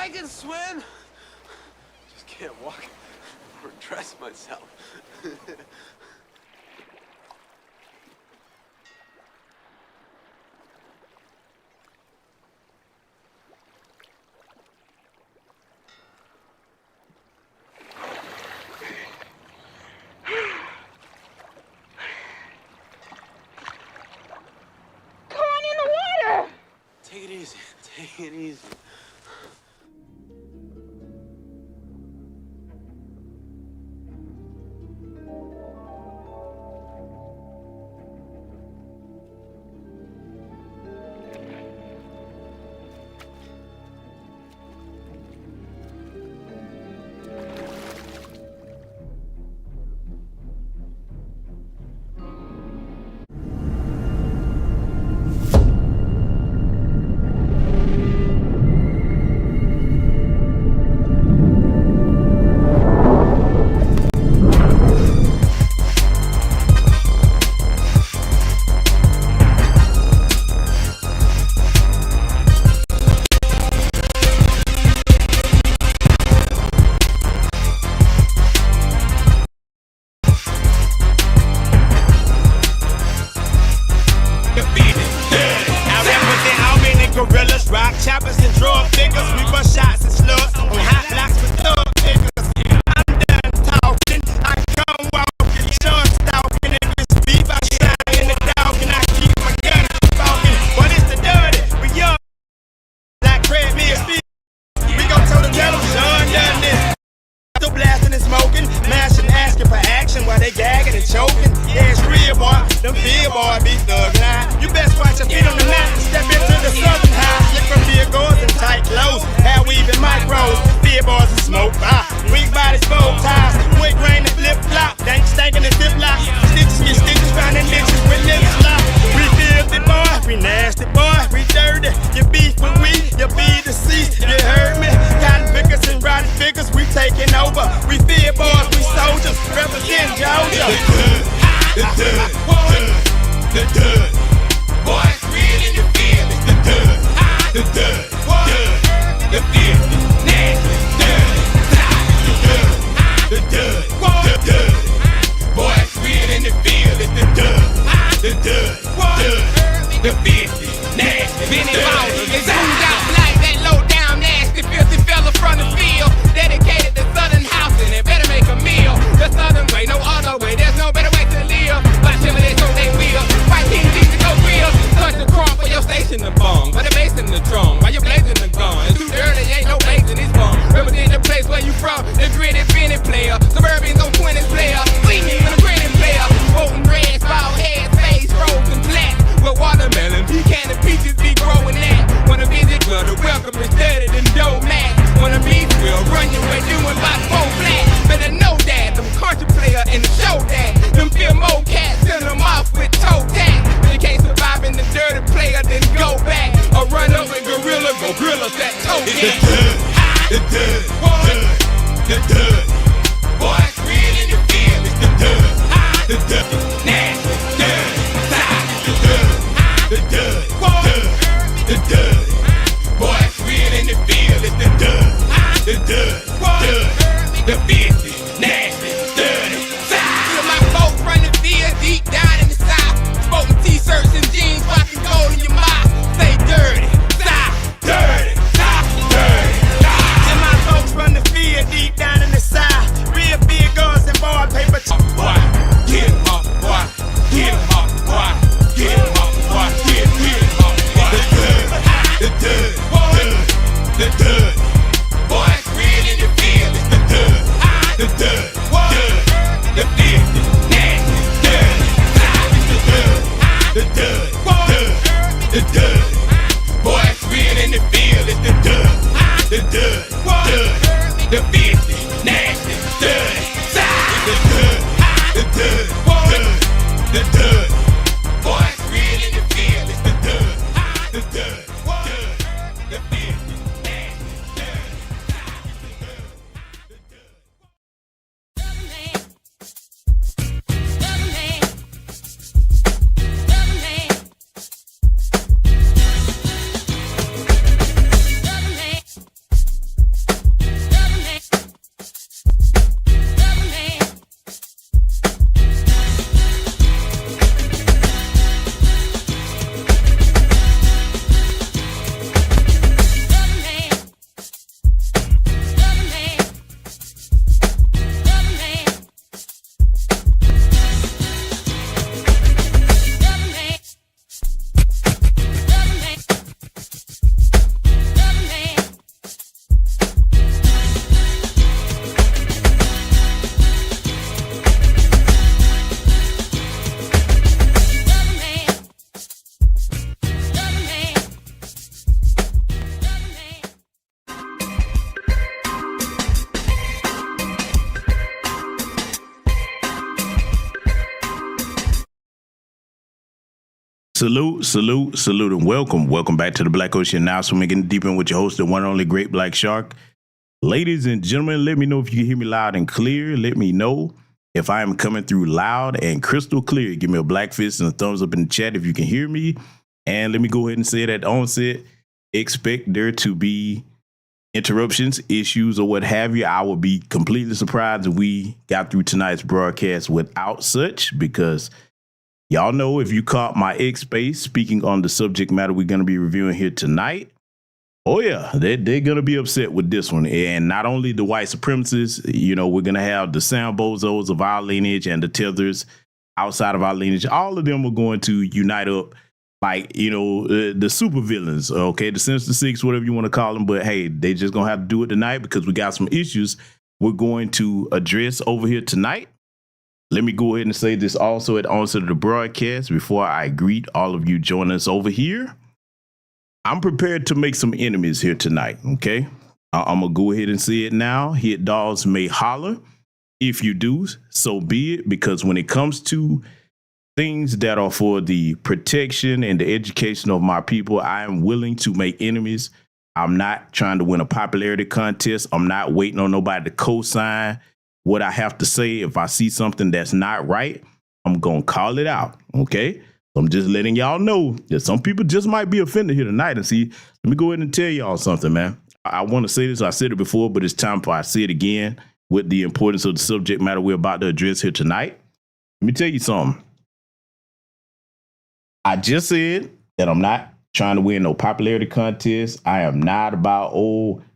I can swim. Just can't walk or dress myself. Take it easy. Salute, salute, salute, and welcome. Welcome back to the Black Ocean Now. So we're getting deep in with your host, the one and only Great Black Shark. Ladies and gentlemen, let me know if you can hear me loud and clear. Let me know if I am coming through loud and crystal clear. Give me a black fist and a thumbs up in the chat if you can hear me. And let me go ahead and say it at the onset. Expect there to be interruptions, issues, or what have you. I would be completely surprised if we got through tonight's broadcast without such, because y'all know, if you caught my X space speaking on the subject matter we're going to be reviewing here tonight, oh yeah, they're going to be upset with this one. And not only the white supremacists, you know, we're going to have the Sam Bozos of our lineage and the tethers outside of our lineage. All of them are going to unite up, like, you know, the super villains, okay, the Sinister Six, whatever you want to call them. But hey, they just going to have to do it tonight because we got some issues we're going to address over here tonight. Let me go ahead and say this also at the onset of the broadcast before I greet all of you joining us over here. I'm prepared to make some enemies here tonight, okay? I'm going to go ahead and say it now. Hit dogs may holler. If you do, so be it, because when it comes to things that are for the protection and the education of my people, I am willing to make enemies. I'm not trying to win a popularity contest. I'm not waiting on nobody to co-sign what I have to say. If I see something that's not right, I'm going to call it out, okay? So I'm just letting y'all know that some people just might be offended here tonight. And see, let me go ahead and tell y'all something, man. I want to say this. I said it before, but it's time for I say it again with the importance of the subject matter we're about to address here tonight. Let me tell you something. I just said that I'm not trying to win no popularity contest. I am not about,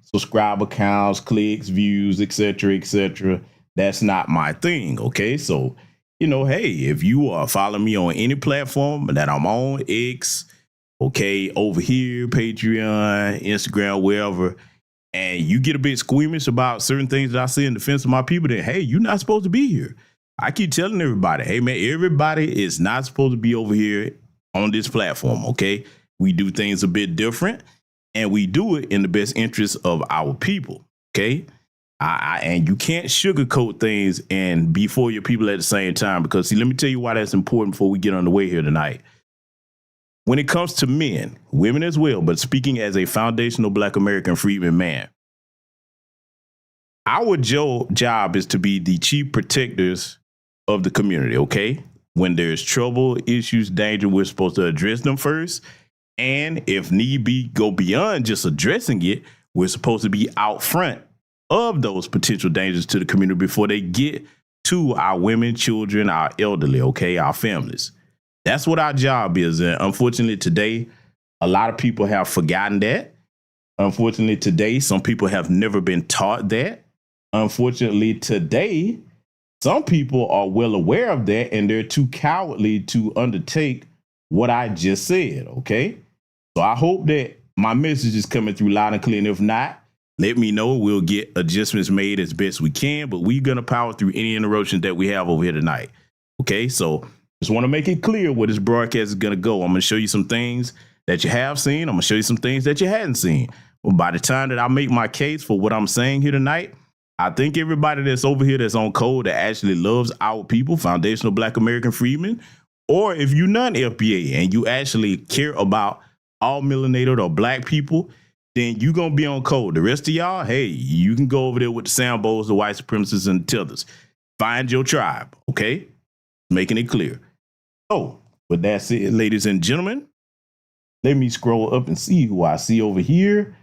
subscriber counts, clicks, views, etc., etc. That's not my thing, okay? So, you know, hey, if you are following me on any platform that I'm on, X, okay, over here, Patreon, Instagram, wherever, and you get a bit squeamish about certain things that I say in defense of my people, then, hey, you're not supposed to be here. I keep telling everybody, hey, man, everybody is not supposed to be over here on this platform, okay? We do things a bit different, and we do it in the best interest of our people, okay? And you can't sugarcoat things and be for your people at the same time, because, see, let me tell you why that's important before we get underway here tonight. When it comes to men, women as well, but speaking as a foundational Black American freedman man, our job is to be the chief protectors of the community, okay? When there's trouble, issues, danger, we're supposed to address them first. And if need be, go beyond just addressing it. We're supposed to be out front of those potential dangers to the community before they get to our women, children, our elderly, okay, our families. That's what our job is. And unfortunately, today, a lot of people have forgotten that. Unfortunately, today, some people have never been taught that. Unfortunately, today, some people are well aware of that, and they're too cowardly to undertake what I just said, okay? So I hope that my message is coming through loud and clear, and if not, let me know. We'll get adjustments made as best we can, but we're going to power through any interruptions that we have over here tonight, okay? So just want to make it clear where this broadcast is going to go. I'm going to show you some things that you have seen. I'm going to show you some things that you hadn't seen. Well, by the time that I make my case for what I'm saying here tonight, I think everybody that's over here that's on code that actually loves our people, foundational Black American freedmen, or if you're non-FBA and you actually care about all melanated or Black people, then you're going to be on code. The rest of y'all, hey, you can go over there with the Sambos, the white supremacists, and the tethers. Find your tribe, okay? Making it clear. So, with that said, ladies and gentlemen, let me scroll up and see who I see over here.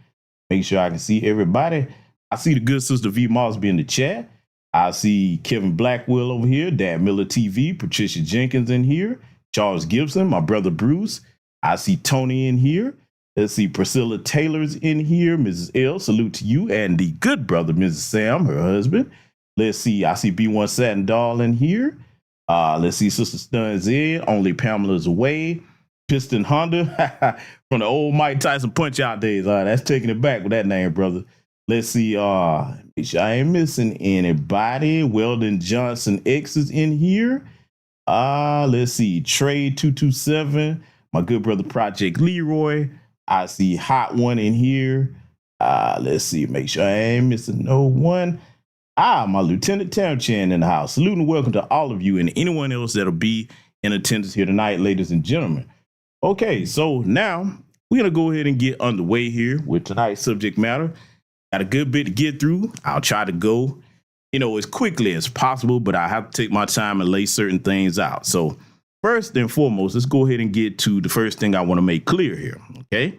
Make sure I can see everybody. I see the good sister V Mosby in the chat. I see Kevin Blackwell over here, Dad Miller TV, Patricia Jenkins in here, Charles Gibson, my brother Bruce. I see Tony in here. Let's see, Priscilla Taylor's in here. Mrs. L, salute to you, and the good brother, Mrs. Sam, her husband. Let's see, I see B1 Satin Doll in here. Let's see, Sister Stun Z, Only Pamela's Away. Piston Honda from the old Mike Tyson Punch-Out days. That's taking it back with that name, brother. Let's see, make sure I ain't missing anybody. Weldon Johnson X is in here. Let's see, Trade 227, my good brother Project Leroy. I see Hot One in here. Let's see, make sure I ain't missing no one. My Lieutenant Tam Chan in the house. Salute and welcome to all of you and anyone else that'll be in attendance here tonight, ladies and gentlemen. Okay, so now we're going to go ahead and get underway here with tonight's subject matter. Got a good bit to get through. I'll try to go, as quickly as possible, but I have to take my time and lay certain things out. So first and foremost, let's go ahead and get to the first thing I want to make clear here. Okay.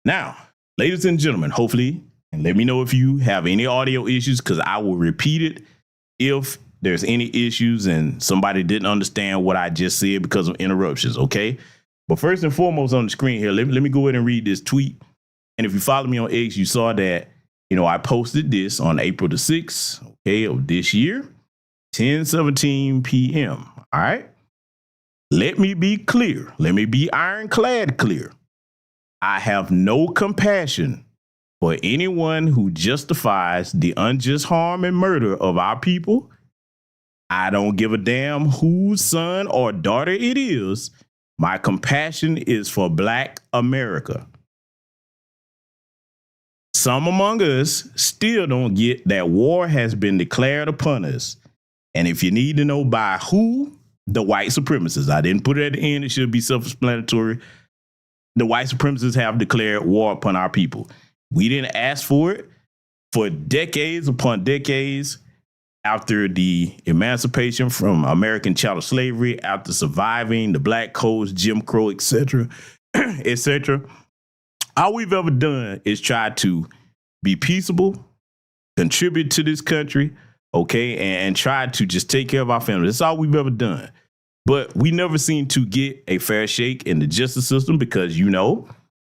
Now, ladies and gentlemen, hopefully, and let me know if you have any audio issues, because I will repeat it if there's any issues and somebody didn't understand what I just said because of interruptions. Okay. But first and foremost on the screen here, let me go ahead and read this tweet. And if you follow me on X, you saw that, I posted this on April the 6th, okay, of this year, 10:17 p.m. All right. Let me be clear. Let me be ironclad clear. I have no compassion for anyone who justifies the unjust harm and murder of our people. I don't give a damn whose son or daughter it is. My compassion is for Black America. Some among us still don't get that war has been declared upon us. And if you need to know by who, the white supremacists. I didn't put it at the end. It should be self-explanatory. The white supremacists have declared war upon our people. We didn't ask for it for decades upon decades. After the emancipation from American chattel slavery, after surviving the Black codes, Jim Crow, etc., etc., all we've ever done is try to be peaceable, contribute to this country, okay, and try to just take care of our family. That's all we've ever done. But we never seem to get a fair shake in the justice system because,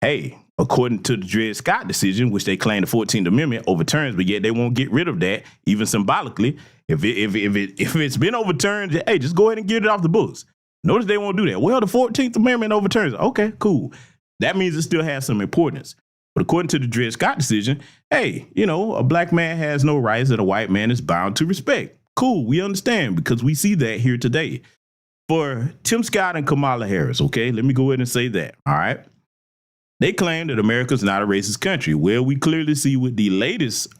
hey, according to the Dred Scott decision, which they claim the 14th Amendment overturns, but yet they won't get rid of that, even symbolically. If it's been overturned, hey, just go ahead and get it off the books. Notice they won't do that. Well, the 14th Amendment overturns. Okay, cool. That means it still has some importance. But according to the Dred Scott decision, hey, a Black man has no rights that a white man is bound to respect. Cool, we understand because we see that here today. For Tim Scott and Kamala Harris, okay, let me go ahead and say that, all right? They claim that America's not a racist country. Well, we clearly see with the latest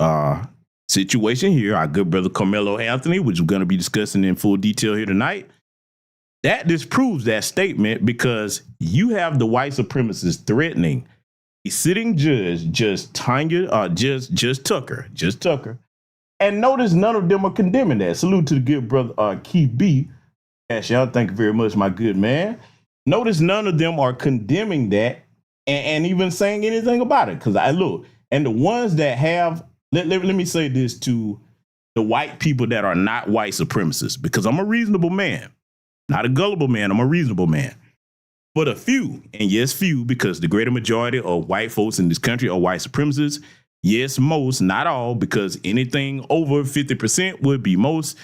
situation here, our good brother Karmelo Anthony, which we're going to be discussing in full detail here tonight, that disproves that statement because you have the white supremacists threatening a sitting judge, Judge Tucker. And notice none of them are condemning that. Salute to the good brother Keith B. Y'all, thank you very much, my good man. Notice none of them are condemning that and even saying anything about it. Because I look, and the ones that have, let me say this to the white people that are not white supremacists, because I'm a reasonable man, not a gullible man. I'm a reasonable man. For the few, and yes, few, because the greater majority of white folks in this country are white supremacists. Yes, most, not all, because anything over 50% would be most.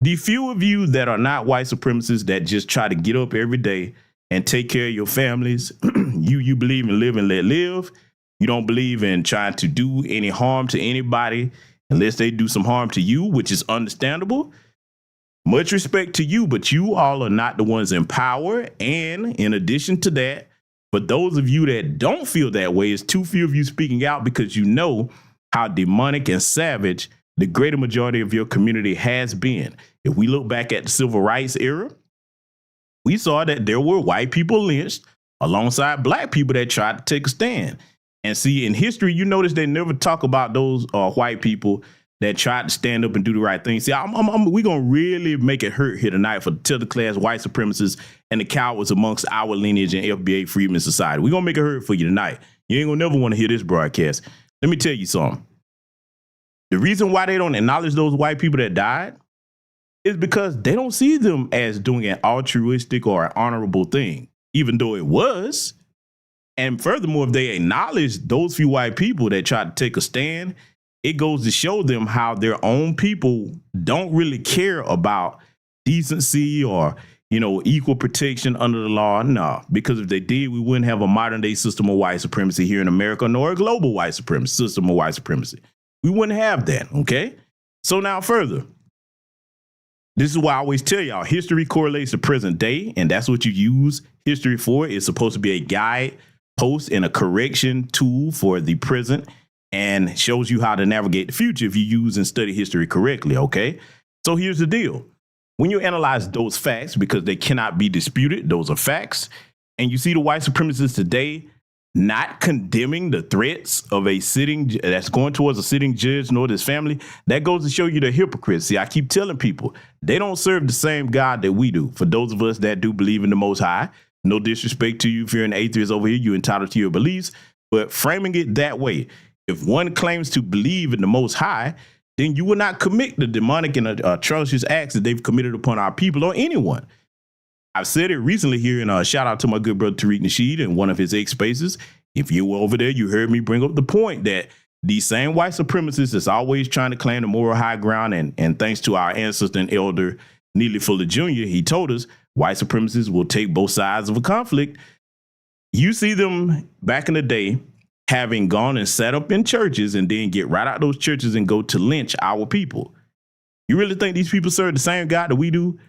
The few of you that are not white supremacists that just try to get up every day and take care of your families, you believe in live and let live. You don't believe in trying to do any harm to anybody unless they do some harm to you, which is understandable. Much respect to you, but you all are not the ones in power. And in addition to that, for those of you that don't feel that way, it's too few of you speaking out because you know how demonic and savage the greater majority of your community has been. If we look back at the civil rights era, we saw that there were white people lynched alongside Black people that tried to take a stand. And see, in history, you notice they never talk about those white people that tried to stand up and do the right thing. See, we're going to really make it hurt here tonight for the tilted-class white supremacists and the cowards amongst our lineage and FBA Freedmen Society. We're going to make it hurt for you tonight. You ain't going to never want to hear this broadcast. Let me tell you something. The reason why they don't acknowledge those white people that died is because they don't see them as doing an altruistic or an honorable thing, even though it was. And furthermore, if they acknowledge those few white people that tried to take a stand, it goes to show them how their own people don't really care about decency or, equal protection under the law. No, because if they did, we wouldn't have a modern day system of white supremacy here in America, nor a global white supremacy system of white supremacy. We wouldn't have that. OK, so now further, this is why I always tell y'all history correlates to present day. And that's what you use history for. It's supposed to be a guide post and a correction tool for the present, and shows you how to navigate the future if you use and study history correctly, okay? So here's the deal. When you analyze those facts, because they cannot be disputed, those are facts, and you see the white supremacists today not condemning the threats of a sitting that's going towards a sitting judge nor his family, that goes to show you the hypocrisy. I keep telling people they don't serve the same God that we do. For those of us that do believe in the Most High, no disrespect to you if you're an atheist over here, you're entitled to your beliefs, but framing it that way, if one claims to believe in the Most High, then you will not commit the demonic and atrocious acts that they've committed upon our people or anyone. I've said it recently here, and shout out to my good brother Tariq Nasheed in one of his X spaces. If you were over there, you heard me bring up the point that these same white supremacists that's always trying to claim the moral high ground, and thanks to our ancestor and elder Neely Fuller Jr., he told us white supremacists will take both sides of a conflict. You see them back in the day having gone and sat up in churches and then get right out those churches and go to lynch our people. You really think these people serve the same God that we do?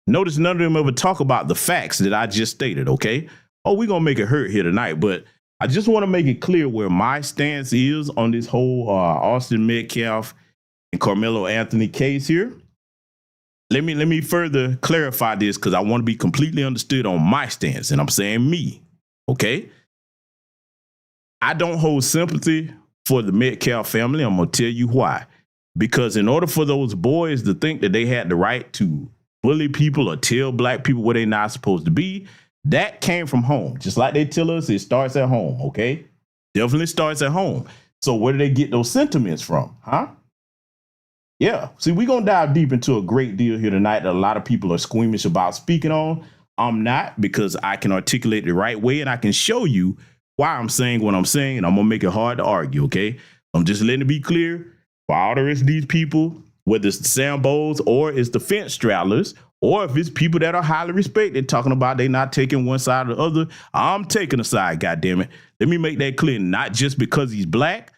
Notice none of them ever talk about the facts that I just stated, okay? Oh, we're going to make it hurt here tonight, but I just want to make it clear where my stance is on this whole Austin Metcalf and Karmelo Anthony case here. Let me further clarify this because I want to be completely understood on my stance, and I'm saying me, okay? I don't hold sympathy for the Metcalf family. I'm going to tell you why. Because in order for those boys to think that they had the right to bully people or tell black people where they're not supposed to be, that came from home. Just like they tell us, it starts at home, okay? Definitely starts at home. So where do they get those sentiments from, huh? Yeah, see, we're going to dive deep into a great deal here tonight that a lot of people are squeamish about speaking on. I'm not, because I can articulate it the right way, and I can show you why I'm saying what I'm saying, and I'm going to make it hard to argue, okay? I'm just letting it be clear for all the rest of these people, whether it's the Sambos or it's the fence straddlers, or if it's people that are highly respected talking about they not taking one side or the other, I'm taking a side, goddammit. Let me make that clear, not just because he's black.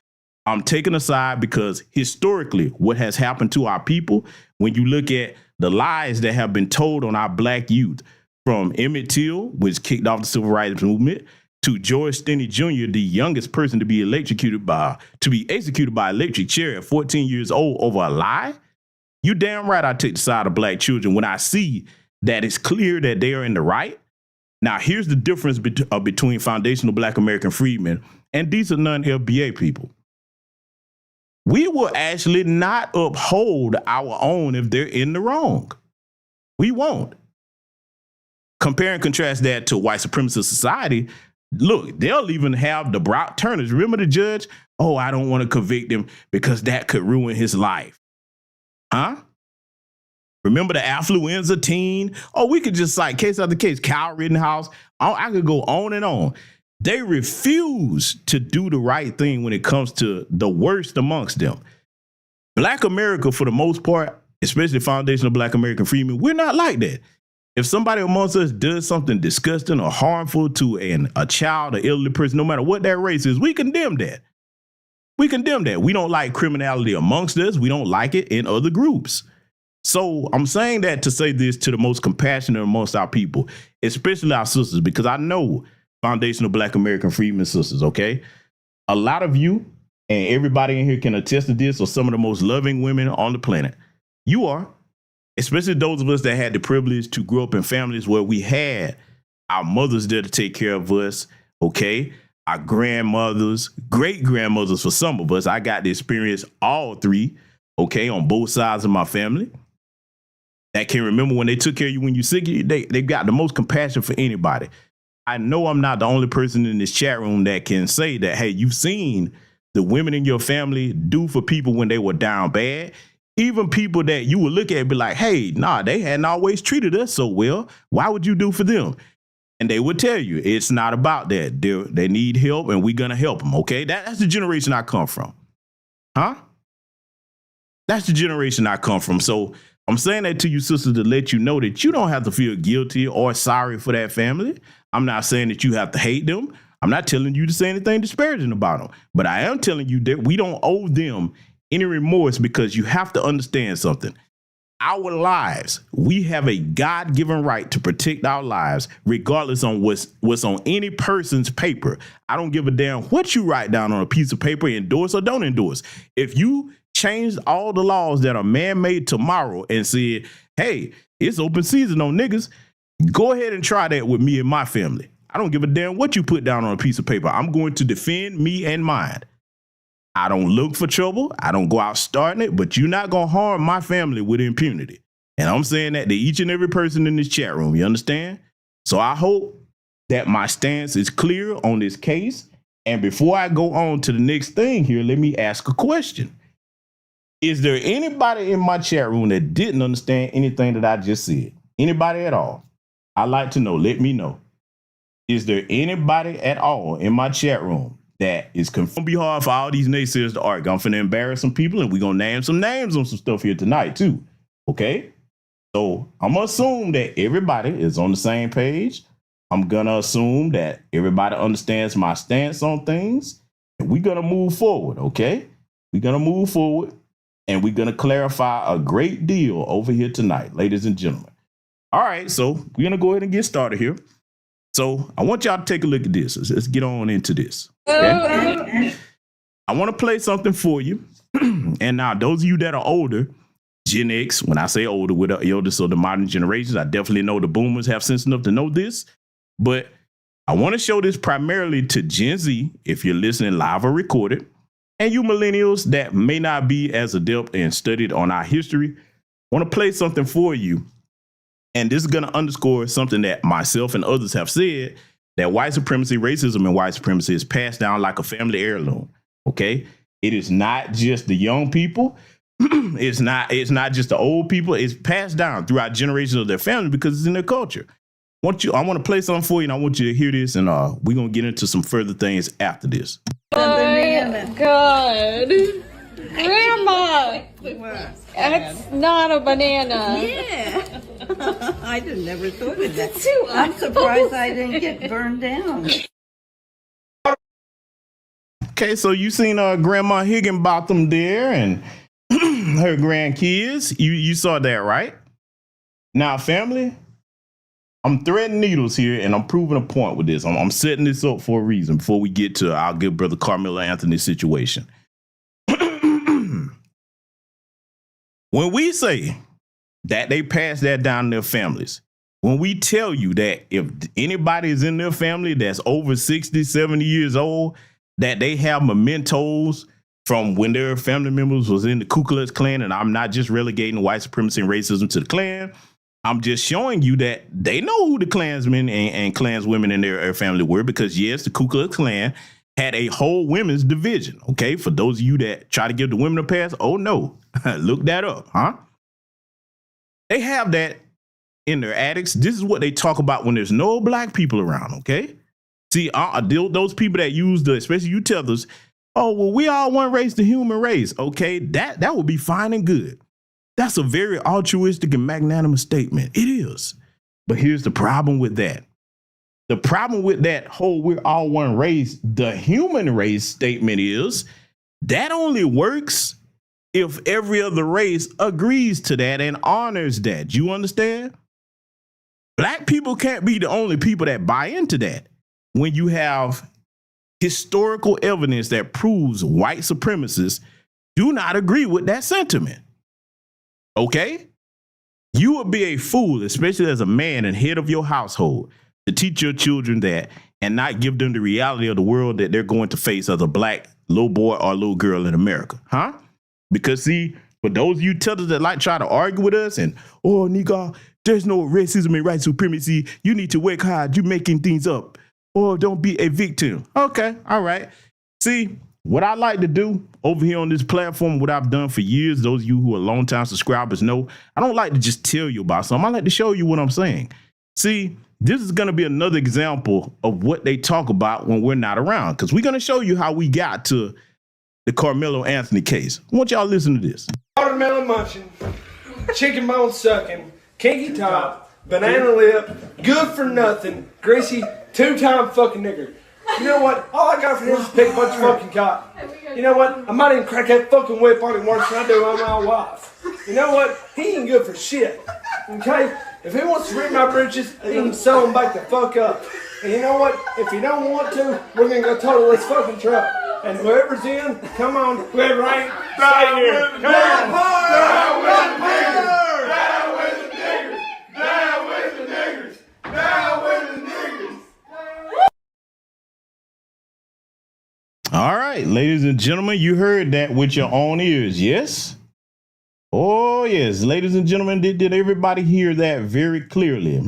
I'm taking a side because historically what has happened to our people, when you look at the lies that have been told on our black youth, from Emmett Till, which kicked off the civil rights movement, to George Stinney Jr., the youngest person to be executed by electric chair at 14 years old over a lie. You damn right I take the side of black children when I see that it's clear that they are in the right. Now, here's the difference between foundational black American freedmen and decent non-FBA people. We will actually not uphold our own if they're in the wrong. We won't. Compare and contrast that to white supremacist society. Look, they'll even have the Brown Turners. Remember the judge? Oh, I don't want to convict him because that could ruin his life. Huh? Remember the affluenza teen? Oh, we could just cite case after case. Kyle Rittenhouse. I could go on and on. They refuse to do the right thing when it comes to the worst amongst them. Black America, for the most part, especially foundational black American freedmen, we're not like that. If somebody amongst us does something disgusting or harmful to a child, an elderly person, no matter what that race is, we condemn that. We condemn that. We don't like criminality amongst us. We don't like it in other groups. So I'm saying that to say this to the most compassionate amongst our people, especially our sisters, because I know foundational black American freedmen sisters, okay? A lot of you and everybody in here can attest to this, are some of the most loving women on the planet. You are. Especially those of us that had the privilege to grow up in families where we had our mothers there to take care of us, okay? Our grandmothers, great-grandmothers for some of us. I got to experience all three, okay, on both sides of my family. That can remember when they took care of you when you're sick. They've got the most compassion for anybody. I know I'm not the only person in this chat room that can say that, hey, you've seen the women in your family do for people when they were down bad. Even people that you would look at and be like, hey, nah, they hadn't always treated us so well. Why would you do for them? And they would tell you, it's not about that. They need help, and we're going to help them, okay? That's the generation I come from. Huh? That's the generation I come from. So I'm saying that to you, sisters, to let you know that you don't have to feel guilty or sorry for that family. I'm not saying that you have to hate them. I'm not telling you to say anything disparaging about them. But I am telling you that we don't owe them any remorse, because you have to understand something. Our lives, we have a God-given right to protect our lives, regardless on what's on any person's paper. I don't give a damn what you write down on a piece of paper, endorse or don't endorse. If you changed all the laws that are man-made tomorrow and said, hey, it's open season on niggas, go ahead and try that with me and my family. I don't give a damn what you put down on a piece of paper. I'm going to defend me and mine. I don't look for trouble. I don't go out starting it, but you're not going to harm my family with impunity. And I'm saying that to each and every person in this chat room. You understand? So I hope that my stance is clear on this case. And before I go on to the next thing here, let me ask a question. Is there anybody in my chat room that didn't understand anything that I just said? Anybody at all? I'd like to know. Let me know. Is there anybody at all in my chat room that is confused? It's gonna be hard for all these naysayers to argue. I'm finna embarrass some people, and we're gonna name some names on some stuff here tonight too. Okay? So I'm gonna assume that everybody is on the same page. I'm gonna assume that everybody understands my stance on things, and we're gonna move forward. Okay? We're gonna move forward, and we're gonna clarify a great deal over here tonight, ladies and gentlemen. All right, so we're gonna go ahead and get started here. So I want y'all to take a look at this. Let's get on into this. Okay? I want to play something for you. And now, those of you that are older, Gen X, when I say older, with the eldest of the modern generations, I definitely know the boomers have sense enough to know this. But I want to show this primarily to Gen Z, if you're listening live or recorded, and you millennials that may not be as adept and studied on our history. I want to play something for you. And this is going to underscore something that myself and others have said, that white supremacy, racism, and white supremacy is passed down like a family heirloom. Okay? It is not just the young people. It's not just the old people. It's passed down throughout generations of their family because it's in their culture. I want to play something for you, and I want you to hear this, and we're going to get into some further things after this. Oh my God. Grandma! That's not a banana. Yeah. I just never thought of that. I'm surprised I didn't get burned down. Okay, so you seen Grandma Higginbotham there and her grandkids. You saw that, right? Now, family, I'm threading needles here, and I'm proving a point with this. I'm setting this up for a reason before we get to our good brother Karmelo Anthony's situation. When we say that they pass that down to their families, when we tell you that if anybody is in their family that's over 60, 70 years old, that they have mementos from when their family members was in the Ku Klux Klan, and I'm not just relegating white supremacy and racism to the Klan. I'm just showing you that they know who the Klansmen and Klanswomen in their family were, because yes, the Ku Klux Klan had a whole women's division. Okay, for those of you that try to give the women a pass, oh no, look that up, huh? They have that in their attics. This is what they talk about when there's no black people around. Okay, see, those people that use especially you tethers. Oh well, we all one race, the human race. Okay, that would be fine and good. That's a very altruistic and magnanimous statement. It is, but here's the problem with that. The problem with that whole we're all one race, the human race statement is that only works if every other race agrees to that and honors that. You understand? Black people can't be the only people that buy into that. When you have historical evidence that proves white supremacists do not agree with that sentiment. Okay? You would be a fool, especially as a man and head of your household, to teach your children that and not give them the reality of the world that they're going to face as a black little boy or little girl in America, huh? Because see, for those of you tellers that like try to argue with us and, oh, nigga, there's no racism and white supremacy. You need to work hard. You making things up. Or don't be a victim. Okay, all right. See, what I like to do over here on this platform, what I've done for years, those of you who are longtime subscribers know, I don't like to just tell you about something. I like to show you what I'm saying. See, this is going to be another example of what they talk about when we're not around, because we're going to show you how we got to the Karmelo Anthony case. I want y'all to listen to this. Watermelon munching, chicken bone sucking, kinky top, banana lip, good for nothing, greasy, two-time fucking nigger. You know what? All I got for him is a big bunch of fucking cotton. You know what? I might even crack that fucking whip on him worse than I do on my wife. You know what? He ain't good for shit. Okay? If he wants to rip my britches, I'm gonna sell him back the fuck up. And you know what? If he don't want to, we're gonna go total this fucking truck. And whoever's in, come on. Whoever ain't, stay here. Come on. Down with the niggers. Down with the niggers. Down with the niggers. Down with the niggers. right, ladies and gentlemen, you heard that with your own ears, yes? Oh, yes, ladies and gentlemen, did everybody hear that very clearly?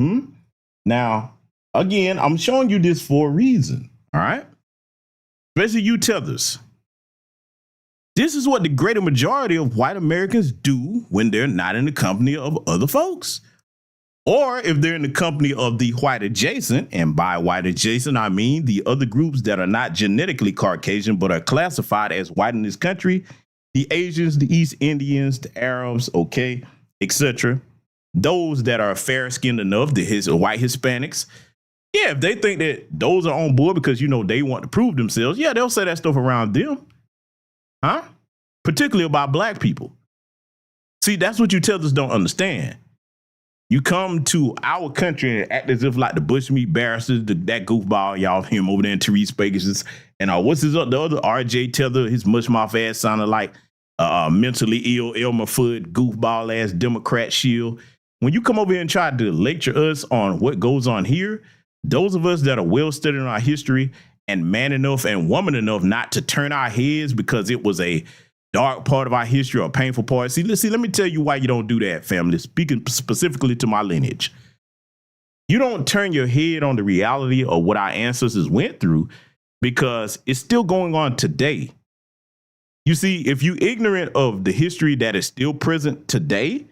Now, again, I'm showing you this for a reason, all right? Especially you tethers. This is what the greater majority of white Americans do when they're not in the company of other folks. Or if they're in the company of the white adjacent, and by white adjacent, I mean the other groups that are not genetically Caucasian, but are classified as white in this country, the Asians, the East Indians, the Arabs, okay, etc. Those that are fair-skinned enough, the white Hispanics, yeah, if they think that those are on board because, you know, they want to prove themselves, yeah, they'll say that stuff around them. Huh? Particularly about black people. See, that's what you tethers don't understand. You come to our country and act as if like the bushmeat barristers, that goofball, y'all him over there in Therese Spagus, and what's his the other RJ Tether, his mush mouth ass sounded like mentally ill Elmer Fudd, goofball ass Democrat shield. When you come over here and try to lecture us on what goes on here, those of us that are well studied in our history and man enough and woman enough not to turn our heads because it was a dark part of our history or a painful part. See, let me tell you why you don't do that, family. Speaking specifically to my lineage. You don't turn your head on the reality of what our ancestors went through because it's still going on today. You see, if you're ignorant of the history that is still present today,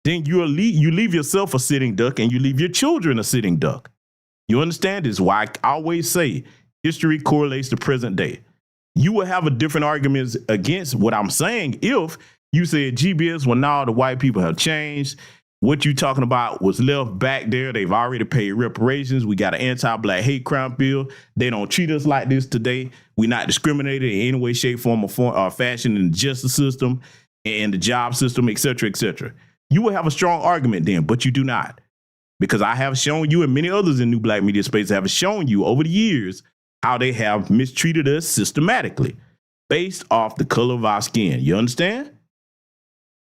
then you leave yourself a sitting duck and you leave your children a sitting duck. You understand this? Why I always say history correlates to present day. You will have a different arguments against what I'm saying if you said GBS, well, now the white people have changed. What you talking about was left back there. They've already paid reparations. We got an anti-black hate crime bill. They don't treat us like this today. We're not discriminated in any way, shape, form, or fashion in the justice system and the job system, et cetera, et cetera. You will have a strong argument then, but you do not. Because I have shown you and many others in New Black Media Space have shown you over the years how they have mistreated us systematically based off the color of our skin. You understand?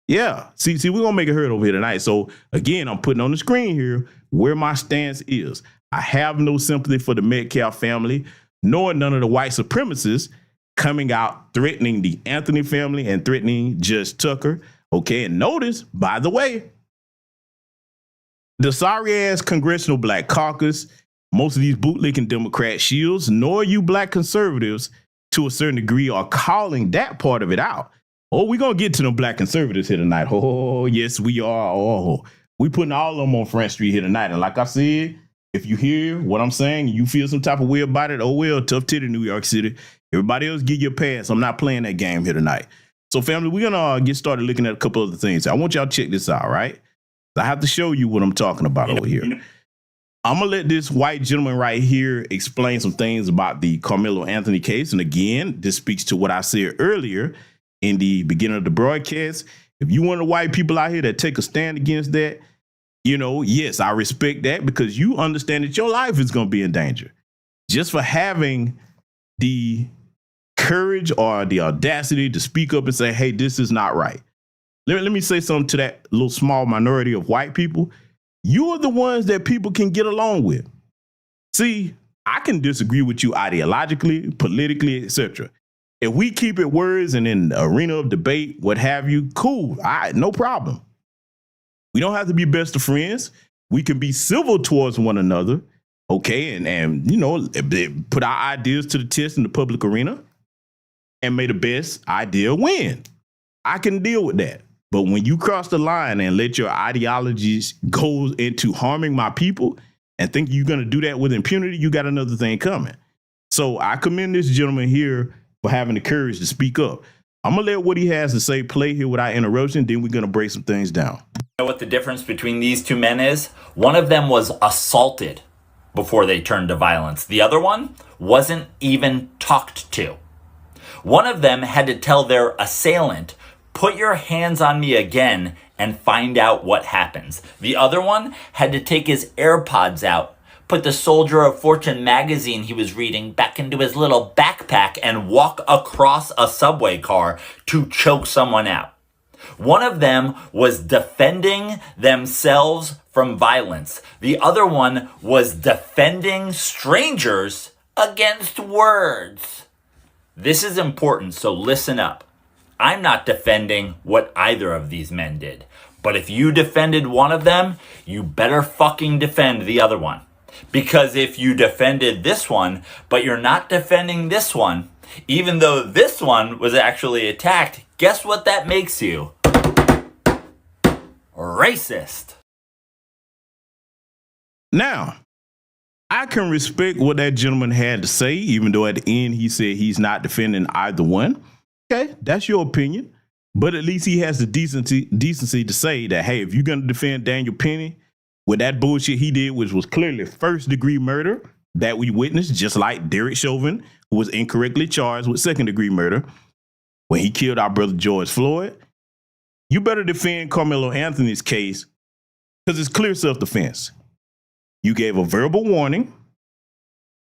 Yeah. See, we're going to make it heard over here tonight. So again, I'm putting on the screen here where my stance is. I have no sympathy for the Metcalf family, nor none of the white supremacists coming out threatening the Anthony family and threatening Judge Tucker. Okay. And notice, by the way, the sorry ass Congressional Black Caucus, most of these bootlicking Democrat shields, nor you black conservatives to a certain degree are calling that part of it out. Oh, we're going to get to them black conservatives here tonight. Oh, yes, we are. Oh, we putting all of them on Front Street here tonight. And like I said, if you hear what I'm saying, you feel some type of way about it, oh, well, tough titty, New York City. Everybody else get your pass. I'm not playing that game here tonight. So, family, we're going to get started looking at a couple other things. I want y'all to check this out, right? I have to show you what I'm talking about over here. I'm going to let this white gentleman right here explain some things about the Karmelo Anthony case. And again, this speaks to what I said earlier in the beginning of the broadcast. If you want the white people out here that take a stand against that, you know, yes, I respect that because you understand that your life is going to be in danger. Just for having the courage or the audacity to speak up and say, hey, this is not right. Let me say something to that little small minority of white people. You are the ones that people can get along with. See, I can disagree with you ideologically, politically, etc. If we keep it words and in the arena of debate, what have you, cool. No problem. We don't have to be best of friends. We can be civil towards one another, okay, and you know, put our ideas to the test in the public arena and may the best idea win. I can deal with that. But when you cross the line and let your ideologies go into harming my people and think you're going to do that with impunity, you got another thing coming. So I commend this gentleman here for having the courage to speak up. I'm going to let what he has to say play here without interruption. Then we're going to break some things down. You know what the difference between these two men is? One of them was assaulted before they turned to violence. The other one wasn't even talked to. One of them had to tell their assailant, put your hands on me again and find out what happens. The other one had to take his AirPods out, put the Soldier of Fortune magazine he was reading back into his little backpack and walk across a subway car to choke someone out. One of them was defending themselves from violence. The other one was defending strangers against words. This is important, so listen up. I'm not defending what either of these men did. But if you defended one of them, you better fucking defend the other one. Because if you defended this one, but you're not defending this one, even though this one was actually attacked, guess what that makes you? Racist. Now, I can respect what that gentleman had to say, even though at the end he said he's not defending either one. Okay, that's your opinion. But at least he has the decency to say that, hey, if you're going to defend Daniel Penny with that bullshit he did, which was clearly first-degree murder that we witnessed, just like Derek Chauvin, who was incorrectly charged with second-degree murder when he killed our brother George Floyd, you better defend Karmelo Anthony's case because it's clear self-defense. You gave a verbal warning.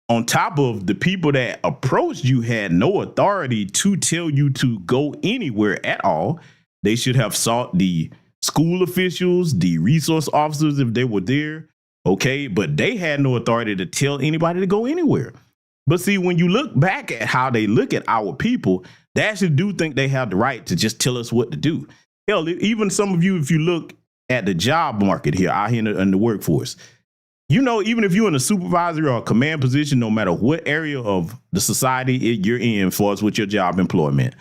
On top of the people that approached you had no authority to tell you to go anywhere at all. They should have sought the school officials, the resource officers if they were there. Okay, but they had no authority to tell anybody to go anywhere. But see, when you look back at how they look at our people, they actually do think they have the right to just tell us what to do. Hell, even some of you, if you look at the job market here out here in the workforce, you know, even if you're in a supervisory or a command position, no matter what area of the society you're in, as far as with your job employment,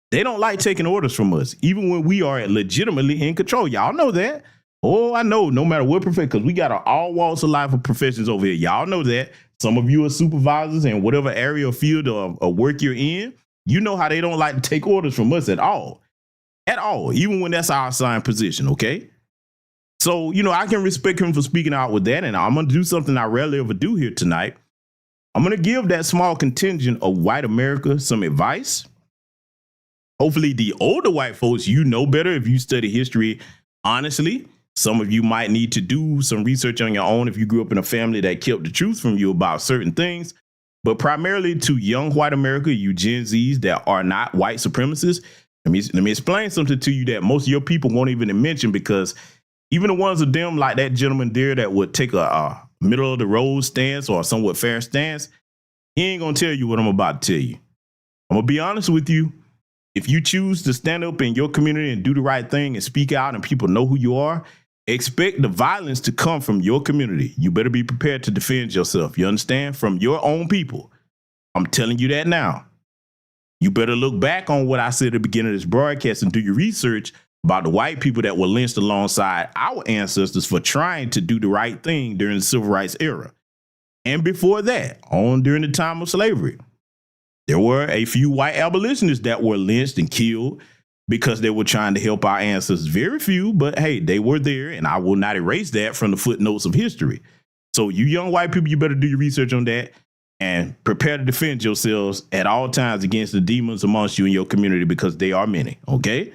they don't like taking orders from us, even when we are legitimately in control. Y'all know that. Oh, I know, no matter what profession, because we got all walks of life of professions over here. Y'all know that. Some of you are supervisors in whatever area or field of work you're in. You know how they don't like to take orders from us at all. At all, even when that's our assigned position, okay? So, you know, I can respect him for speaking out with that, and I'm going to do something I rarely ever do here tonight. I'm going to give that small contingent of white America some advice. Hopefully the older white folks, you know better if you study history honestly. Some of you might need to do some research on your own if you grew up in a family that kept the truth from you about certain things. But primarily to young white America, you Gen Zs that are not white supremacists, let me explain something to you that most of your people won't even mention, because even the ones of them like that gentleman there that would take a middle of the road stance or a somewhat fair stance, he ain't going to tell you what I'm about to tell you. I'm going to be honest with you. If you choose to stand up in your community and do the right thing and speak out and people know who you are, expect the violence to come from your community. You better be prepared to defend yourself. You understand? From your own people. I'm telling you that now. You better look back on what I said at the beginning of this broadcast and do your research about the white people that were lynched alongside our ancestors for trying to do the right thing during the civil rights era. And before that, during the time of slavery, there were a few white abolitionists that were lynched and killed because they were trying to help our ancestors. Very few, but hey, they were there, and I will not erase that from the footnotes of history. So you young white people, you better do your research on that and prepare to defend yourselves at all times against the demons amongst you and your community, because they are many, okay?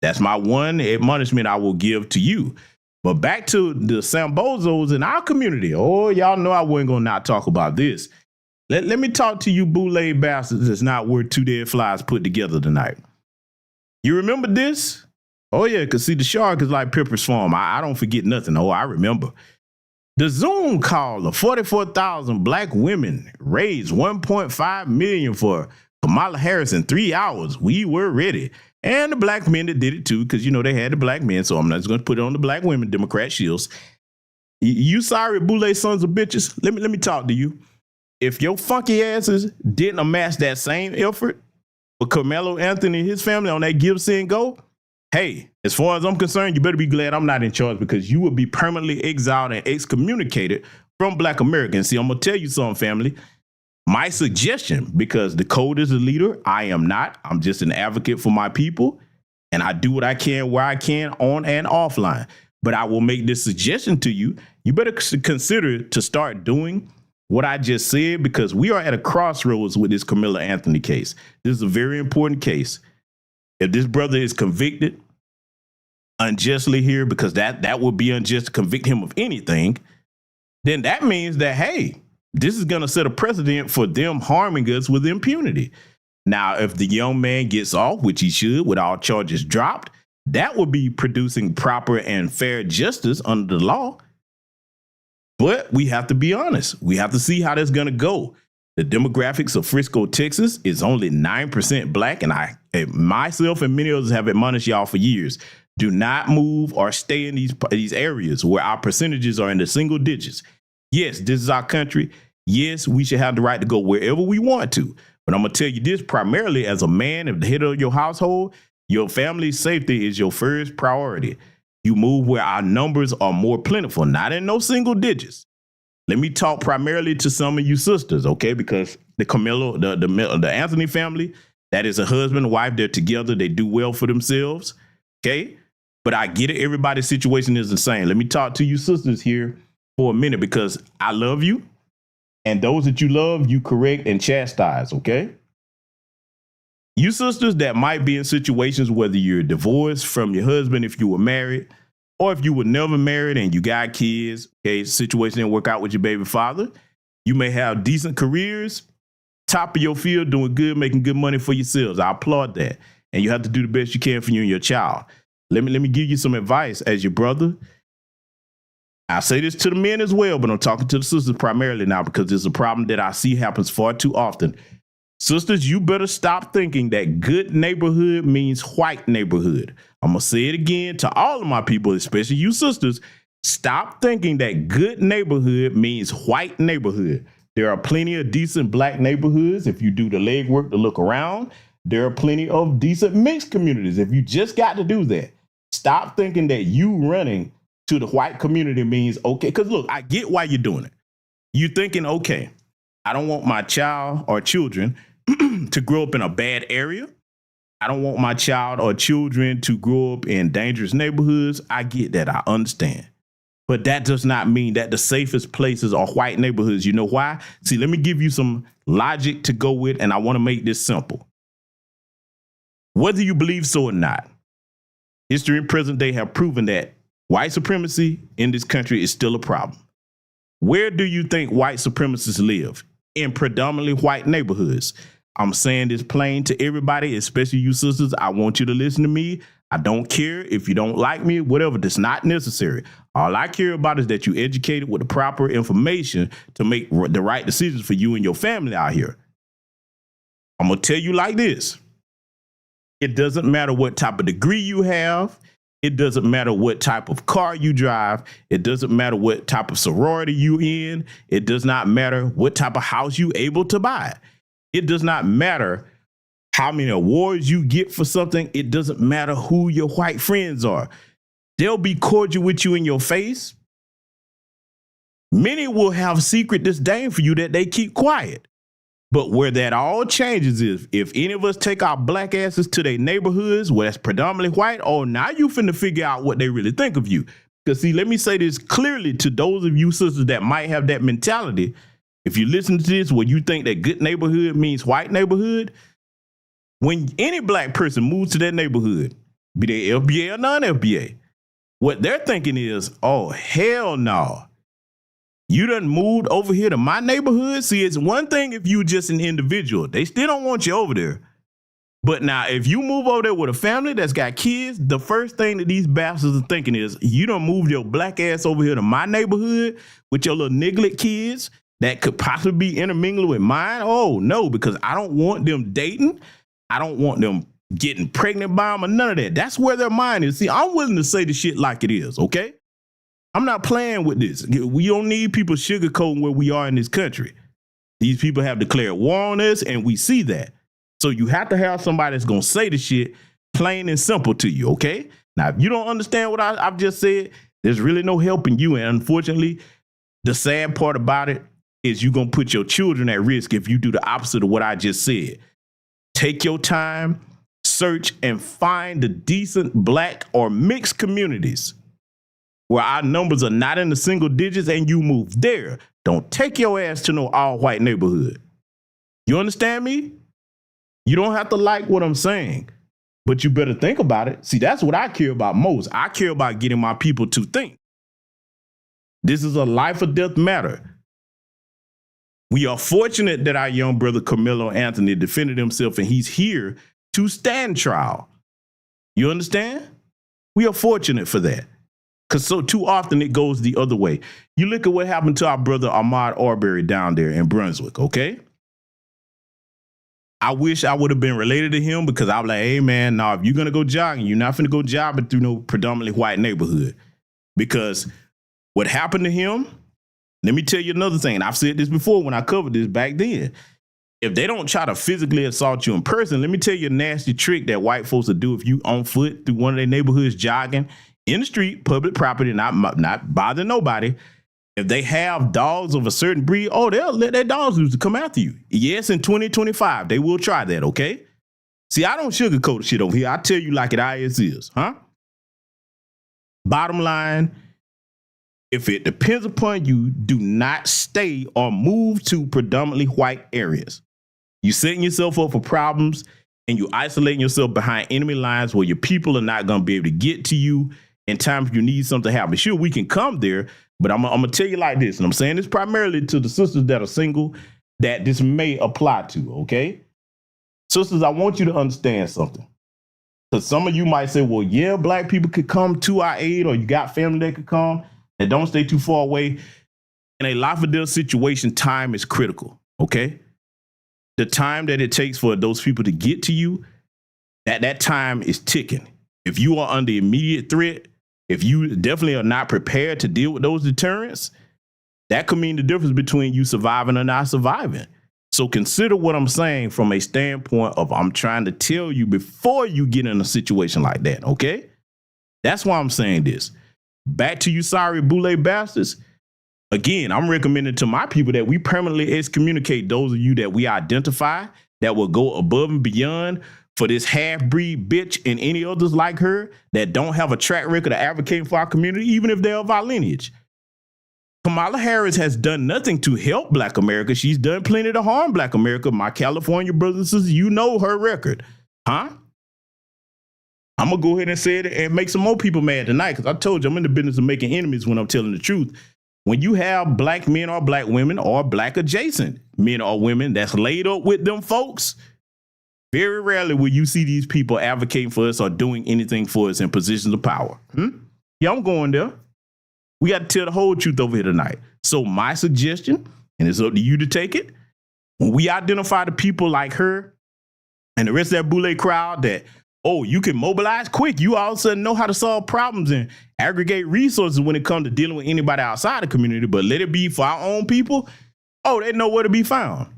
That's my one admonishment I will give to you. But back to the Sambozos in our community. Oh, y'all know I wasn't going to not talk about this. Let me talk to you Boule bastards that's not worth two dead flies put together tonight. You remember this? Oh, yeah, because see, the shark is like Pepper's Farm. I don't forget nothing. Oh, I remember. The Zoom call of 44,000 black women raised $1.5 million for Kamala Harris in 3 hours. We were ready. And the black men that did it too, because, you know, they had the black men. So I'm not just going to put it on the black women, Democrat shields. You sorry, Boule sons of bitches. Let me talk to you. If your funky asses didn't amass that same effort for Karmelo Anthony and his family on that give, send, go, hey, as far as I'm concerned, you better be glad I'm not in charge, because you will be permanently exiled and excommunicated from black Americans. See, I'm going to tell you something, family. My suggestion, because the code is the leader, I am not. I'm just an advocate for my people, and I do what I can where I can on and offline. But I will make this suggestion to you. You better consider to start doing what I just said, because we are at a crossroads with this Karmelo Anthony case. This is a very important case. If this brother is convicted unjustly here, because that would be unjust to convict him of anything, then that means that, hey, this is going to set a precedent for them harming us with impunity. Now, if the young man gets off, which he should, with all charges dropped, that would be producing proper and fair justice under the law. But we have to be honest. We have to see how that's going to go. The demographics of Frisco, Texas is only 9% black, and myself and many others have admonished y'all for years. Do not move or stay in these areas where our percentages are in the single digits. Yes, this is our country. Yes, we should have the right to go wherever we want to. But I'm going to tell you this, primarily as a man, if the head of your household, your family's safety is your first priority. You move where our numbers are more plentiful, not in no single digits. Let me talk primarily to some of you sisters, okay? Because the Carmelo, the Anthony family, that is a husband and wife. They're together. They do well for themselves, okay? But I get it. Everybody's situation is the same. Let me talk to you sisters here for a minute because I love you. And those that you love, you correct and chastise, okay? You sisters that might be in situations, whether you're divorced from your husband if you were married, or if you were never married and you got kids, okay, situation didn't work out with your baby father. You may have decent careers, top of your field, doing good, making good money for yourselves. I applaud that. And you have to do the best you can for you and your child. Let me give you some advice as your brother. I say this to the men as well, but I'm talking to the sisters primarily now because it's a problem that I see happens far too often. Sisters, you better stop thinking that good neighborhood means white neighborhood. I'm going to say it again to all of my people, especially you sisters. Stop thinking that good neighborhood means white neighborhood. There are plenty of decent black neighborhoods if you do the legwork to look around. There are plenty of decent mixed communities if you just got to do that. Stop thinking that you running to the white community means okay. Because look, I get why you're doing it. You're thinking, okay, I don't want my child or children to grow up in a bad area. I don't want my child or children to grow up in dangerous neighborhoods. I get that. I understand. But that does not mean that the safest places are white neighborhoods. You know why? See, let me give you some logic to go with, and I want to make this simple. Whether you believe so or not, history and present day have proven that white supremacy in this country is still a problem. Where do you think white supremacists live? In predominantly white neighborhoods. I'm saying this plain to everybody, especially you sisters. I want you to listen to me. I don't care if you don't like me, whatever. That's not necessary. All I care about is that you're educated with the proper information to make the right decisions for you and your family out here. I'm going to tell you like this. It doesn't matter what type of degree you have. It doesn't matter what type of car you drive. It doesn't matter what type of sorority you in. It does not matter what type of house you able to buy. It does not matter how many awards you get for something. It doesn't matter who your white friends are. They'll be cordial with you in your face. Many will have secret disdain for you that they keep quiet. But where that all changes is if any of us take our black asses to their neighborhoods where it's predominantly white, oh, now you finna figure out what they really think of you. Because see, let me say this clearly to those of you sisters that might have that mentality. If you listen to this where you think that good neighborhood means white neighborhood, when any black person moves to that neighborhood, be they FBA or non-FBA, what they're thinking is, oh, hell no. You done moved over here to my neighborhood? See, it's one thing if you just an individual. They still don't want you over there. But now, if you move over there with a family that's got kids, the first thing that these bastards are thinking is, you done moved your black ass over here to my neighborhood with your little niglet kids that could possibly be intermingling with mine? Oh, no, because I don't want them dating. I don't want them getting pregnant by them or none of that. That's where their mind is. See, I'm willing to say the shit like it is, okay? I'm not playing with this. We don't need people sugarcoating where we are in this country. These people have declared war on us, and we see that. So you have to have somebody that's going to say the shit plain and simple to you, okay? Now, if you don't understand what I've just said, there's really no helping you. And unfortunately, the sad part about it is you're going to put your children at risk if you do the opposite of what I just said. Take your time, search, and find the decent black or mixed communities where our numbers are not in the single digits and you move there. Don't take your ass to no all-white neighborhood. You understand me? You don't have to like what I'm saying, but you better think about it. See, that's what I care about most. I care about getting my people to think. This is a life or death matter. We are fortunate that our young brother Karmelo Anthony defended himself and he's here to stand trial. You understand? We are fortunate for that. Because so too often it goes the other way. You look at what happened to our brother Ahmaud Arbery down there in Brunswick, okay? I wish I would have been related to him because I was like, hey, man, no, if you're going to go jogging, you're not finna go jogging through no predominantly white neighborhood. Because what happened to him, let me tell you another thing. And I've said this before when I covered this back then. If they don't try to physically assault you in person, let me tell you a nasty trick that white folks will do if you on foot through one of their neighborhoods jogging in the street, public property, not bothering nobody. If they have dogs of a certain breed, oh, they'll let their dogs loose to come after you. Yes, in 2025, they will try that, okay? See, I don't sugarcoat shit over here. I tell you like it is, huh? Bottom line, if it depends upon you, do not stay or move to predominantly white areas. You're setting yourself up for problems and you isolating yourself behind enemy lines where your people are not going to be able to get to you in times you need something to happen. Sure, we can come there, but I'm going to tell you like this, and I'm saying this primarily to the sisters that are single that this may apply to, okay? Sisters, I want you to understand something. Because some of you might say, well, yeah, black people could come to our aid, or you got family that could come and don't stay too far away. In a life or death situation, time is critical, okay? The time that it takes for those people to get to you, that time is ticking. If you are under immediate threat, if you definitely are not prepared to deal with those deterrents, that could mean the difference between you surviving or not surviving. So consider what I'm saying from a standpoint of I'm trying to tell you before you get in a situation like that, okay? That's why I'm saying this. Back to you sorry Boule bastards. Again, I'm recommending to my people that we permanently excommunicate those of you that we identify that will go above and beyond for this half-breed bitch and any others like her that don't have a track record of advocating for our community, even if they're of our lineage. Kamala Harris has done nothing to help Black America. She's done plenty to harm Black America. My California brothers and sisters, you know her record, huh? I'm going to go ahead and say it and make some more people mad tonight because I told you I'm in the business of making enemies when I'm telling the truth. When you have black men or black women or black adjacent men or women that's laid up with them folks, very rarely will you see these people advocating for us or doing anything for us in positions of power. Yeah, I'm going there. We got to tell the whole truth over here tonight. So my suggestion, and it's up to you to take it, when we identify the people like her and the rest of that Boule crowd that, oh, you can mobilize quick. You all of a sudden know how to solve problems and aggregate resources when it comes to dealing with anybody outside the community, but let it be for our own people. Oh, they know where to be found.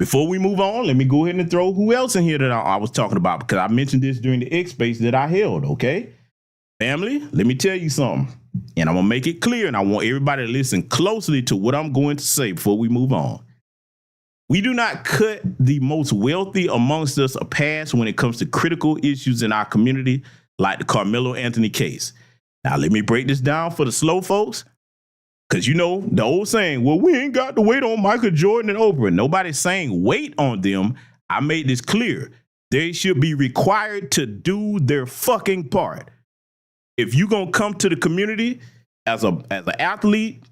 Before we move on, let me go ahead and throw who else in here that I was talking about because I mentioned this during the X space that I held, okay? Family, let me tell you something, and I'm going to make it clear, and I want everybody to listen closely to what I'm going to say before we move on. We do not cut the most wealthy amongst us a pass when it comes to critical issues in our community, like the Karmelo Anthony case. Now, let me break this down for the slow folks, because you know the old saying, well, we ain't got to wait on Michael Jordan and Oprah. Nobody's saying wait on them. I made this clear. They should be required to do their fucking part. If you're going to come to the community as an athlete,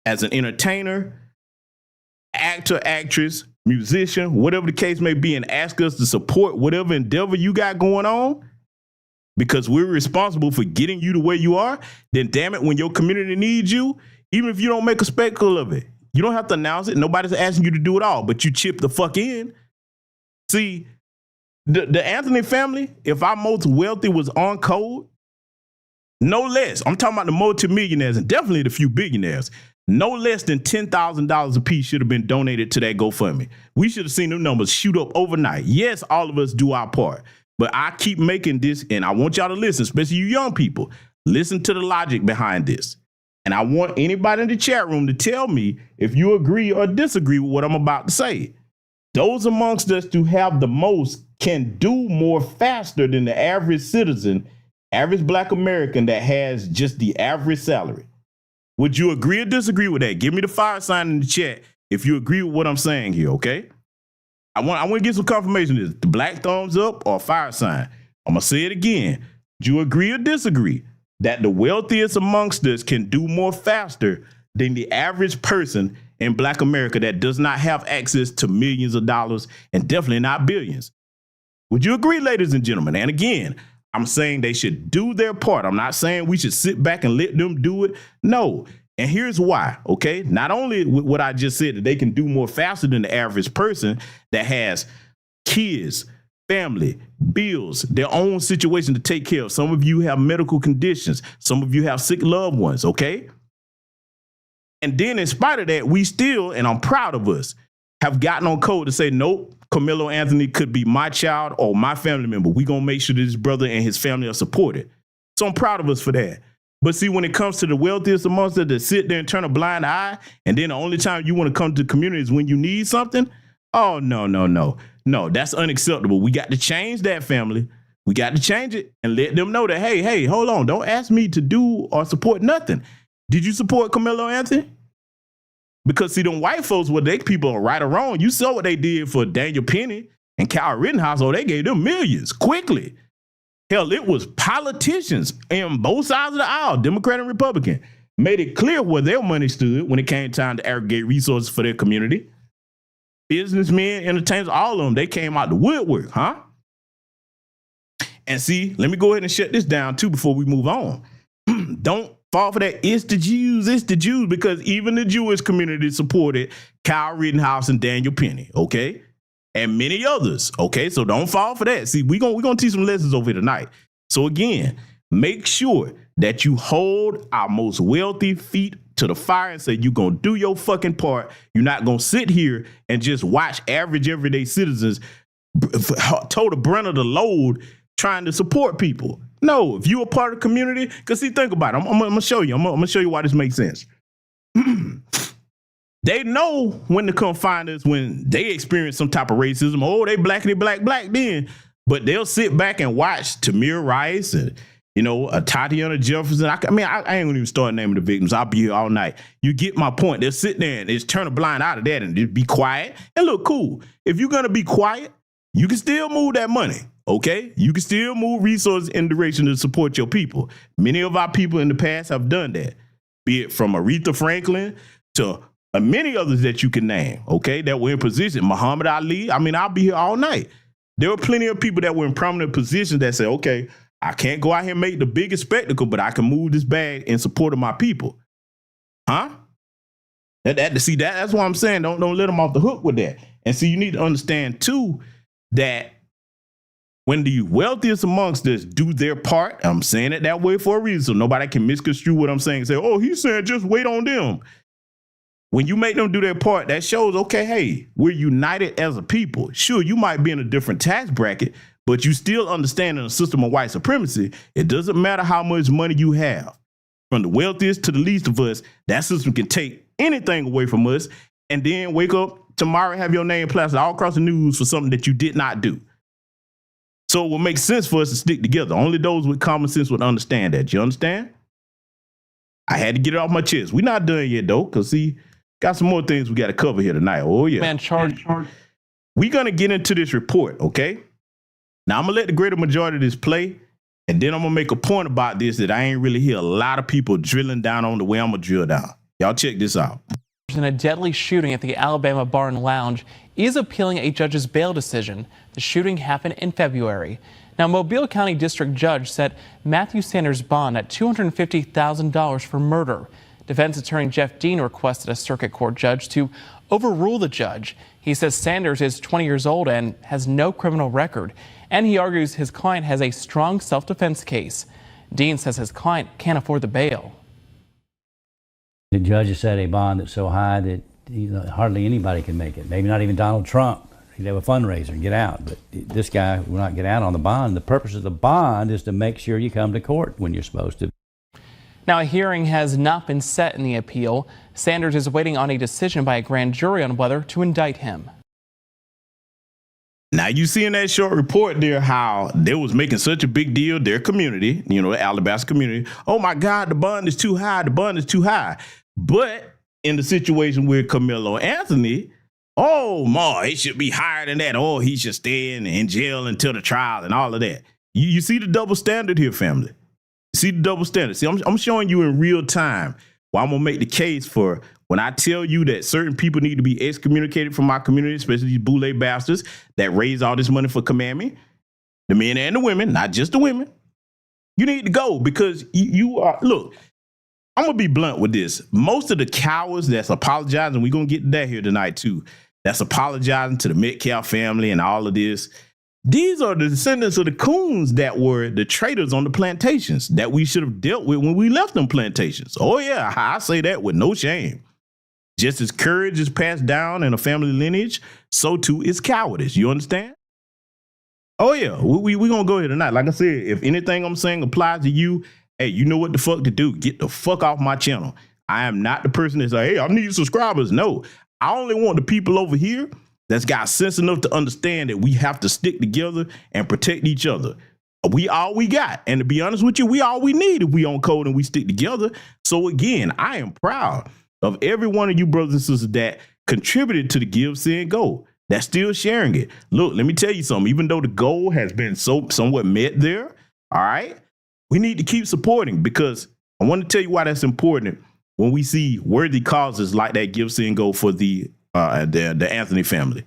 as an entertainer, actor, actress, musician, whatever the case may be, and ask us to support whatever endeavor you got going on, because we're responsible for getting you to where you are, then damn it, when your community needs you, even if you don't make a spectacle of it, you don't have to announce it. Nobody's asking you to do it all, but you chip the fuck in. See, the Anthony family, if our most wealthy was on code, no less, I'm talking about the multimillionaires and definitely the few billionaires, no less than $10,000 a piece should have been donated to that GoFundMe. We should have seen them numbers shoot up overnight. Yes, all of us do our part, but I keep making this, and I want y'all to listen, especially you young people. Listen to the logic behind this. And I want anybody in the chat room to tell me if you agree or disagree with what I'm about to say. Those amongst us who have the most can do more faster than the average citizen, average Black American that has just the average salary. Would you agree or disagree with that? Give me the fire sign in the chat if you agree with what I'm saying here, okay? I want to get some confirmation of this. The black thumbs up or fire sign. I'm going to say it again. Do you agree or disagree that the wealthiest amongst us can do more faster than the average person in Black America that does not have access to millions of dollars and definitely not billions? Would you agree, ladies and gentlemen? And again, I'm saying they should do their part. I'm not saying we should sit back and let them do it. No. And here's why, okay? Not only with what I just said, that they can do more faster than the average person that has kids, family, bills, their own situation to take care of. Some of you have medical conditions. Some of you have sick loved ones, okay? And then in spite of that, we still, and I'm proud of us, have gotten on code to say, nope, Karmelo Anthony could be my child or my family member. We're going to make sure that his brother and his family are supported. So I'm proud of us for that. But see, when it comes to the wealthiest amongst us that sit there and turn a blind eye, and then the only time you want to come to the community is when you need something, oh, no. No, that's unacceptable. We got to change that, family. We got to change it and let them know that, hey, hold on. Don't ask me to do or support nothing. Did you support Karmelo Anthony? Because see, them white folks, well, they people are right or wrong. You saw what they did for Daniel Penny and Kyle Rittenhouse. Oh, they gave them millions quickly. Hell, it was politicians on both sides of the aisle, Democrat and Republican, made it clear where their money stood when it came time to aggregate resources for their community. Businessmen, entertainers, all of them, they came out the woodwork, huh? And see, let me go ahead and shut this down too before we move on. Don't fall for that. It's the Jews, because even the Jewish community supported Kyle Rittenhouse and Daniel Penny, okay? And many others, okay? So don't fall for that. See, we're gonna teach some lessons over here tonight. So again, make sure that you hold our most wealthy feet to the fire and say, you're going to do your fucking part. You're not going to sit here and just watch average everyday citizens toe the brunt of the load trying to support people. No, if you're a part of the community, because see, think about it. I'm going to show you. I'm going to show you why this makes sense. They know when to come find us when they experience some type of racism. Oh, they blackity black then. But they'll sit back and watch Tamir Rice and, Tatiana Jefferson. I ain't gonna even start naming the victims. I'll be here all night. You get my point. They'll sit there and just turn a blind eye to that and just be quiet and look cool. If you're gonna be quiet, you can still move that money, okay? You can still move resources in direction to support your people. Many of our people in the past have done that, be it from Aretha Franklin to many others that you can name, okay, that were in position. Muhammad Ali, I'll be here all night. There were plenty of people that were in prominent positions that said, okay, I can't go out here and make the biggest spectacle, but I can move this bag in support of my people. Huh? That's what I'm saying. Don't let them off the hook with that. And see, you need to understand too that when the wealthiest amongst us do their part, I'm saying it that way for a reason, so nobody can misconstrue what I'm saying and say, oh, he's saying just wait on them. When you make them do their part, that shows, okay, hey, we're united as a people. Sure, you might be in a different tax bracket, but you still understand in a system of white supremacy, it doesn't matter how much money you have. From the wealthiest to the least of us, that system can take anything away from us and then wake up tomorrow and have your name plastered all across the news for something that you did not do. So it will make sense for us to stick together. Only those with common sense would understand that. You understand? I had to get it off my chest. We're not done yet, though, because see, got some more things we got to cover here tonight. Oh, yeah. Man, charge. We're going to get into this report, okay? Now, I'm going to let the greater majority of this play, and then I'm going to make a point about this that I ain't really hear a lot of people drilling down on the way I'm going to drill down. Y'all check this out. In a deadly shooting at the Alabama Bar and Lounge is appealing a judge's bail decision. The shooting happened in February. Now, Mobile County District Judge set Matthew Sanders' bond at $250,000 for murder. Defense attorney Jeff Dean requested a circuit court judge to overrule the judge. He says Sanders is 20 years old and has no criminal record, and he argues his client has a strong self-defense case. Dean says his client can't afford the bail. The judge has set a bond that's so high that hardly anybody can make it. Maybe not even Donald Trump. He'd have a fundraiser and get out. But this guy will not get out on the bond. The purpose of the bond is to make sure you come to court when you're supposed to. Now, a hearing has not been set in the appeal. Sanders is waiting on a decision by a grand jury on whether to indict him. Now, you see in that short report there how they was making such a big deal, their community, the Alabama community. Oh, my God, the bond is too high. The bond is too high. But in the situation with Karmelo Anthony, oh, it should be higher than that. Oh, he should stay in jail until the trial and all of that. You see the double standard here, family. See the double standard. See, I'm showing you in real time why I'm going to make the case for when I tell you that certain people need to be excommunicated from my community, especially these Boule bastards that raise all this money for Commandment, the men and the women, not just the women. You need to go because you are, look, I'm going to be blunt with this. Most of the cowards that's apologizing, we're going to get to that here tonight too. that's apologizing to the Metcalf family and all of this. These are the descendants of the coons that were the traitors on the plantations that we should have dealt with when we left them plantations. Oh, yeah, I say that with no shame. Just as courage is passed down in a family lineage, so too is cowardice. You understand? Oh, yeah, we going to go here tonight. Like I said, if anything I'm saying applies to you, hey, you know what the fuck to do. Get the fuck off my channel. I am not the person that's like, hey, I need subscribers. No, I only want the people over here that's got sense enough to understand that we have to stick together and protect each other. We all we got. And to be honest with you, we all we need if we on code and we stick together. So again, I am proud of every one of you brothers and sisters that contributed to the Give, Send, Go. That's still sharing it. Look, let me tell you something. Even though the goal has been somewhat met there, all right, we need to keep supporting, because I want to tell you why that's important when we see worthy causes like that Give, Send, Go for the Anthony family.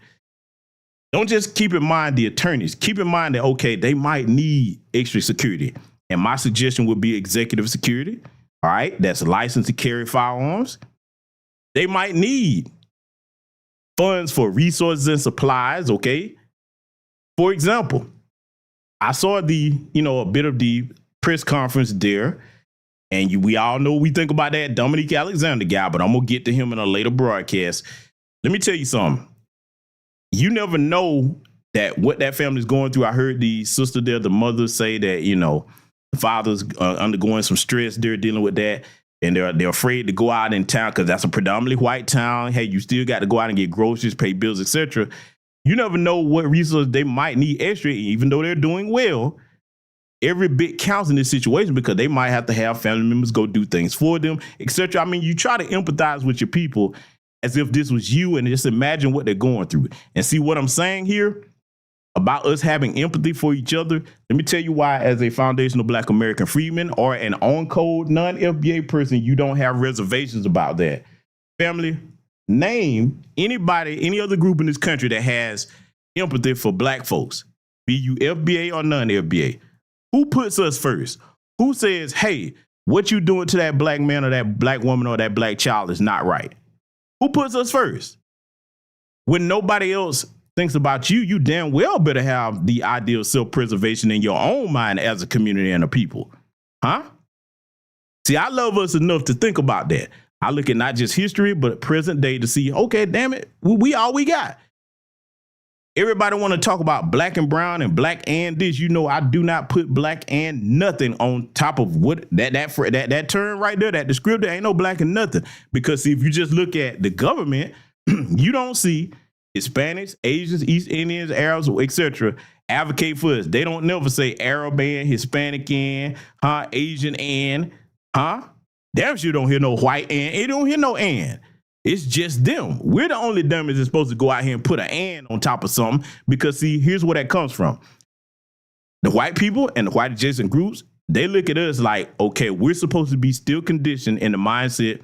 Don't just keep in mind the attorneys. Keep in mind that, okay, they might need extra security. And my suggestion would be executive security. All right, that's licensed to carry firearms. They might need funds for resources and supplies, okay? For example, I saw a bit of the press conference there, and we all know we think about that Dominique Alexander guy, but I'm going to get to him in a later broadcast. Let me tell you something. You never know that what that family's going through. I heard the sister there, the mother, say that, the father's undergoing some stress. They're dealing with that, and they're afraid to go out in town because that's a predominantly white town. Hey, you still got to go out and get groceries, pay bills, etc. You never know what resources they might need extra, even though they're doing well. Every bit counts in this situation because they might have to have family members go do things for them, etc. I mean, you try to empathize with your people as if this was you, and just imagine what they're going through. And see what I'm saying here about us having empathy for each other? Let me tell you why, as a foundational Black American freedman or an on-code non-FBA person, you don't have reservations about that. Family, name anybody, any other group in this country that has empathy for Black folks, be you FBA or non-FBA. Who puts us first? Who says, hey, what you doing to that Black man or that Black woman or that Black child is not right? Who puts us first? When nobody else thinks about you, you damn well better have the idea of self-preservation in your own mind as a community and a people. Huh? See, I love us enough to think about that. I look at not just history, but present day to see, okay, damn it, we all we got. Everybody want to talk about Black and brown and Black and this. I do not put Black and nothing on top of what that term right there, that descriptor. Ain't no Black and nothing. Because see, if you just look at the government, you don't see Hispanics, Asians, East Indians, Arabs, etc. advocate for us. They don't never say Arab and Hispanic and Asian and damn sure don't hear no white and it don't hear no and. It's just them. We're the only dummies that's supposed to go out here and put an and on top of something, because see, here's where that comes from. The white people and the white adjacent groups, they look at us like, okay, we're supposed to be still conditioned in the mindset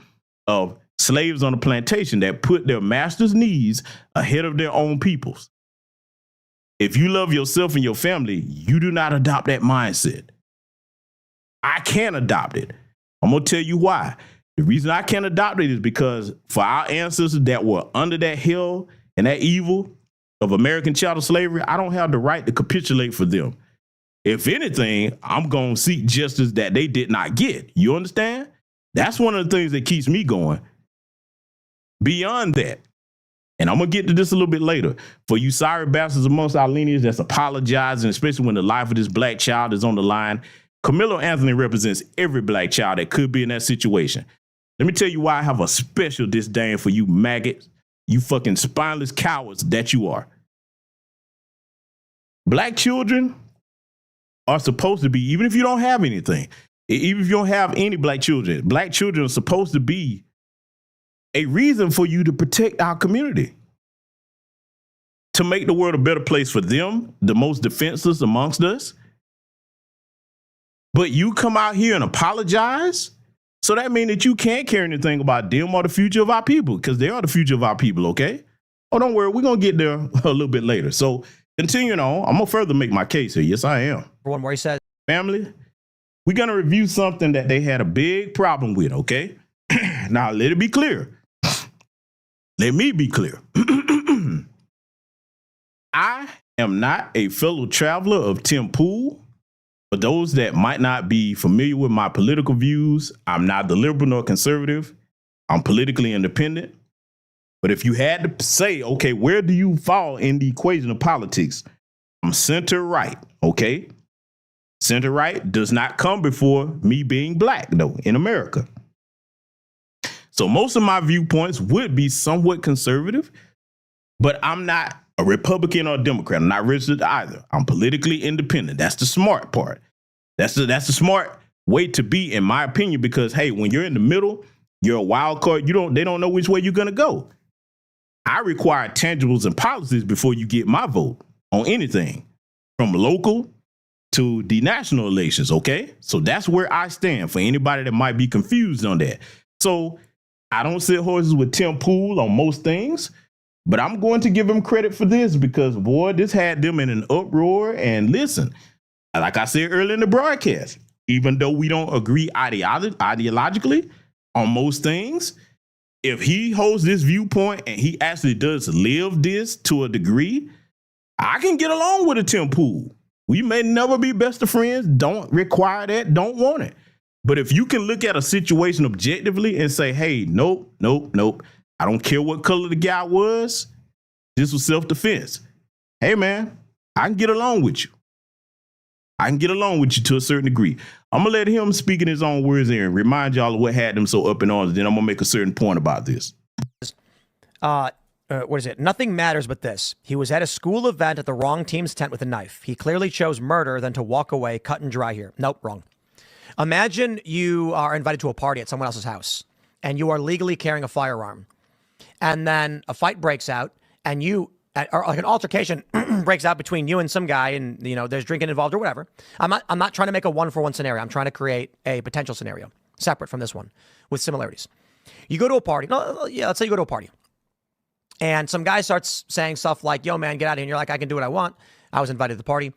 of slaves on a plantation that put their master's needs ahead of their own people's. If you love yourself and your family, you do not adopt that mindset. I can't adopt it. I'm going to tell you why. The reason I can't adopt it is because for our ancestors that were under that hell and that evil of American chattel slavery, I don't have the right to capitulate for them. If anything, I'm going to seek justice that they did not get. You understand? That's one of the things that keeps me going. Beyond that, and I'm going to get to this a little bit later, for you sorry bastards amongst our lineage that's apologizing, especially when the life of this Black child is on the line, Karmelo Anthony represents every Black child that could be in that situation. Let me tell you why I have a special disdain for you maggots, you fucking spineless cowards that you are. Black children are supposed to be, even if you don't have anything, even if you don't have any Black children are supposed to be a reason for you to protect our community, to make the world a better place for them, the most defenseless amongst us. But you come out here and apologize? So that means that you can't care anything about them or the future of our people, because they are the future of our people, okay? Oh, don't worry. We're going to get there a little bit later. So continuing on, I'm going to further make my case here. Yes, I am. One more, he said. Family, we're going to review something that they had a big problem with, okay? Now, let it be clear. Let me be clear. I am not a fellow traveler of Tim Pool. For those that might not be familiar with my political views, I'm neither liberal nor conservative. I'm politically independent. But if you had to say, okay, where do you fall in the equation of politics? I'm center right, okay? Center right does not come before me being black, though, in America. So most of my viewpoints would be somewhat conservative, but I'm not a Republican or a Democrat. I'm not registered either. I'm politically independent. That's the smart part. That's the smart way to be, in my opinion, because, hey, when you're in the middle, you're a wild card. They don't know which way you're going to go. I require tangibles and policies before you get my vote on anything, from local to the national elections, okay? So that's where I stand for anybody that might be confused on that. So I don't sit horses with Tim Pool on most things, but I'm going to give him credit for this because, boy, this had them in an uproar. And listen, like I said earlier in the broadcast, even though we don't agree ideologically on most things, if he holds this viewpoint and he actually does live this to a degree, I can get along with a Tim Pool. We may never be best of friends, don't require that, don't want it. But if you can look at a situation objectively and say, hey, nope, I don't care what color the guy was, this was self-defense. Hey, man, I can get along with you. I can get along with you to a certain degree. I'm going to let him speak in his own words and remind y'all of what had them so up in arms. Then I'm going to make a certain point about this. What is it? Nothing matters but this. He was at a school event at the wrong team's tent with a knife. He clearly chose murder than to walk away, cut and dry here. Nope, wrong. Imagine you are invited to a party at someone else's house and you are legally carrying a firearm. And then a fight breaks out and or like an altercation breaks out between you and some guy and, there's drinking involved or whatever. I'm not trying to make a 1-for-1 scenario. I'm trying to create a potential scenario separate from this one with similarities. You go to a party. Let's say you go to a party. And some guy starts saying stuff like, yo, man, get out of here. And you're like, I can do what I want. I was invited to the party.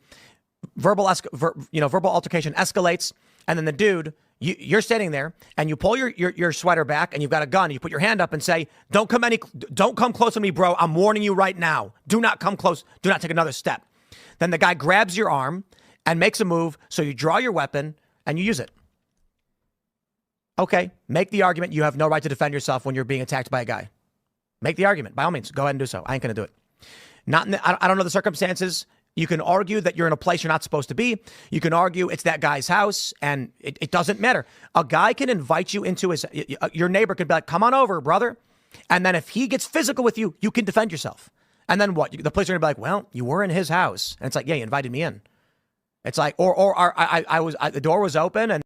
Verbal altercation escalates. And then the dude, you're standing there and you pull your sweater back and you've got a gun. You put your hand up and say, don't come close to me, bro. I'm warning you right now. Do not come close. Do not take another step. Then the guy grabs your arm and makes a move. So you draw your weapon and you use it. Okay, make the argument. You have no right to defend yourself when you're being attacked by a guy. Make the argument. By all means, go ahead and do so. I ain't going to do it. I don't know the circumstances. You can argue that you're in a place you're not supposed to be. You can argue it's that guy's house, and it doesn't matter. A guy can invite you into your neighbor could be like, come on over, brother. And then if he gets physical with you, you can defend yourself. And then what? The police are going to be like, well, you were in his house. And it's like, yeah, you invited me in. It's like, the door was open. And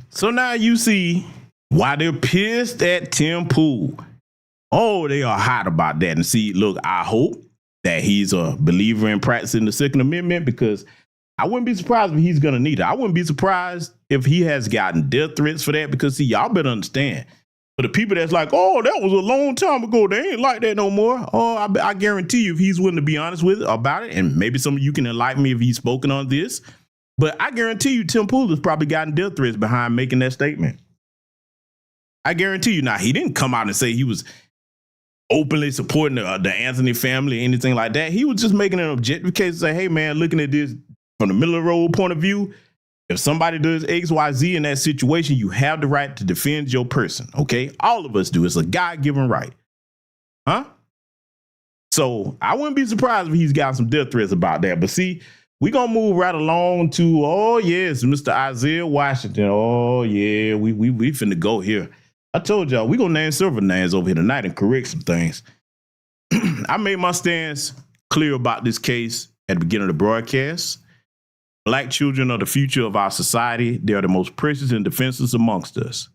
so now you see why they're pissed at Tim Pool. Oh, they are hot about that. And see, look, I hope that he's a believer in practicing the Second Amendment, because I wouldn't be surprised if he's going to need it. I wouldn't be surprised if he has gotten death threats for that, because, see, y'all better understand. For the people that's like, oh, that was a long time ago, they ain't like that no more. Oh, I guarantee you, if he's willing to be honest with about it, and maybe some of you can enlighten me if he's spoken on this, but I guarantee you Tim Pool has probably gotten death threats behind making that statement. I guarantee you. Now, he didn't come out and say he was openly supporting the Anthony family or anything like that. He was just making an objective case and say, hey, man, looking at this from the middle of the road point of view, if somebody does X, Y, Z in that situation, you have the right to defend your person, okay? All of us do. It's a God-given right. Huh? So I wouldn't be surprised if he's got some death threats about that. But see, we're going to move right along to, oh, yes, Mr. Isaiah Washington. Oh, yeah, we finna go here. I told y'all, we're going to name several names over here tonight and correct some things. I made my stance clear about this case at the beginning of the broadcast. Black children are the future of our society. They are the most precious and defenseless amongst us.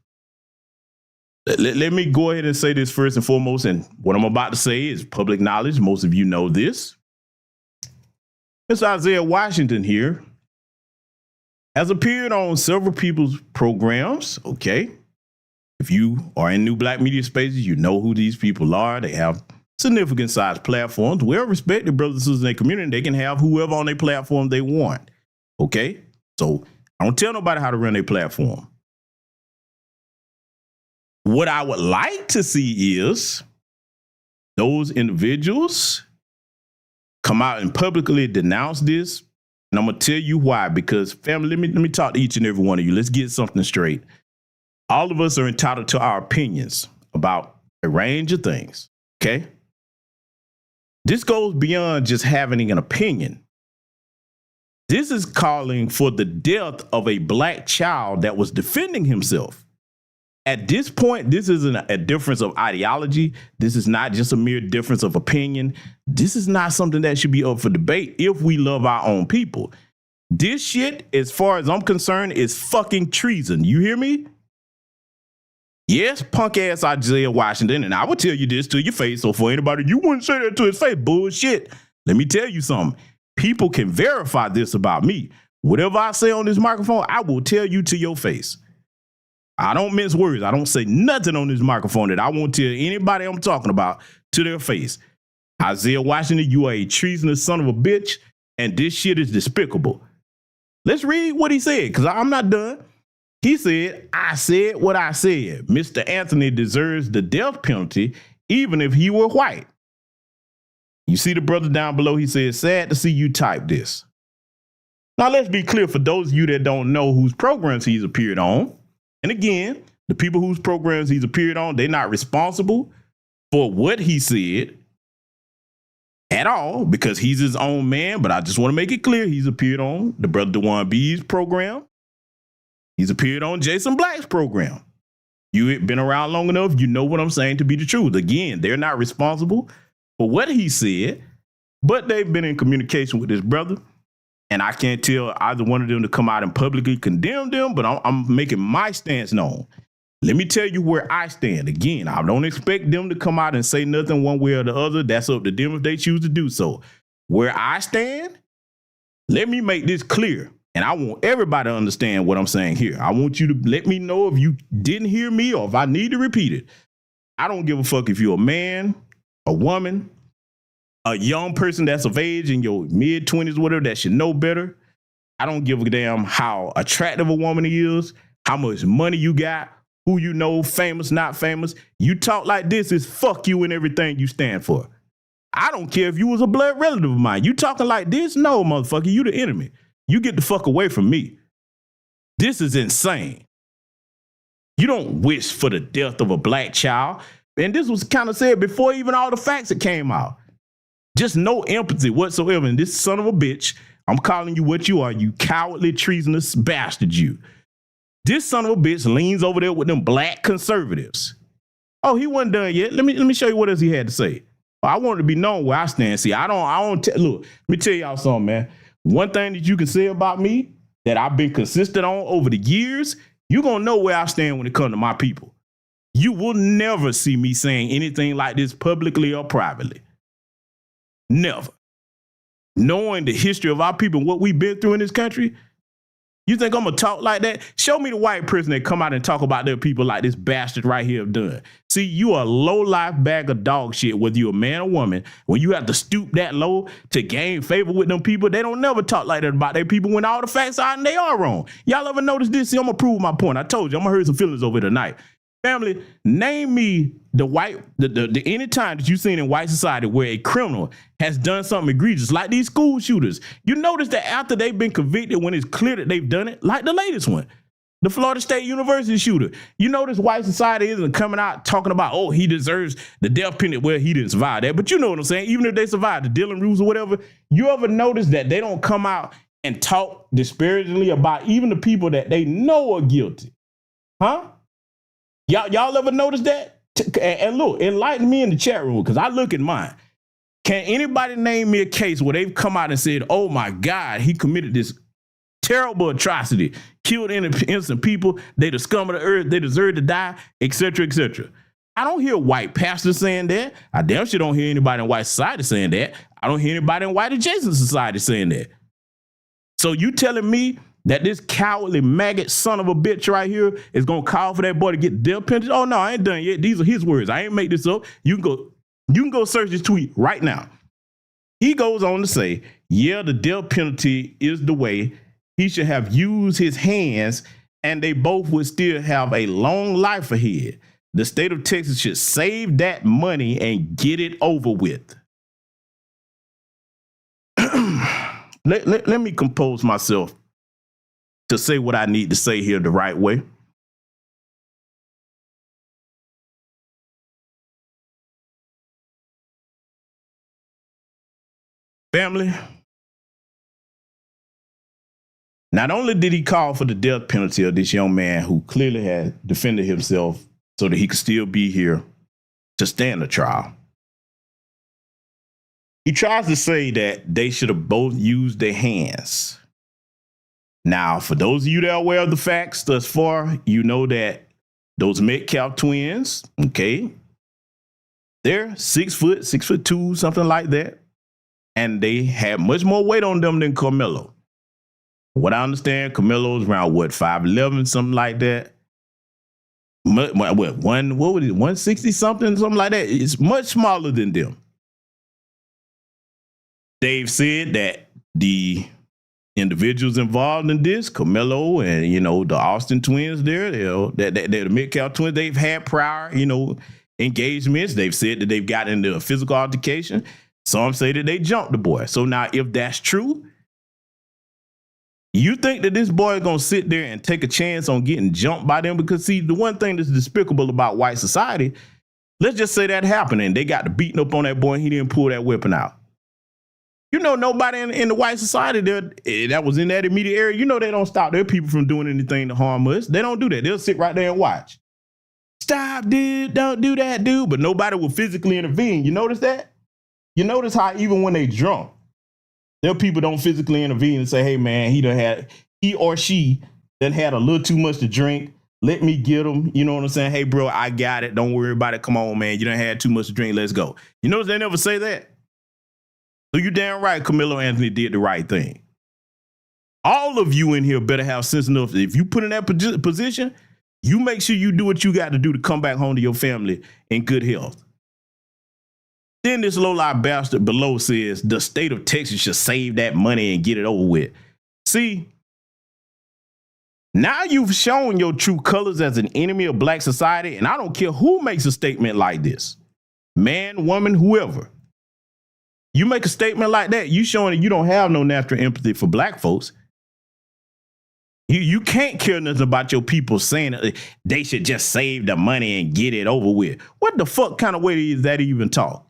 Let me go ahead and say this first and foremost, and what I'm about to say is public knowledge. Most of you know this. Mr. Isaiah Washington here has appeared on several people's programs, okay? If you are in new black media spaces, you know who these people are. They have significant sized platforms. Well-respected brothers and sisters in their community. They can have whoever on their platform they want. Okay? So I don't tell nobody how to run their platform. What I would like to see is those individuals come out and publicly denounce this. And I'm going to tell you why, because family, let me talk to each and every one of you. Let's get something straight. All of us are entitled to our opinions about a range of things. Okay. This goes beyond just having an opinion. This is calling for the death of a black child that was defending himself. At this point, this isn't a difference of ideology. This is not just a mere difference of opinion. This is not something that should be up for debate if we love our own people. This shit, as far as I'm concerned, is fucking treason. You hear me? Yes, punk ass Isaiah Washington, and I will tell you this to your face. So for anybody, you wouldn't say that to his face. Bullshit. Let me tell you something. People can verify this about me. Whatever I say on this microphone, I will tell you to your face. I don't mince words. I don't say nothing on this microphone that I won't tell anybody I'm talking about to their face. Isaiah Washington, you are a treasonous son of a bitch, and this shit is despicable. Let's read what he said, because I'm not done. He said, I said what I said. Mr. Anthony deserves the death penalty, even if he were white. You see the brother down below, he said, sad to see you type this. Now, let's be clear for those of you that don't know whose programs he's appeared on. And again, the people whose programs he's appeared on, they're not responsible for what he said at all, because he's his own man. But I just want to make it clear, he's appeared on the Brother Dewan B's program. He's appeared on Jason Black's program. You've been around long enough, you know what I'm saying to be the truth. Again, they're not responsible for what he said, but they've been in communication with his brother. And I can't tell either one of them to come out and publicly condemn them, but I'm making my stance known. Let me tell you where I stand. Again, I don't expect them to come out and say nothing one way or the other. That's up to them if they choose to do so. Where I stand, let me make this clear. And I want everybody to understand what I'm saying here. I want you to let me know if you didn't hear me or if I need to repeat it. I don't give a fuck if you're a man, a woman, a young person that's of age in your mid-20s, whatever, that should know better. I don't give a damn how attractive a woman is, how much money you got, who you know, famous, not famous. You talk like this, is fuck you and everything you stand for. I don't care if you was a blood relative of mine. You talking like this? No, motherfucker, you the enemy. You get the fuck away from me. This is insane. You don't wish for the death of a black child. And this was kind of said before even all the facts that came out. Just no empathy whatsoever. And this son of a bitch, I'm calling you what you are, you cowardly, treasonous bastard, you. This son of a bitch leans over there with them black conservatives. Oh, he wasn't done yet. Let me show you what else he had to say. I want it to be known where I stand. See, look, let me tell y'all something, man. One thing that you can say about me that I've been consistent on over the years, you're going to know where I stand when it comes to my people. You will never see me saying anything like this publicly or privately. Never. Knowing the history of our people and what we've been through in this country, you think I'm going to talk like that? Show me the white person that come out and talk about their people like this bastard right here have done. See, you are a low-life bag of dog shit, whether you're a man or woman. When you have to stoop that low to gain favor with them people, they don't never talk like that about their people when all the facts are and they are wrong. Y'all ever notice this? See, I'm going to prove my point. I told you, I'm going to hurt some feelings over tonight. Family, name me the any time that you've seen in white society where a criminal has done something egregious, like these school shooters. You notice that after they've been convicted, when it's clear that they've done it, like the latest one, the Florida State University shooter. You notice white society isn't coming out talking about, oh, he deserves the death penalty. Well, he didn't survive that, but you know what I'm saying? Even if they survived the Dillon rules or whatever, you ever notice that they don't come out and talk disparagingly about even the people that they know are guilty? Huh? Y'all ever notice that? And look, enlighten me in the chat room, because I look at mine. Can anybody name me a case where they've come out and said, oh my God, he committed this terrible atrocity, killed innocent people, they the scum of the earth, they deserve to die, etc., etc. I don't hear white pastors saying that. I damn sure don't hear anybody in white society saying that. I don't hear anybody in white adjacent society saying that. So you telling me that this cowardly maggot son of a bitch right here is going to call for that boy to get death penalty? Oh, no, I ain't done yet. These are his words. I ain't make this up. You can go search this tweet right now. He goes on to say, yeah, the death penalty is the way. He should have used his hands and they both would still have a long life ahead. the state of Texas should save that money and get it over with. Let me compose myself to say what I need to say here the right way. Family, not only did he call for the death penalty of this young man who clearly had defended himself so that he could still be here to stand the trial, he tries to say that they should have both used their hands. Now, for those of you that are aware of the facts thus far, you know that those Metcalf twins, okay, they're 6 foot, 6'2", something like that. And they had much more weight on them than Carmelo. What I understand, Carmelo's around, 5'11", something like that. What was it, 160 something like that? It's much smaller than them. They've said that the individuals involved in this, Carmelo and, the Austin twins there, that the Metcalf twins, they've had prior, engagements. They've said that they've gotten into a physical altercation. Some say that they jumped the boy. So now if that's true, you think that this boy is going to sit there and take a chance on getting jumped by them? Because, see, the one thing that's despicable about white society, let's just say that happened and they got to beating up on that boy and he didn't pull that weapon out. Nobody in the white society that was in that immediate area, they don't stop their people from doing anything to harm us. They don't do that. They'll sit right there and watch. Stop, dude. Don't do that, dude. But nobody will physically intervene. You notice that? You notice how even when they drunk, their people don't physically intervene and say, hey, man, he or she done had a little too much to drink. Let me get him. You know what I'm saying? Hey, bro, I got it. Don't worry about it. Come on, man. You done had too much to drink. Let's go. You notice they never say that? So you damn right, Karmelo Anthony did the right thing. All of you in here better have sense enough that if you put in that position, you make sure you do what you got to do to come back home to your family in good health. Then this low-life bastard below says the state of Texas should save that money and get it over with. See, now you've shown your true colors as an enemy of black society, and I don't care who makes a statement like this. Man, woman, whoever. You make a statement like that, you showing that you don't have no natural empathy for black folks. You can't care nothing about your people saying that they should just save the money and get it over with. What the fuck kind of way is that even talk?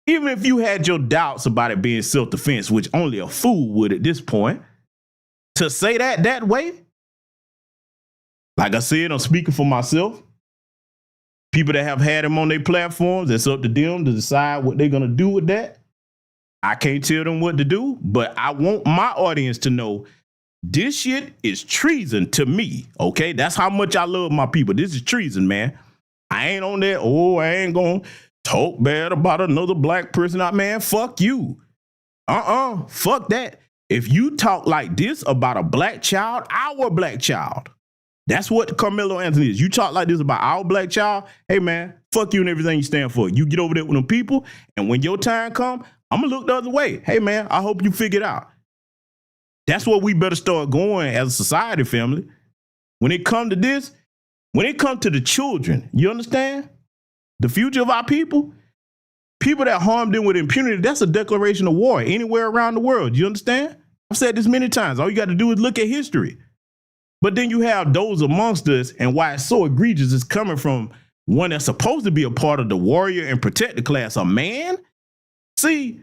Even if you had your doubts about it being self-defense, which only a fool would at this point, to say that way, like I said, I'm speaking for myself. People that have had him on their platforms, it's up to them to decide what they're going to do with that. I can't tell them what to do, but I want my audience to know this shit is treason to me, okay? That's how much I love my people. This is treason, man. I ain't on that, I ain't going to talk bad about another black person. Man, fuck you. Fuck that. If you talk like this about a black child, our black child, that's what Karmelo Anthony is. You talk like this about our black child, hey, man, fuck you and everything you stand for. You get over there with them people, and when your time come, I'm going to look the other way. Hey, man, I hope you figure it out. That's what we better start going as a society, family. When it come to this, when it comes to the children, you understand? The future of our people that harm them with impunity, that's a declaration of war anywhere around the world. You understand? I've said this many times. All you got to do is look at history. But then you have those amongst us, and why it's so egregious is coming from one that's supposed to be a part of the warrior and protector class, a man. See,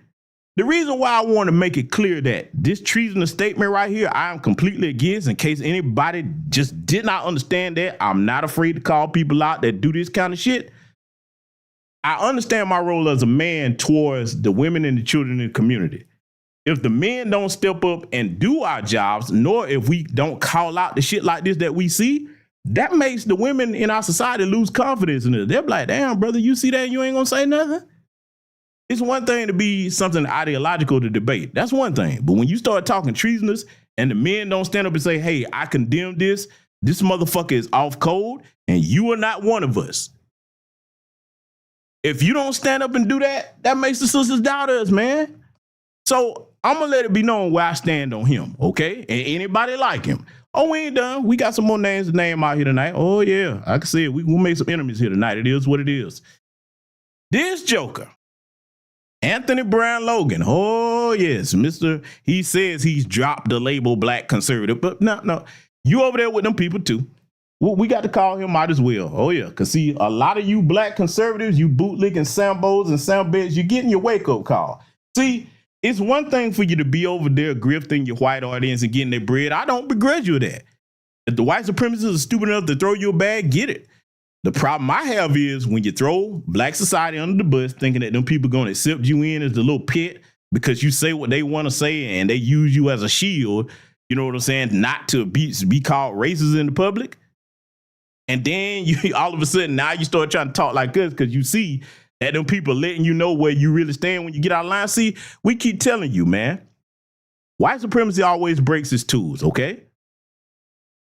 the reason why I want to make it clear that this treasonous statement right here, I am completely against, in case anybody just did not understand that. I'm not afraid to call people out that do this kind of shit. I understand my role as a man towards the women and the children in the community. If the men don't step up and do our jobs, nor if we don't call out the shit like this that we see, that makes the women in our society lose confidence in it. They're like, damn, brother, you see that and you ain't gonna say nothing? It's one thing to be something ideological to debate. That's one thing. But when you start talking treasonous and the men don't stand up and say, hey, I condemn this motherfucker is off code and you are not one of us. If you don't stand up and do that, that makes the sisters doubt us, man. So I'm going to let it be known where I stand on him, okay? And anybody like him. Oh, we ain't done. We got some more names to name out here tonight. Oh, yeah. I can see it. We'll make some enemies here tonight. It is what it is. This Joker, Anthony Brown Logan. Oh, yes. He says he's dropped the label black conservative. But no. You over there with them people, too. We got to call him out as well. Oh, yeah. Because, see, a lot of you black conservatives, you bootlicking Sambos and Sambeds, you're getting your wake-up call. See, it's one thing for you to be over there grifting your white audience and getting their bread. I don't begrudge you that. If the white supremacists are stupid enough to throw you a bag, get it. The problem I have is when you throw black society under the bus, thinking that them people going to accept you in as the little pet because you say what they want to say and they use you as a shield, you know what I'm saying, not to be called racist in the public. And then you all of a sudden now you start trying to talk like us because you see that them people letting you know where you really stand when you get out of line. See, we keep telling you, man, white supremacy always breaks its tools, okay?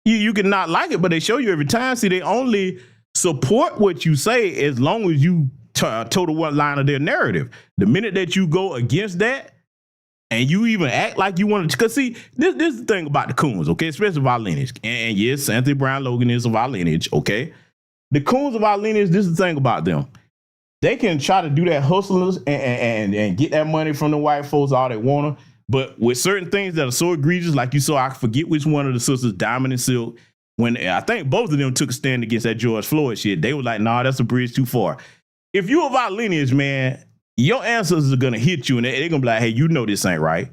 You can not like it, but they show you every time. See, they only support what you say as long as you toe the one line of their narrative. The minute that you go against that and you even act like you want to, because see, this is the thing about the coons, okay, especially of our lineage. And yes, Anthony Brown Logan is of our lineage, okay? The coons of our lineage, this is the thing about them. They can try to do that hustlers and get that money from the white folks all they want to. But with certain things that are so egregious, like you saw, I forget which one of the sisters, Diamond and Silk, when I think both of them took a stand against that George Floyd shit, they were like, nah, that's a bridge too far. If you of our lineage, man, your ancestors are going to hit you and they're going to be like, hey, you know this ain't right.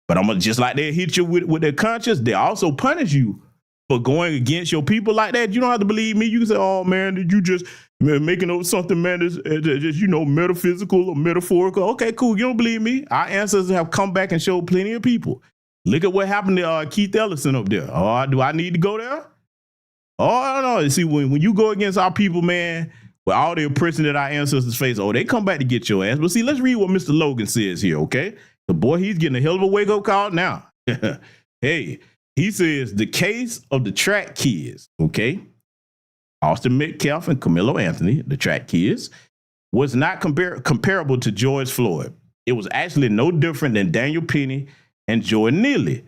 But I'm going to just like they hit you with their conscience, they also punish you for going against your people like that. You don't have to believe me. You can say, oh, man, did you just making up something, man, that's just, you know, metaphysical or metaphorical? Okay, cool. You don't believe me? Our ancestors have come back and showed plenty of people. Look at what happened to Keith Ellison up there. Oh, do I need to go there? Oh, no. See, when you go against our people, man, with all the oppression that our ancestors face, oh, they come back to get your ass. But see, let's read what Mr. Logan says here, okay? The boy, he's getting a hell of a wake-up call now. Hey, he says the case of the track kids, okay? Austin Metcalf and Karmelo Anthony, the track kids, was not comparable to George Floyd. It was actually no different than Daniel Penny and Jordan Neely.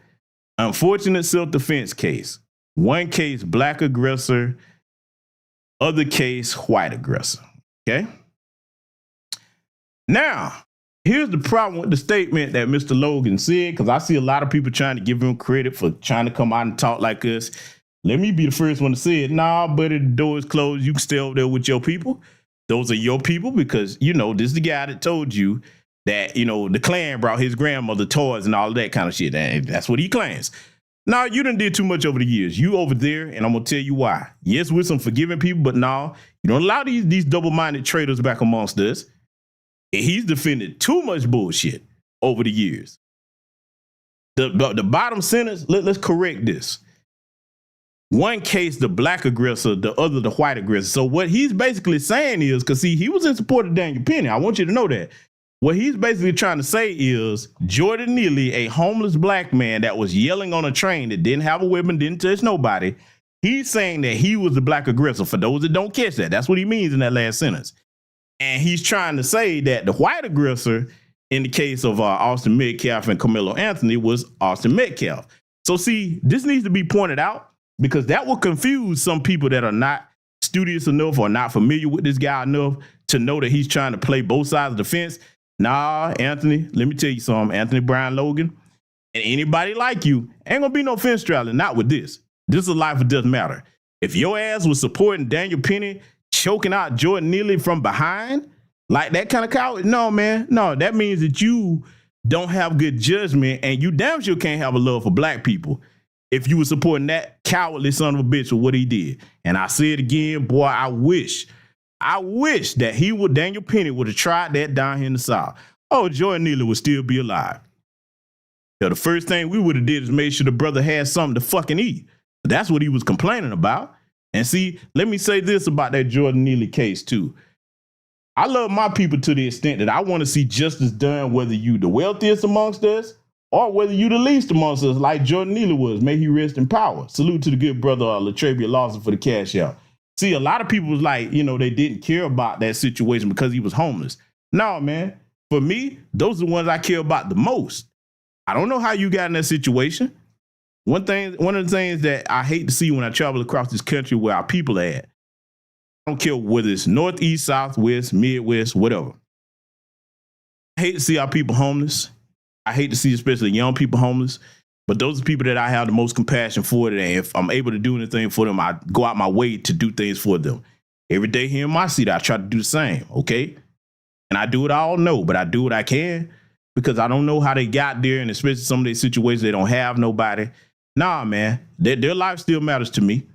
Unfortunate self-defense case. One case, black aggressor. Other case, white aggressor. Okay? Now, here's the problem with the statement that Mr. Logan said, because I see a lot of people trying to give him credit for trying to come out and talk like us. Let me be the first one to say it. Nah, buddy, the door is closed. You can stay over there with your people. Those are your people because, you know, this is the guy that told you that, you know, the Klan brought his grandmother toys and all of that kind of shit. And that's what he claims. Now, you done did too much over the years. You over there, and I'm going to tell you why. Yes, we're some forgiving people, but no, you don't allow these double-minded traitors back amongst us. And he's defended too much bullshit over the years. The bottom sentence, let's correct this. One case, the black aggressor, the other, the white aggressor. So what he's basically saying is, because see, he was in support of Daniel Penny. I want you to know that. What he's basically trying to say is Jordan Neely, a homeless black man that was yelling on a train that didn't have a weapon, didn't touch nobody. He's saying that he was the black aggressor. For those that don't catch that, that's what he means in that last sentence. And he's trying to say that the white aggressor in the case of Austin Metcalf and Karmelo Anthony was Austin Metcalf. So see, this needs to be pointed out because that will confuse some people that are not studious enough or not familiar with this guy enough to know that he's trying to play both sides of the fence. Nah, Anthony, let me tell you something. Anthony Brown Logan and anybody like you ain't gonna be no fence straddling, not with this. This is a life or death matter. If your ass was supporting Daniel Penny choking out Jordan Neely from behind, like that kind of coward, no, man. No, that means that you don't have good judgment and you damn sure can't have a love for black people if you were supporting that cowardly son of a bitch with what he did. And I say it again, boy, I wish that Daniel Penny would have tried that down here in the South. Oh, Jordan Neely would still be alive. You know, the first thing we would have did is make sure the brother had something to fucking eat. That's what he was complaining about. And see, let me say this about that Jordan Neely case too. I love my people to the extent that I want to see justice done, whether you the wealthiest amongst us or whether you the least amongst us, like Jordan Neely was. May he rest in power. Salute to the good brother Latravia Lawson for the cash out. See, a lot of people was like, you know, they didn't care about that situation because he was homeless. No, man. For me, those are the ones I care about the most. I don't know how you got in that situation. One of the things that I hate to see when I travel across this country where our people are at, I don't care whether it's northeast, southwest, midwest, whatever. I hate to see our people homeless. I hate to see especially young people homeless. But those are people that I have the most compassion for. And if I'm able to do anything for them, I go out my way to do things for them. Every day here in my seat, I try to do the same, okay? And I do what I all know, but I do what I can because I don't know how they got there, and especially some of these situations, they don't have nobody. Nah, man, their life still matters to me.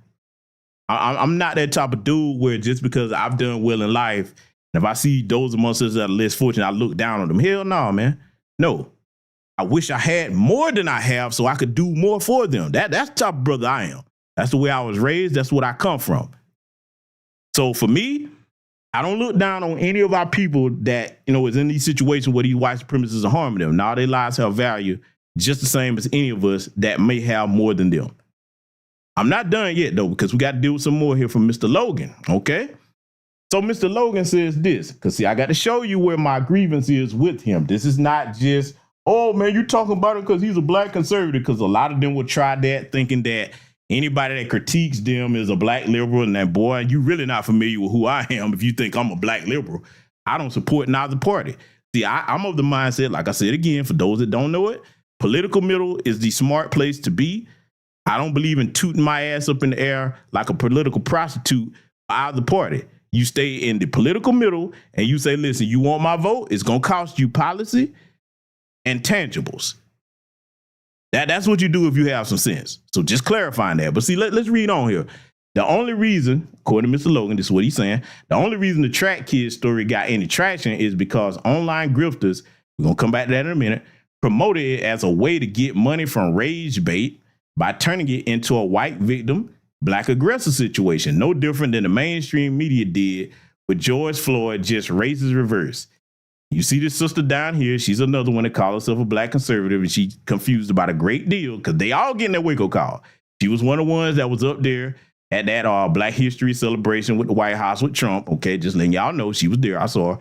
I'm not that type of dude where just because I've done well in life, and if I see those amongst us that are less fortunate, I look down on them. Hell no, man. No. I wish I had more than I have so I could do more for them. That's the type of brother I am. That's the way I was raised. That's what I come from. So for me, I don't look down on any of our people that, is in these situations where these white supremacists are harming them. Now their lives have value just the same as any of us that may have more than them. I'm not done yet, though, because we got to deal with some more here from Mr. Logan, okay? So Mr. Logan says this, because, see, I got to show you where my grievance is with him. This is not just, oh, man, you're talking about him because he's a black conservative, because a lot of them will try that thinking that anybody that critiques them is a black liberal, and that, boy, you really not familiar with who I am if you think I'm a black liberal. I don't support neither party. See, I'm of the mindset, like I said again, for those that don't know it, political middle is the smart place to be. I don't believe in tooting my ass up in the air like a political prostitute for either party. You stay in the political middle and you say, listen, you want my vote? It's going to cost you policy and tangibles. That's what you do if you have some sense. So just clarifying that. But see, let's read on here. The only reason, according to Mr. Logan, this is what he's saying, the only reason the Track Kids story got any traction is because online grifters, we're going to come back to that in a minute, promoted it as a way to get money from rage bait by turning it into a white victim, black aggressor situation, no different than the mainstream media did with George Floyd, just races reversed. You see this sister down here, she's another one that calls herself a black conservative, and she's confused about a great deal because they all getting that wake-up call. She was one of the ones that was up there at that Black History celebration with the White House with Trump. Okay, just letting y'all know she was there. I saw her.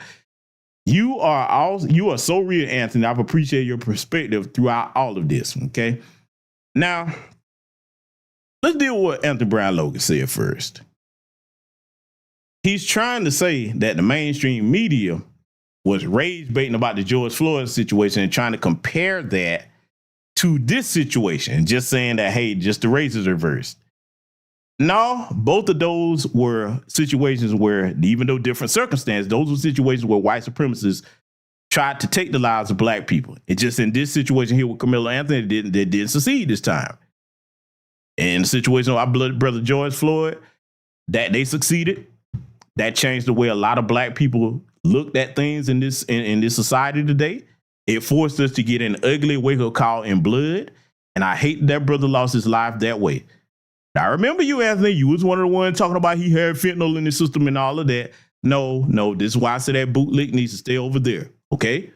You are so real, Anthony. I've appreciated your perspective throughout all of this. Okay. Now, let's deal with what Anthony Brown Logan said first. He's trying to say that the mainstream media was rage baiting about the George Floyd situation and trying to compare that to this situation, just saying that, hey, just the race is reversed. No, both of those were situations where, even though different circumstances, those were situations where white supremacists tried to take the lives of black people. It just in this situation here with Karmelo Anthony, they didn't succeed this time. In the situation with our brother George Floyd, that they succeeded. That changed the way a lot of black people looked at things in this society today. It forced us to get an ugly wake-up call in blood, and I hate that brother lost his life that way. Now, I remember you, Anthony, you was one of the ones talking about he had fentanyl in the system and all of that. No, this is why I said that bootlick needs to stay over there, okay?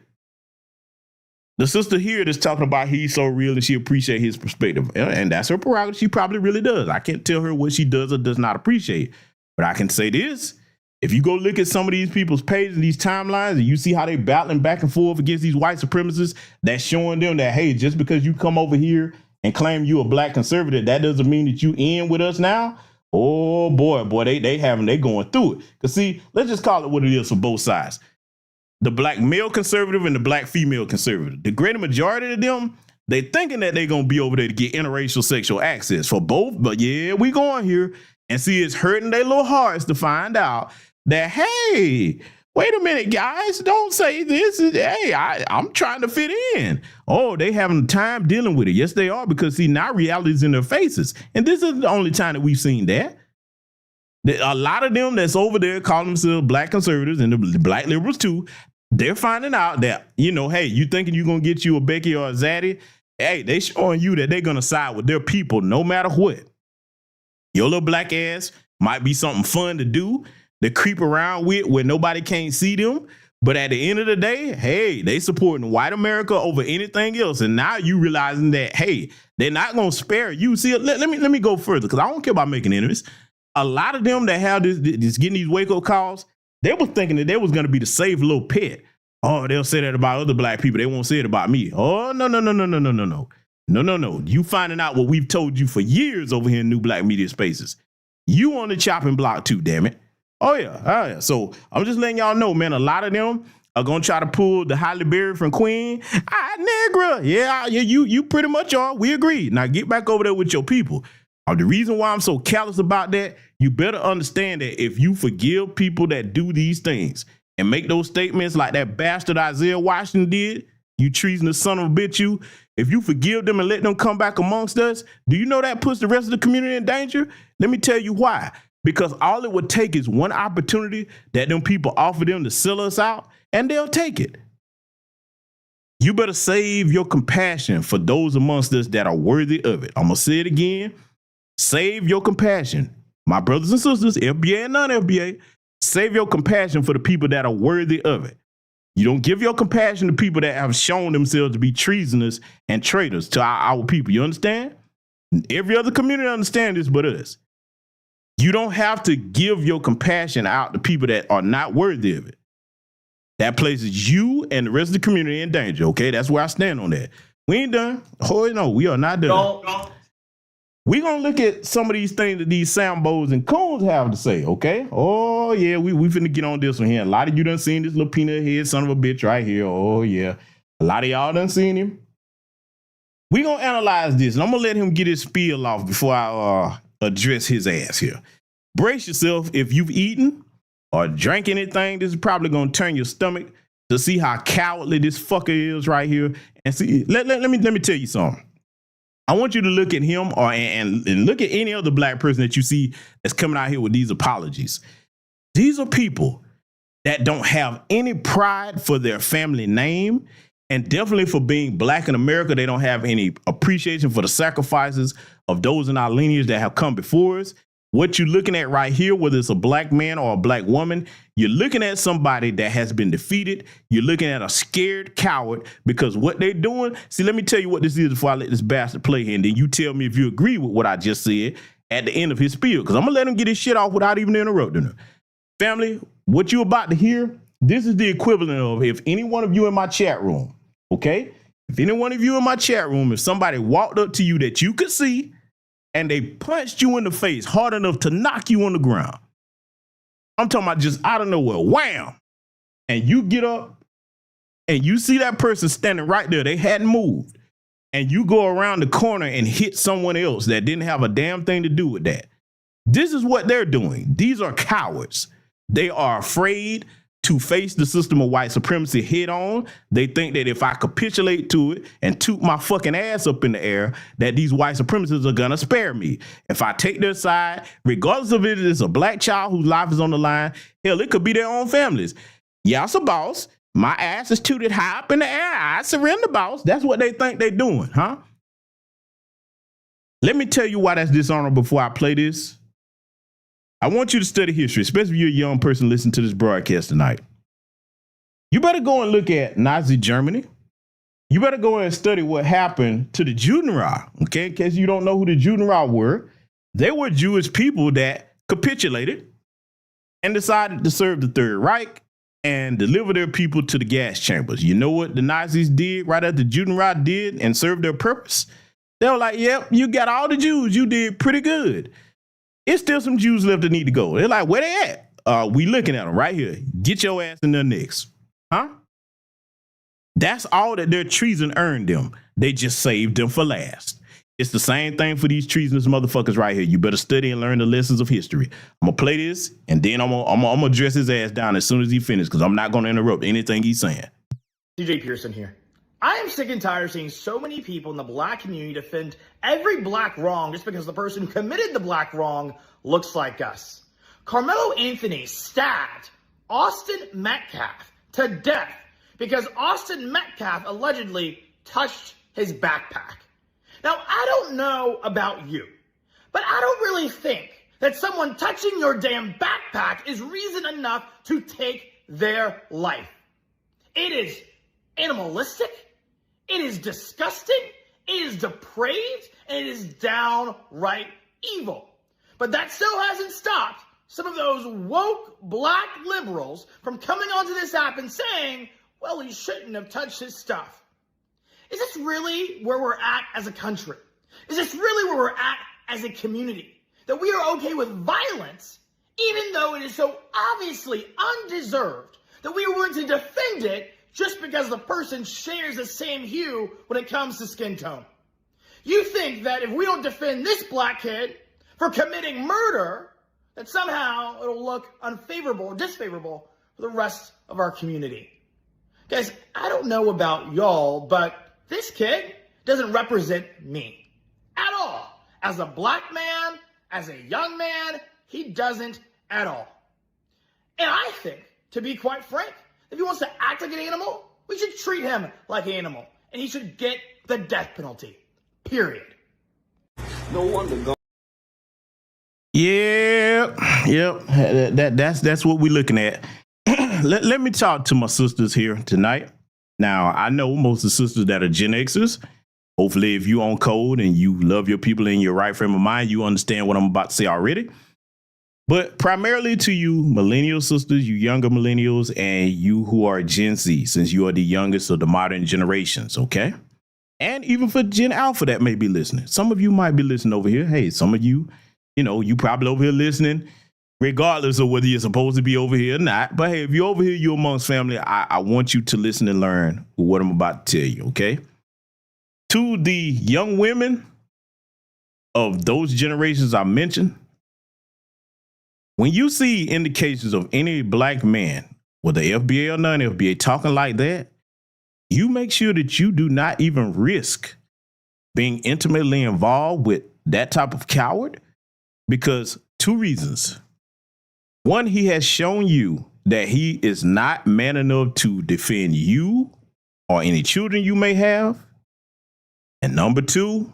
The sister here that's talking about he's so real and she appreciates his perspective, and that's her prerogative. She probably really does. I can't tell her what she does or does not appreciate, but I can say this. If you go look at some of these people's pages and these timelines and you see how they battling back and forth against these white supremacists, that's showing them that, hey, just because you come over here and claim you a black conservative, that doesn't mean that you in with us now. Oh boy, they going through it. Cause see, let's just call it what it is for both sides. The black male conservative and the black female conservative. The greater majority of them, they thinking that they're gonna be over there to get interracial sexual access for both. But yeah, we going here and see it's hurting their little hearts to find out that, hey, wait a minute, guys, don't say this. Hey, I'm trying to fit in. Oh, they having time dealing with it. Yes, they are, because see, now reality's in their faces. And this is the only time that we've seen that. A lot of them that's over there calling themselves black conservatives and the black liberals too, they're finding out that, hey, you thinking you're going to get you a Becky or a Zaddy? Hey, they showing you that they're going to side with their people no matter what. Your little black ass might be something fun to do, to creep around with where nobody can't see them. But at the end of the day, hey, they supporting white America over anything else. And now you realizing that, hey, they're not going to spare you. See, let me go further, because I don't care about making enemies. A lot of them that have this getting these wake-up calls, they were thinking that they was going to be the safe little pet. Oh, they'll say that about other black people. They won't say it about me. Oh, no. No. You finding out what we've told you for years over here in New Black Media Spaces. You on the chopping block too, damn it. Oh yeah. So I'm just letting y'all know, man, a lot of them are going to try to pull the Halle Berry from Queen. Negra. Yeah, you pretty much are. We agree. Now get back over there with your people. The reason why I'm so callous about that, you better understand that if you forgive people that do these things and make those statements like that bastard Isaiah Washington did, you treasonous son of a bitch, you, if you forgive them and let them come back amongst us, do you know that puts the rest of the community in danger? Let me tell you why. Because all it would take is one opportunity that them people offer them to sell us out, and they'll take it. You better save your compassion for those amongst us that are worthy of it. I'm going to say it again. Save your compassion. My brothers and sisters, FBA and non-FBA, save your compassion for the people that are worthy of it. You don't give your compassion to people that have shown themselves to be treasonous and traitors to our people. You understand? Every other community understands this but us. You don't have to give your compassion out to people that are not worthy of it. That places you and the rest of the community in danger, okay? That's where I stand on that. We ain't done. Oh, no, we are not done. We're going to look at some of these things that these Sambos and Coons have to say, okay? Oh, yeah, we finna get on this one here. A lot of you done seen this little peanut head son of a bitch right here. Oh, yeah. A lot of y'all done seen him. We're going to analyze this, and I'm going to let him get his spiel off before I address his ass here. Brace yourself. If you've eaten or drank anything, this is probably going to turn your stomach to see how cowardly this fucker is right here. And see, let me tell you something. I want you to look at him and look at any other black person that you see that's coming out here with these apologies. These are people that don't have any pride for their family name, and definitely for being black in America. They don't have any appreciation for the sacrifices of those in our lineage that have come before us. What you're looking at right here, whether it's a black man or a black woman, you're looking at somebody that has been defeated. You're looking at a scared coward, because what they're doing. See, let me tell you what this is before I let this bastard play here, and then you tell me if you agree with what I just said at the end of his spiel, because I'm going to let him get his shit off without even interrupting him. Family, what you're about to hear, this is the equivalent of if any one of you in my chat room, okay? If any one of you in my chat room, if somebody walked up to you that you could see, and they punched you in the face hard enough to knock you on the ground. I'm talking about just out of nowhere, wham! And you get up and you see that person standing right there. They hadn't moved. And you go around the corner and hit someone else that didn't have a damn thing to do with that. This is what they're doing. These are cowards. They are afraid to face the system of white supremacy head on. They think that if I capitulate to it and toot my fucking ass up in the air, that these white supremacists are gonna spare me. If I take their side, regardless of it is a black child whose life is on the line, hell, it could be their own families. Yeah, it's a boss. My ass is tooted high up in the air. I surrender, boss. That's what they think they're doing, huh? Let me tell you why that's dishonorable before I play this. I want you to study history, especially if you're a young person listening to this broadcast tonight. You better go and look at Nazi Germany. You better go and study what happened to the Judenreich, okay? In case you don't know who the Judenreich were, they were Jewish people that capitulated and decided to serve the Third Reich and deliver their people to the gas chambers. You know what the Nazis did right after the Judenreich did and served their purpose? They were like, yep, you got all the Jews. You did pretty good. It's still some Jews left that need to go. They're like, where they at? We looking at them right here. Get your ass in their necks. Huh? That's all that their treason earned them. They just saved them for last. It's the same thing for these treasonous motherfuckers right here. You better study and learn the lessons of history. I'm going to play this, and then I'm gonna dress his ass down as soon as he finishes, because I'm not going to interrupt anything he's saying. DJ Pearson here. I am sick and tired of seeing so many people in the black community defend every black wrong just because the person who committed the black wrong looks like us. Karmelo Anthony stabbed Austin Metcalf to death because Austin Metcalf allegedly touched his backpack. Now, I don't know about you, but I don't really think that someone touching your damn backpack is reason enough to take their life. It is animalistic. It is disgusting, it is depraved, and it is downright evil. But that still hasn't stopped some of those woke black liberals from coming onto this app and saying, well, he shouldn't have touched his stuff. Is this really where we're at as a country? Is this really where we're at as a community? That we are okay with violence, even though it is so obviously undeserved, that we are willing to defend it just because the person shares the same hue when it comes to skin tone. You think that if we don't defend this black kid for committing murder, that somehow it'll look unfavorable or disfavorable for the rest of our community. Guys, I don't know about y'all, but this kid doesn't represent me at all. As a black man, as a young man, he doesn't at all. And I think, to be quite frank, if he wants to act like an animal, we should treat him like an animal. And he should get the death penalty. Period. No wonder God. Yep. That's what we're looking at. Let me talk to my sisters here tonight. Now, I know most of the sisters that are Gen Xers. Hopefully, if you on code and you love your people in your right frame of mind, you understand what I'm about to say already. But primarily to you millennial sisters, you younger millennials, and you who are Gen Z, since you are the youngest of the modern generations, okay? And even for Gen Alpha that may be listening. Some of you might be listening over here. Hey, some of you, you probably over here listening, regardless of whether you're supposed to be over here or not. But hey, if you're over here, you're amongst family, I want you to listen and learn what I'm about to tell you, okay? To the young women of those generations I mentioned, when you see indications of any black man, whether FBA or non-FBA, talking like that, you make sure that you do not even risk being intimately involved with that type of coward, because two reasons. One, he has shown you that he is not man enough to defend you or any children you may have. And number two,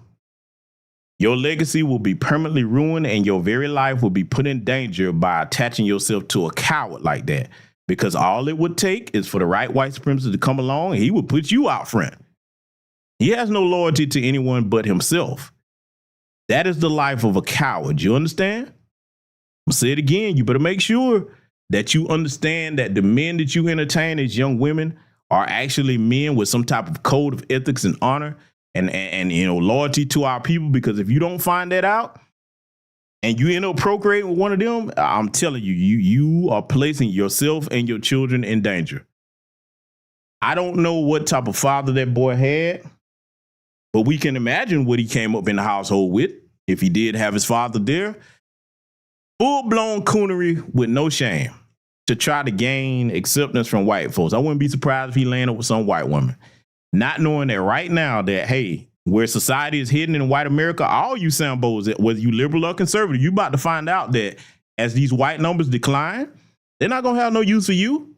your legacy will be permanently ruined and your very life will be put in danger by attaching yourself to a coward like that. Because all it would take is for the right white supremacist to come along and he would put you out front. He has no loyalty to anyone but himself. That is the life of a coward. You understand? I'll say it again. You better make sure that you understand that the men that you entertain as young women are actually men with some type of code of ethics and honor and loyalty to our people. Because if you don't find that out and you end up procreating with one of them, I'm telling you, you are placing yourself and your children in danger. I don't know what type of father that boy had, but we can imagine what he came up in the household with if he did have his father there. Full-blown coonery with no shame to try to gain acceptance from white folks. I wouldn't be surprised if he landed with some white woman. Not knowing that right now that, hey, where society is hidden in white America, all you Sambos, whether you liberal or conservative, you about to find out that as these white numbers decline, they're not going to have no use for you.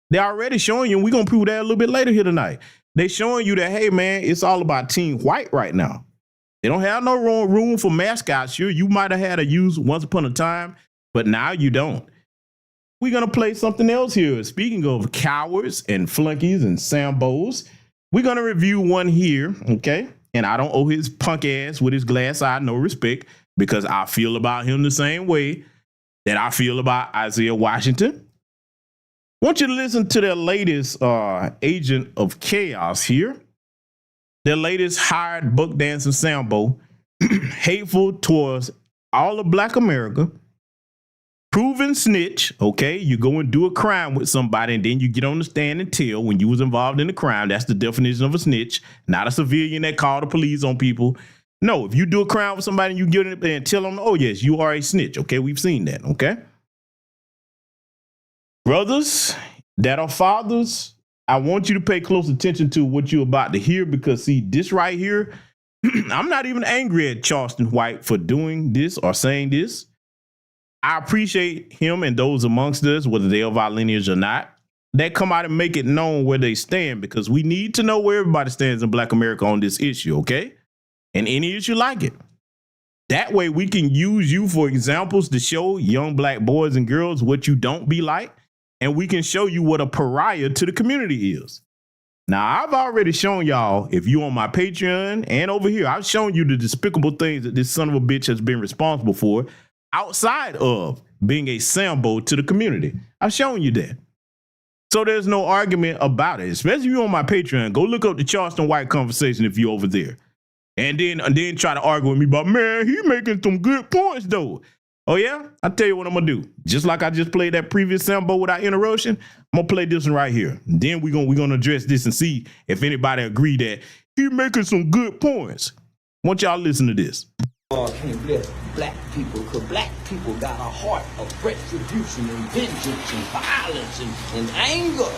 They're already showing you, and we're going to prove that a little bit later here tonight. They're showing you that, hey, man, it's all about Team White right now. They don't have no room for mascots. Sure, you might have had a use once upon a time, but now you don't. We're going to play something else here. Speaking of cowards and flunkies and Sambos, we're going to review one here, okay? And I don't owe his punk ass with his glass eye no respect, because I feel about him the same way that I feel about Isaiah Washington. I want you to listen to their latest agent of chaos here. Their latest hired buck dancing Sambo, hateful towards all of Black America, proven snitch. Okay, you go and do a crime with somebody and then you get on the stand and tell when you was involved in the crime. That's the definition of a snitch, not a civilian that called the police on people. No, if you do a crime with somebody and you get in and tell them, oh yes, you are a snitch. Okay, we've seen that. Okay, brothers that are fathers, I want you to pay close attention to what you're about to hear, because see, this right here, I'm not even angry at Charleston White for doing this or saying this. I appreciate him and those amongst us, whether they are of our lineage or not, that come out and make it known where they stand, because we need to know where everybody stands in Black America on this issue, okay? And any issue like it. That way we can use you for examples to show young Black boys and girls what you don't be like, and we can show you what a pariah to the community is. Now, I've already shown y'all, if you on my Patreon and over here, I've shown you the despicable things that this son of a bitch has been responsible for outside of being a Sambo to the community. I've shown you that. So there's no argument about it, especially if you're on my Patreon. Go look up the Charleston White conversation if you're over there. And then try to argue with me about, man, he making some good points, though. Oh, yeah? I'll tell you what I'm going to do. Just like I just played that previous sample without interruption, I'm going to play this one right here. Then we're gonna address this and see if anybody agree that he making some good points. I want y'all to listen to this. God can't bless black people because black people got a heart of retribution and vengeance and violence and anger.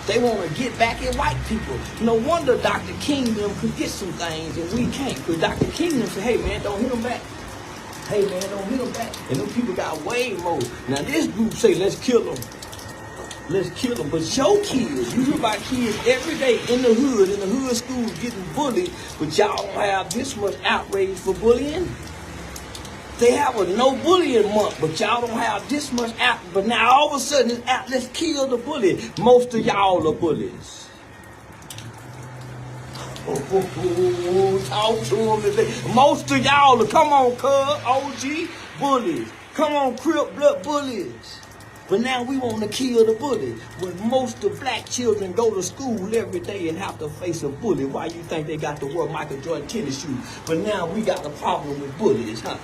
They want to get back at white people. No wonder Dr. King them could get some things and we can't. Because Dr. King them said, hey man, don't hit them back. Hey man, don't hit them back. And them people got way more. Now this group say, let's kill them. Let's kill them. But your kids, you hear about kids every day in the hood schools getting bullied, but y'all don't have this much outrage for bullying. They have a no bullying month, but y'all don't have this much out. But now all of a sudden it's out, let's kill the bully. Most of y'all are bullies. Talk to them today. Most of y'all are, come on, cuz, OG, bullies. Come on, Crip Blood bullies. But now we want to kill the bully. When most of black children go to school every day and have to face a bully, why you think they got to wear Michael Jordan tennis shoes? But now we got a problem with bullies, huh?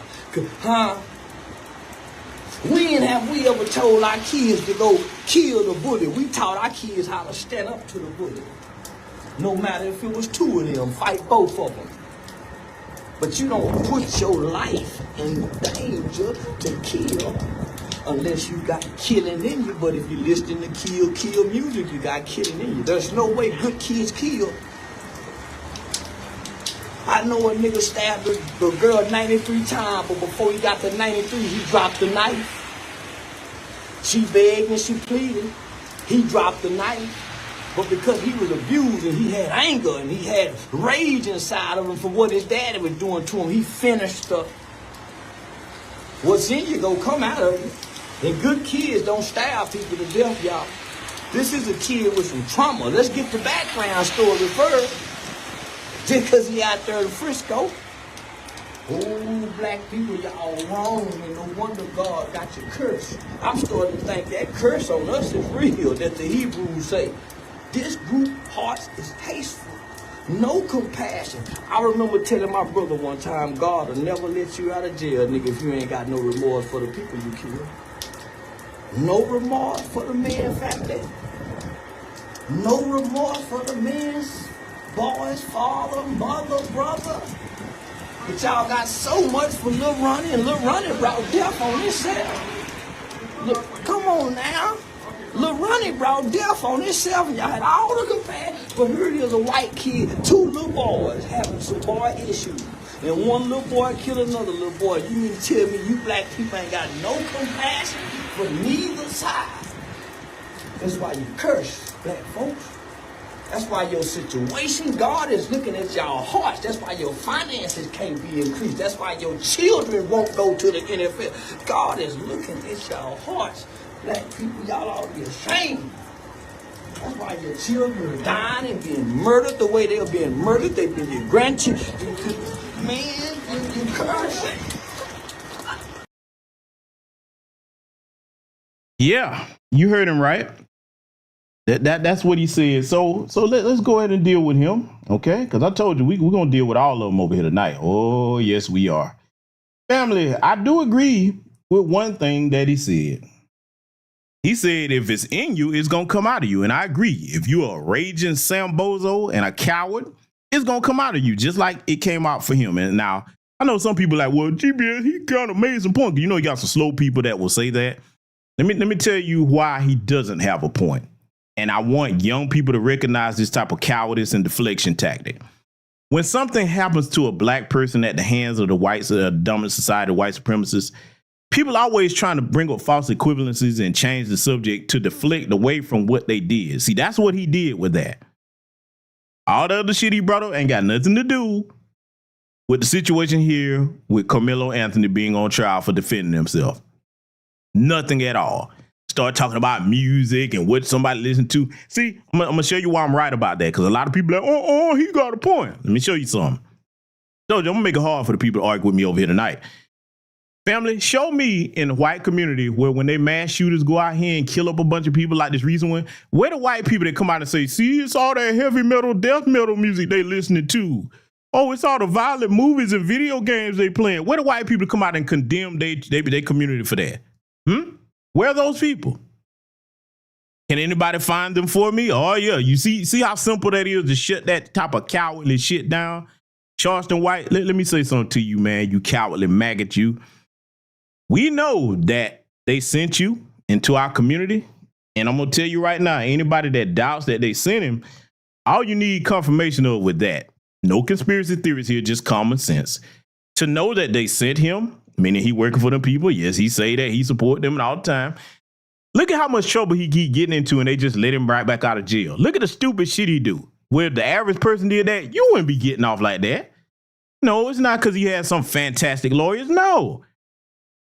When have we ever told our kids to go kill the bully? We taught our kids how to stand up to the bully. No matter if it was two of them, fight both of them. But you don't put your life in danger to kill. Unless you got killing in you, but if you listen to kill music, you got killing in you. There's no way good kids kill. I know a nigga stabbed a girl 93 times, but before he got to 93, he dropped the knife. She begged and she pleaded. He dropped the knife. But because he was abused and he had anger and he had rage inside of him from what his daddy was doing to him, he finished up. What's in you gonna come out of you. And good kids don't stab people to death, y'all. This is a kid with some trauma. Let's get the background story first. Just because he out there in Frisco. Oh, black people, y'all wrong. And no wonder God got you cursed. I'm starting to think that curse on us is real, that the Hebrews say. This group hearts is hateful. No compassion. I remember telling my brother one time, God will never let you out of jail, nigga, if you ain't got no remorse for the people you killed. No remorse for the man's family. No remorse for the man's boy's father, mother, brother. But y'all got so much for Lil Ronnie, and Lil Ronnie brought death on himself. Look, come on now. Lil Ronnie brought death on himself, and y'all had all the compassion. But here it is, a white kid, two little boys having some boy issues. And one little boy killed another little boy. You mean to tell me you black people ain't got no compassion for neither side? That's why you curse, black folks. That's why your situation, God is looking at y'all hearts. That's why your finances can't be increased. That's why your children won't go to the NFL. God is looking at y'all hearts. Black people, y'all ought to be ashamed. That's why your children are dying and being murdered the way they're being murdered. They've been your grandchildren. Man, you curse. Yeah, you heard him right. That's what he said. So let's go ahead and deal with him, okay? Because I told you we're gonna deal with all of them over here tonight. Oh yes, we are. Family, I do agree with one thing that he said. He said if it's in you, it's gonna come out of you, and I agree. If you're a raging Sambozo and a coward, it's gonna come out of you, just like it came out for him. And now I know some people like, well, GBS, he kind of made some point. You know, you got some slow people that will say that. Let me tell you why he doesn't have a point. And I want young people to recognize this type of cowardice and deflection tactic. When something happens to a black person at the hands of the whites, dominant society, white supremacists, people are always trying to bring up false equivalencies and change the subject to deflect away from what they did. See, that's what he did with that. All the other shit he brought up ain't got nothing to do with the situation here with Karmelo Anthony being on trial for defending himself. Nothing at all. Start talking about music and what somebody listened to. See, I'm gonna show you why I'm right about that, because a lot of people are like, oh, he got a point. Let me show you something. So I'm gonna make it hard for the people to argue with me over here tonight. Family, show me in the white community where when they mass shooters go out here and kill up a bunch of people like this recent one, where the white people that come out and say, see, it's all that heavy metal, death metal music they listening to. Oh, it's all the violent movies and video games they playing. Where the white people come out and condemn their community for that? Where are those people? Can anybody find them for me? Oh, yeah. You see how simple that is to shut that type of cowardly shit down? Charleston White, let me say something to you, man. You cowardly maggot, you. We know that they sent you into our community. And I'm going to tell you right now, anybody that doubts that they sent him, all you need confirmation of with that. No conspiracy theories here, just common sense. To know that they sent him, meaning he working for them people. Yes, he say that he support them all the time. Look at how much trouble he keep getting into and they just let him right back out of jail. Look at the stupid shit he do. Where the average person did that, you wouldn't be getting off like that. No, it's not because he had some fantastic lawyers. No.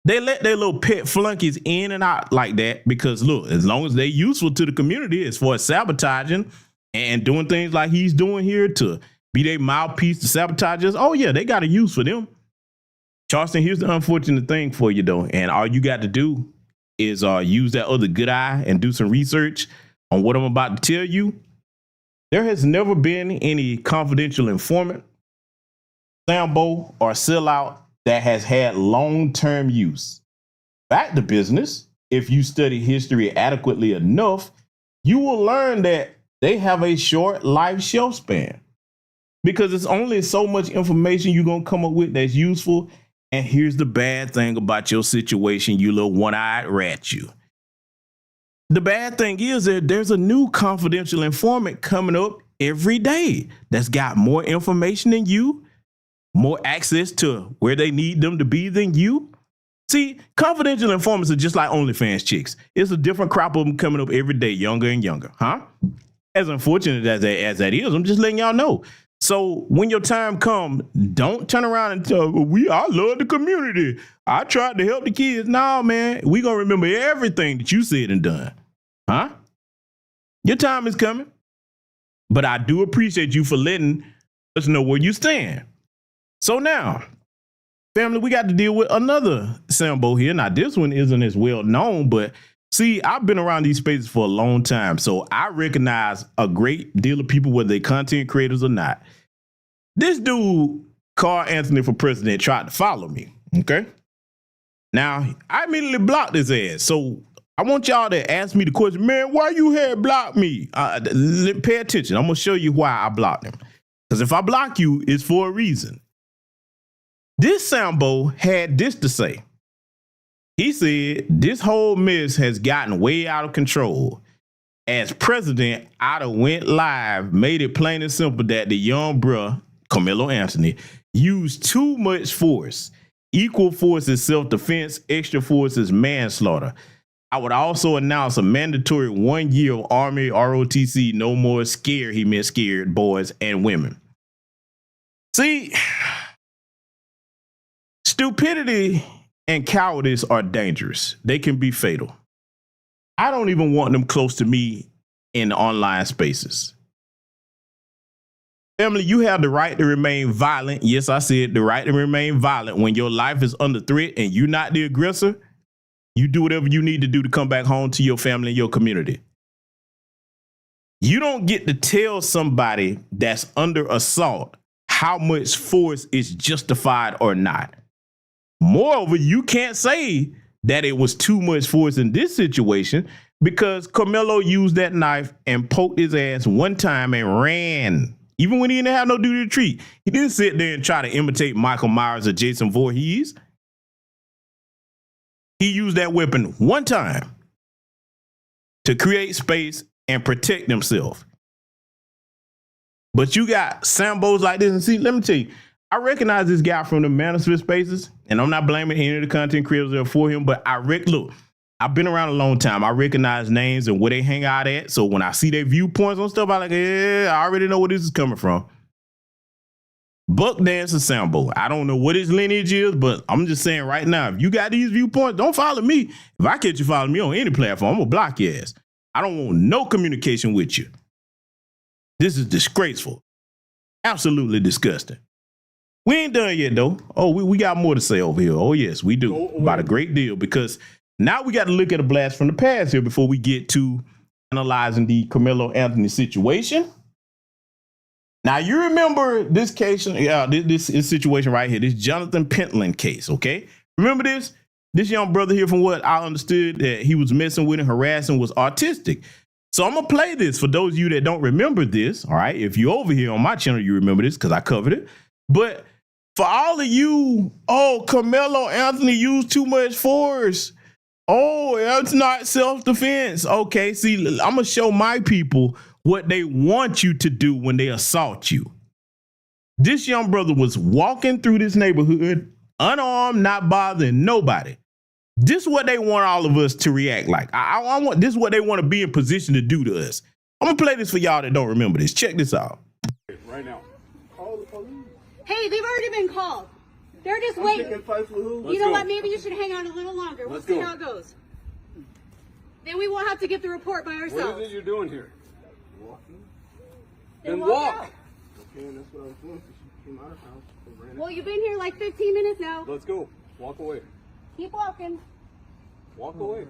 They let their little pet flunkies in and out like that because, look, as long as they're useful to the community as far as sabotaging and doing things like he's doing here to be their mouthpiece to sabotage us, oh, yeah, they got a use for them. Charleston, here's the unfortunate thing for you, though, and all you got to do is use that other good eye and do some research on what I'm about to tell you. There has never been any confidential informant, Sambo, or sellout that has had long-term use. Back to business, if you study history adequately enough, you will learn that they have a short life shelf span because it's only so much information you're going to come up with that's useful. And here's the bad thing about your situation, you little one-eyed rat, you. The bad thing is that there's a new confidential informant coming up every day that's got more information than you, more access to where they need them to be than you. See, confidential informants are just like OnlyFans chicks. It's a different crop of them coming up every day, younger and younger, huh? As unfortunate as that is, I'm just letting y'all know. So when your time comes, don't turn around and tell, I love the community. I tried to help the kids. No, man, we gonna remember everything that you said and done, huh? Your time is coming. But I do appreciate you for letting us know where you stand. So now, family, we got to deal with another Sambo here. Now, this one isn't as well known, but see, I've been around these spaces for a long time, so I recognize a great deal of people, whether they're content creators or not. This dude, Karmelo Anthony for president, tried to follow me, okay? Now, I immediately blocked his ass, so I want y'all to ask me the question, man, why you had blocked me? Pay attention. I'm going to show you why I blocked him. Because if I block you, it's for a reason. This Sambo had this to say. He said, this whole mess has gotten way out of control. As president, I'd have went live, made it plain and simple that the young bruh, Karmelo Anthony, used too much force. Equal force is self-defense, extra force is manslaughter. I would also announce a mandatory 1 year of Army ROTC, no more scared, he meant scared boys and women. See, stupidity and cowardice are dangerous. They can be fatal. I don't even want them close to me in online spaces. Family, you have the right to remain violent. Yes, I said the right to remain violent. When your life is under threat and you're not the aggressor, you do whatever you need to do to come back home to your family and your community. You don't get to tell somebody that's under assault how much force is justified or not. Moreover, you can't say that it was too much force in this situation because Carmelo used that knife and poked his ass one time and ran. Even when he didn't have no duty to treat. He didn't sit there and try to imitate Michael Myers or Jason Voorhees. He used that weapon one time to create space and protect himself. But you got Sambos like this, and see, let me tell you, I recognize this guy from the Manosphere spaces, and I'm not blaming any of the content creators there for him, but look, I've been around a long time. I recognize names and where they hang out at, so when I see their viewpoints on stuff, I'm like, yeah, I already know where this is coming from. Buck Dancer Sambo. I don't know what his lineage is, but I'm just saying right now, if you got these viewpoints, don't follow me. If I catch you following me on any platform, I'm going to block your ass. I don't want no communication with you. This is disgraceful. Absolutely disgusting. We ain't done yet, though. Oh, we got more to say over here. Oh, yes, we do. About a great deal, because now we got to look at a blast from the past here before we get to analyzing the Karmelo Anthony situation. Now, you remember this case, this situation right here, this Jonathan Pentland case, okay? Remember this? This young brother here, from what I understood, that he was messing with and harassing, was autistic. So I'm going to play this for those of you that don't remember this, all right? If you're over here on my channel, you remember this because I covered it. But for all of you, oh, Karmelo Anthony used too much force. Oh, it's not self-defense. Okay, see, I'm going to show my people what they want you to do when they assault you. This young brother was walking through this neighborhood, unarmed, not bothering nobody. This is what they want all of us to react like. I want this is what they want to be in position to do to us. I'm going to play this for y'all that don't remember this. Check this out. Right now. Call the police. Hey, they've already been called. They're just waiting. You know what? Maybe you should hang on a little longer. We'll see how it goes. Then we won't have to get the report by ourselves. What is it you're doing here? Walking. Then walk. out. Okay, and that's what I was doing. She came out of house. Well, you've been here like 15 minutes now. Let's go. Walk away. Keep walking. Walk away.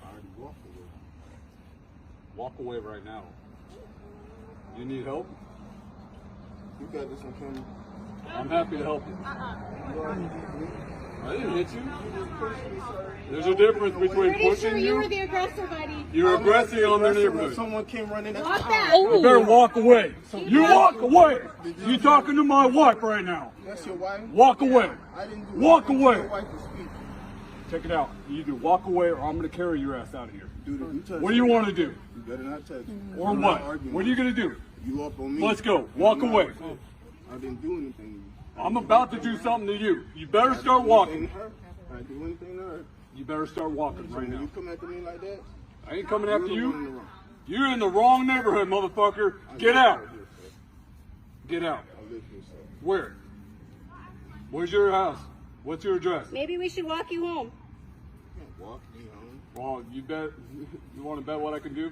I already walked away. Walk away right now. You need help? You got this on camera. I'm happy to help you. I didn't hit you. There's a difference between pushing you you. were the aggressor, buddy. You're aggressing on their neighborhood. Someone came running. Walk back. You better walk away. You walk away. You talking to my wife right now. That's your wife? Walk away. I didn't do Walk anything away. to your wife to speak. Check it out. You either walk away or I'm going to carry your ass out of here. Dude, if you touch What do you want to do? You better not touch me. Or I'm what? not arguing. What are you going to do? You up on me. Let's go. Walk I'm not away. upset. I didn't do anything to you. I'm about to do something to you. You better start walking. I didn't do anything to her. You better start walking So right when now. you come after me like that, I ain't coming after you're the one in the you. wrong. You're in the wrong neighborhood, motherfucker. Get out. Get out. I live here, sir. Where? Where's your house? What's your address? Maybe we should walk you home. You can't walk me home. Well, you bet. You want to bet what I can do?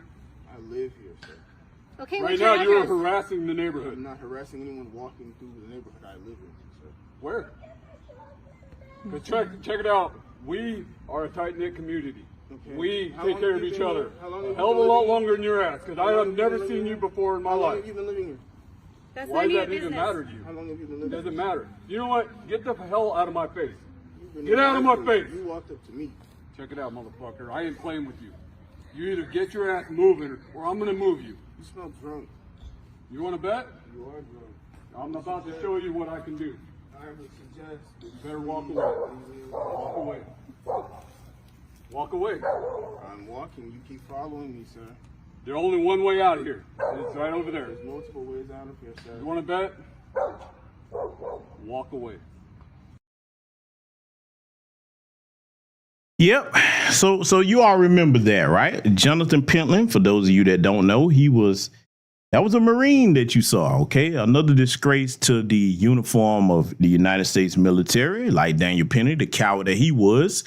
I live here, sir. Okay, Right what's now, your you're address? harassing the neighborhood. I'm not harassing anyone walking through the neighborhood I live in, sir. Where? But check it out. We are a tight-knit community. Okay. We How take long care have of you each been other. here? How long have A you hell of a been lot living longer than your ass, because I have never seen you before in my How long life. have you been living here? That's Why none does of that your even business. matter to you? How long have you been It living doesn't here? matter. You know what? Get the hell out of my face. You've been Get out of my here. face. You walked up to me. Check it out, motherfucker. I ain't playing with you. You either get your ass moving or I'm gonna move you. You smell drunk. You want to bet? You are drunk. I'm about to show you what I can do. I would suggest You better walk away. Walk away. Walk away. I'm walking. You keep following me, sir. There's only one way out of here. It's right over there. There's multiple ways out of here, sir. You want to bet? Walk away. Yep. So you all remember that, right? Jonathan Pentland, for those of you that don't know, that was a Marine that you saw, okay? Another disgrace to the uniform of the United States military, like Daniel Penny, the coward that he was.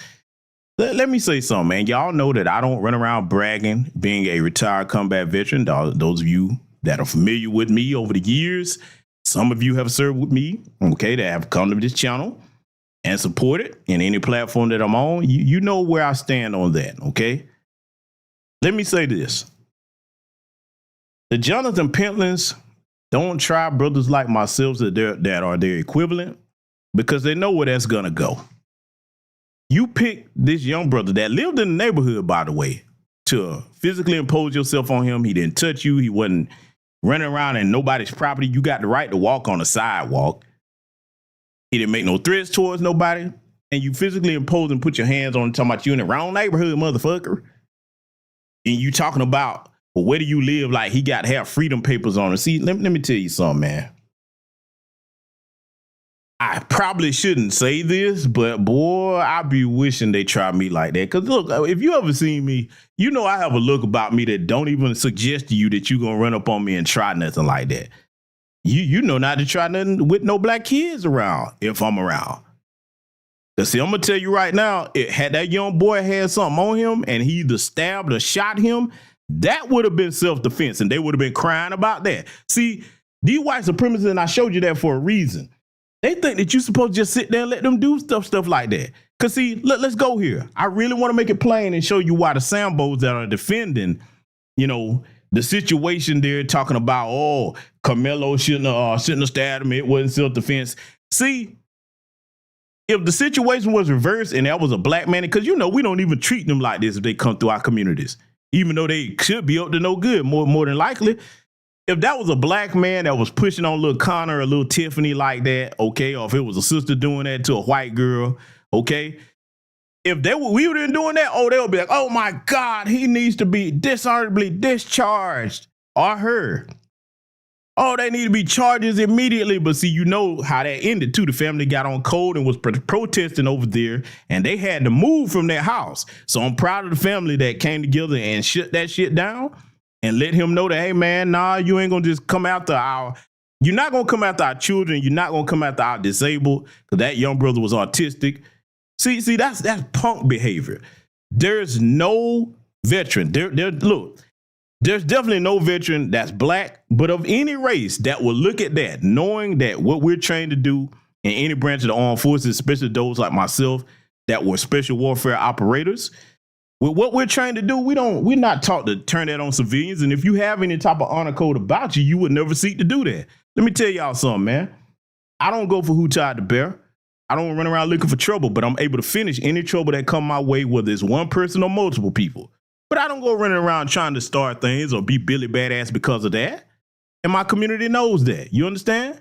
Let me say something, man. Y'all know that I don't run around bragging, being a retired combat veteran. Those of you that are familiar with me over the years, some of you have served with me, okay, that have come to this channel and support it in any platform that I'm on. You know where I stand on that, okay? Let me say this. The Jonathan Pentlands don't try brothers like myself that are their equivalent, because they know where that's going to go. You pick this young brother that lived in the neighborhood, by the way, to physically impose yourself on him. He didn't touch you. He wasn't running around in nobody's property. You got the right to walk on the sidewalk. He didn't make no threats towards nobody. And you physically impose and put your hands on him, talking about you in the wrong neighborhood, motherfucker. And you talking about, well, where do you live? Like he got to have freedom papers on him. See, let me tell you something, man. I probably shouldn't say this, but boy, I be wishing they tried me like that. Because look, if you ever seen me, you know I have a look about me that don't even suggest to you that you're going to run up on me and try nothing like that. You know not to try nothing with no black kids around if I'm around. Because see, I'm going to tell you right now, had that young boy had something on him and he either stabbed or shot him, that would have been self-defense and they would have been crying about that. See, these white supremacists, and I showed you that for a reason. They think that you're supposed to just sit there and let them do stuff like that. Because, see, let's go here. I really want to make it plain and show you why the Sambos that are defending, you know, the situation they're talking about, oh, Carmelo shouldn't have stabbed him. It wasn't self-defense. See, if the situation was reversed and that was a black man, because, you know, we don't even treat them like this if they come through our communities, even though they should be up to no good, more than likely. If that was a black man that was pushing on little Connor or little Tiffany like that, okay, or if it was a sister doing that to a white girl, okay, if we were doing that, oh, they'll be like, oh my God, he needs to be dishonorably discharged, or her. Oh, they need to be charges immediately. But see, you know how that ended too. The family got on code and was protesting over there, and they had to move from their house. So I'm proud of the family that came together and shut that shit down and let him know that, hey man, nah, you ain't gonna just come after you're not gonna come after our children. You're not gonna come after our disabled, because that young brother was autistic. See, that's punk behavior. There's no veteran. Look, there's definitely no veteran that's black, but of any race that will look at that, knowing that what we're trained to do in any branch of the armed forces, especially those like myself that were special warfare operators, with what we're trained to do, we're not taught to turn that on civilians. And if you have any type of honor code about you, you would never seek to do that. Let me tell y'all something, man. I don't go for who tied the bear. I don't run around looking for trouble, but I'm able to finish any trouble that come my way, whether it's one person or multiple people. But I don't go running around trying to start things or be Billy Badass because of that. And my community knows that. You understand?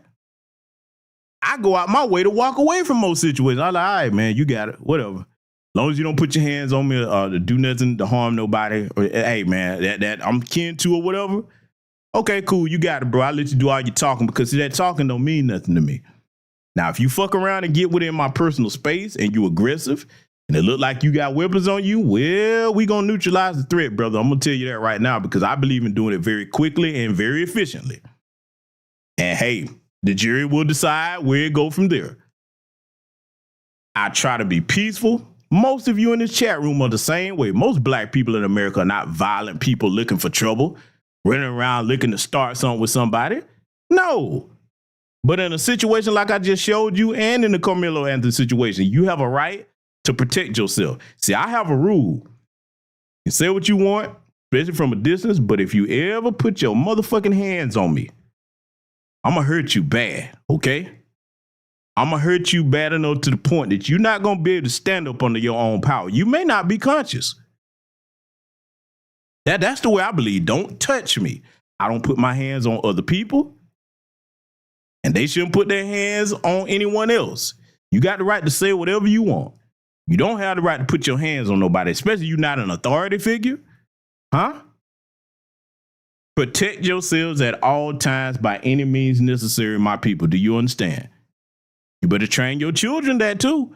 I go out my way to walk away from most situations. I'm like, all right, man, you got it. Whatever. As long as you don't put your hands on me or to do nothing to harm nobody, or hey man, that I'm kin to or whatever. Okay, cool, you got it, bro. I'll let you do all your talking, because see, that talking don't mean nothing to me. Now, if you fuck around and get within my personal space and you aggressive and it look like you got weapons on you, well, we gonna neutralize the threat, brother. I'm gonna tell you that right now, because I believe in doing it very quickly and very efficiently. And hey, the jury will decide where it go from there. I try to be peaceful. Most of you in this chat room are the same way. Most black people in America are not violent people looking for trouble, running around looking to start something with somebody. No. But in a situation like I just showed you, and in the Karmelo Anthony situation, you have a right to protect yourself. See, I have a rule. You say what you want, especially from a distance, but if you ever put your motherfucking hands on me, I'm gonna hurt you bad, okay? I'm going to hurt you bad enough to the point that you're not going to be able to stand up under your own power. You may not be conscious. That's the way I believe. Don't touch me. I don't put my hands on other people, and they shouldn't put their hands on anyone else. You got the right to say whatever you want. You don't have the right to put your hands on nobody, especially you're not an authority figure. Huh? Protect yourselves at all times by any means necessary, my people. Do you understand? You better train your children that too.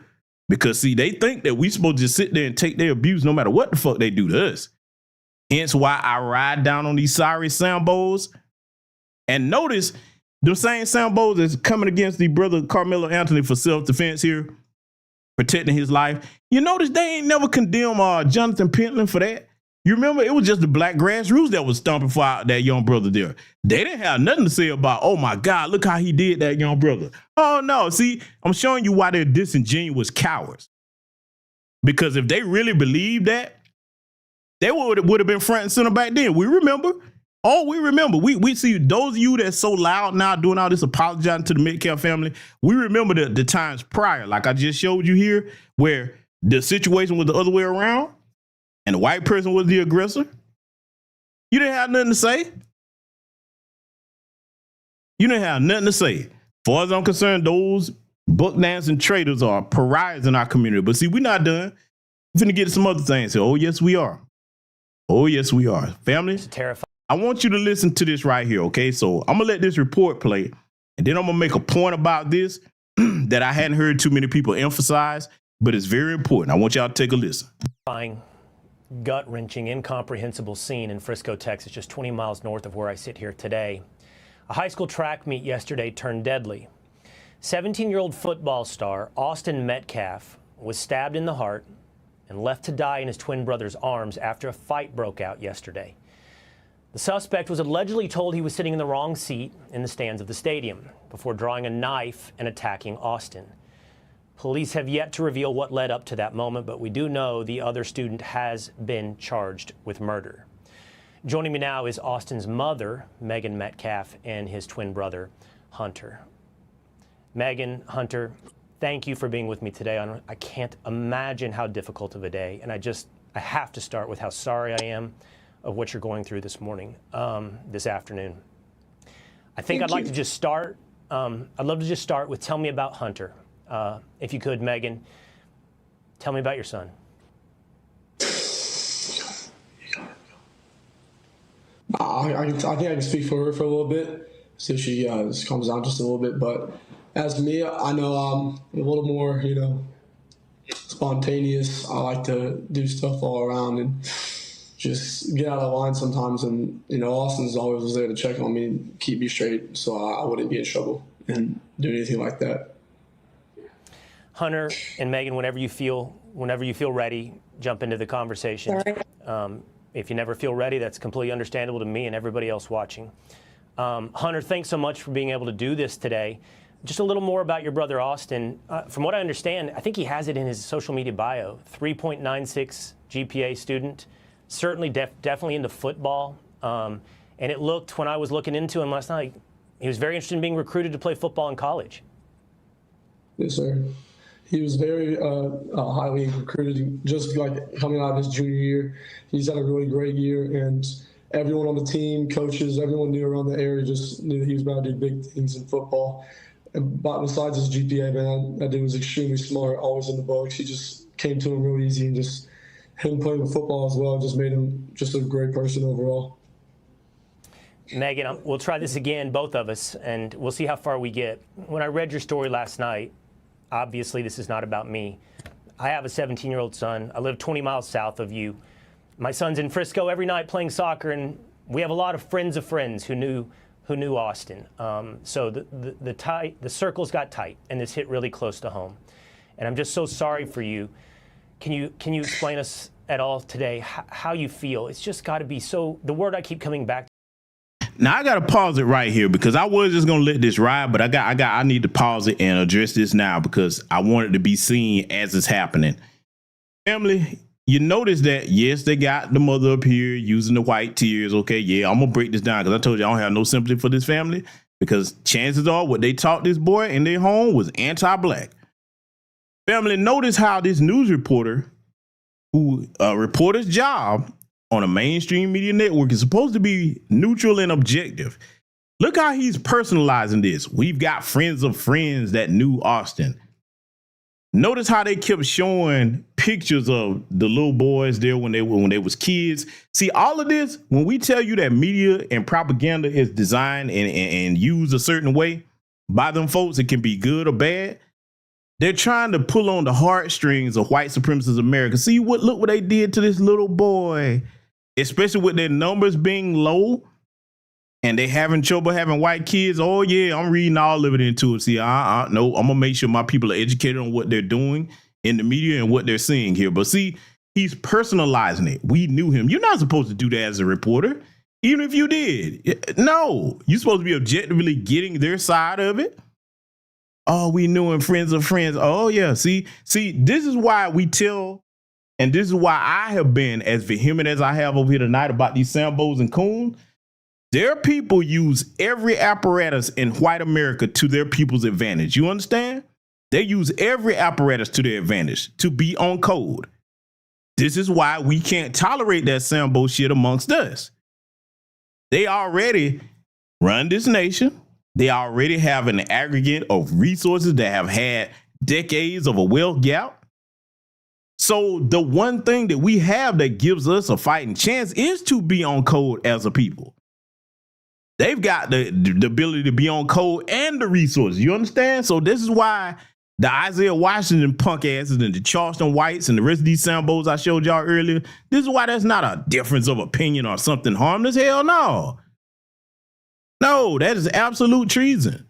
Because see, they think that we supposed to just sit there and take their abuse no matter what the fuck they do to us. Hence why I ride down on these sorry Sambos. And notice the same Sambos that's coming against the brother Karmelo Anthony for self-defense here, protecting his life. You notice they ain't never condemned Jonathan Pentland for that. You remember, it was just the black grassroots that was stomping for that young brother there. They didn't have nothing to say about, oh my God, look how he did that young brother. Oh no, see, I'm showing you why they're disingenuous cowards. Because if they really believed that, they would have been front and center back then. We remember. Oh, we remember. We see those of you that's so loud now doing all this apologizing to the Metcalf family. We remember the times prior, like I just showed you here, where the situation was the other way around. And the white person was the aggressor. You didn't have nothing to say. You didn't have nothing to say. As far as I'm concerned, those buck dancing traitors are pariahs in our community. But see, we're not done. We're finna get to some other things here. Oh, yes, we are. Oh, yes, we are. Family, it's terrifying. I want you to listen to this right here, okay? So I'm going to let this report play, and then I'm going to make a point about this that I hadn't heard too many people emphasize, but it's very important. I want y'all to take a listen. Gut-wrenching, incomprehensible scene in Frisco, Texas, just 20 miles north of where I sit here today. A high school track meet yesterday turned deadly. 17-year-old football star Austin Metcalf was stabbed in the heart and left to die in his twin brother's arms after a fight broke out yesterday. The suspect was allegedly told he was sitting in the wrong seat in the stands of the stadium before drawing a knife and attacking Austin. Police have yet to reveal what led up to that moment, but we do know the other student has been charged with murder. Joining me now is Austin's mother, Megan Metcalf, and his twin brother, Hunter. Megan, Hunter, thank you for being with me today. I can't imagine how difficult of a day, and I have to start with how sorry I am of what you're going through this morning, this afternoon. I think I'd like to just start, I'd love to just start with tell me about Hunter. If you could, Megan, tell me about your son. I think I can speak for her for a little bit, see if she just calms down just a little bit. But as me, I know I'm a little more, spontaneous. I like to do stuff all around and just get out of line sometimes. And, Austin's always was there to check on me and keep me straight so I wouldn't be in trouble and do anything like that. Hunter and Megan, whenever you feel ready, jump into the conversation. If you never feel ready, that's completely understandable to me and everybody else watching. Hunter, thanks so much for being able to do this today. Just a little more about your brother, Austin. From what I understand, I think he has it in his social media bio, 3.96 GPA student, certainly definitely into football. And it looked, when I was looking into him last night, he was very interested in being recruited to play football in college. Yes, sir. He was very highly recruited, just like coming out of his junior year. He's had a really great year, and everyone on the team, coaches, everyone knew around the area just knew that he was about to do big things in football. But besides his GPA, man, that dude was extremely smart, always in the books. He just came to him real easy, and just him playing with football as well just made him just a great person overall. Megan, we'll try this again, both of us, and we'll see how far we get. When I read your story last night, obviously this is not about me. I have a 17-year-old son. I live 20 miles south of you. My son's in Frisco every night playing soccer, and we have a lot of friends of friends who knew Austin. So the circles got tight, and this hit really close to home. And I'm just so sorry for you. Can you explain us at all today how you feel? It's just got to be so. The word I keep coming back to. Now I gotta pause it right here because I was just gonna let this ride, but I need to pause it and address this now because I want it to be seen as it's happening. Family, you notice that yes, they got the mother up here using the white tears. Okay, yeah, I'm gonna break this down because I told you I don't have no sympathy for this family because chances are what they taught this boy in their home was anti-black. Family, notice how this news reporter, who a reporter's job on a mainstream media network is supposed to be neutral and objective. Look how he's personalizing this. We've got friends of friends that knew Austin. Notice how they kept showing pictures of the little boys there when they was kids. See, all of this, when we tell you that media and propaganda is designed and used a certain way by them folks, it can be good or bad. They're trying to pull on the heartstrings of white supremacist America. See look what they did to this little boy. Especially with their numbers being low and they having trouble having white kids. Oh, yeah, I'm reading all of it into it. See, no, I'm going to make sure my people are educated on what they're doing in the media and what they're seeing here. But see, he's personalizing it. We knew him. You're not supposed to do that as a reporter, even if you did. No, you're supposed to be objectively getting their side of it. Oh, we knew him, friends of friends. Oh, yeah. See, this is why we tell. And this is why I have been as vehement as I have over here tonight about these Sambos and Coons. Their people use every apparatus in white America to their people's advantage. You understand? They use every apparatus to their advantage to be on code. This is why we can't tolerate that Sambo shit amongst us. They already run this nation. They already have an aggregate of resources that have had decades of a wealth gap. So the one thing that we have that gives us a fighting chance is to be on code as a people. They've got the ability to be on code and the resources. You understand? So this is why the Isaiah Washington punk asses and the Charleston Whites and the rest of these Sambos I showed y'all earlier, this is why that's not a difference of opinion or something harmless. Hell no. No, that is absolute treason.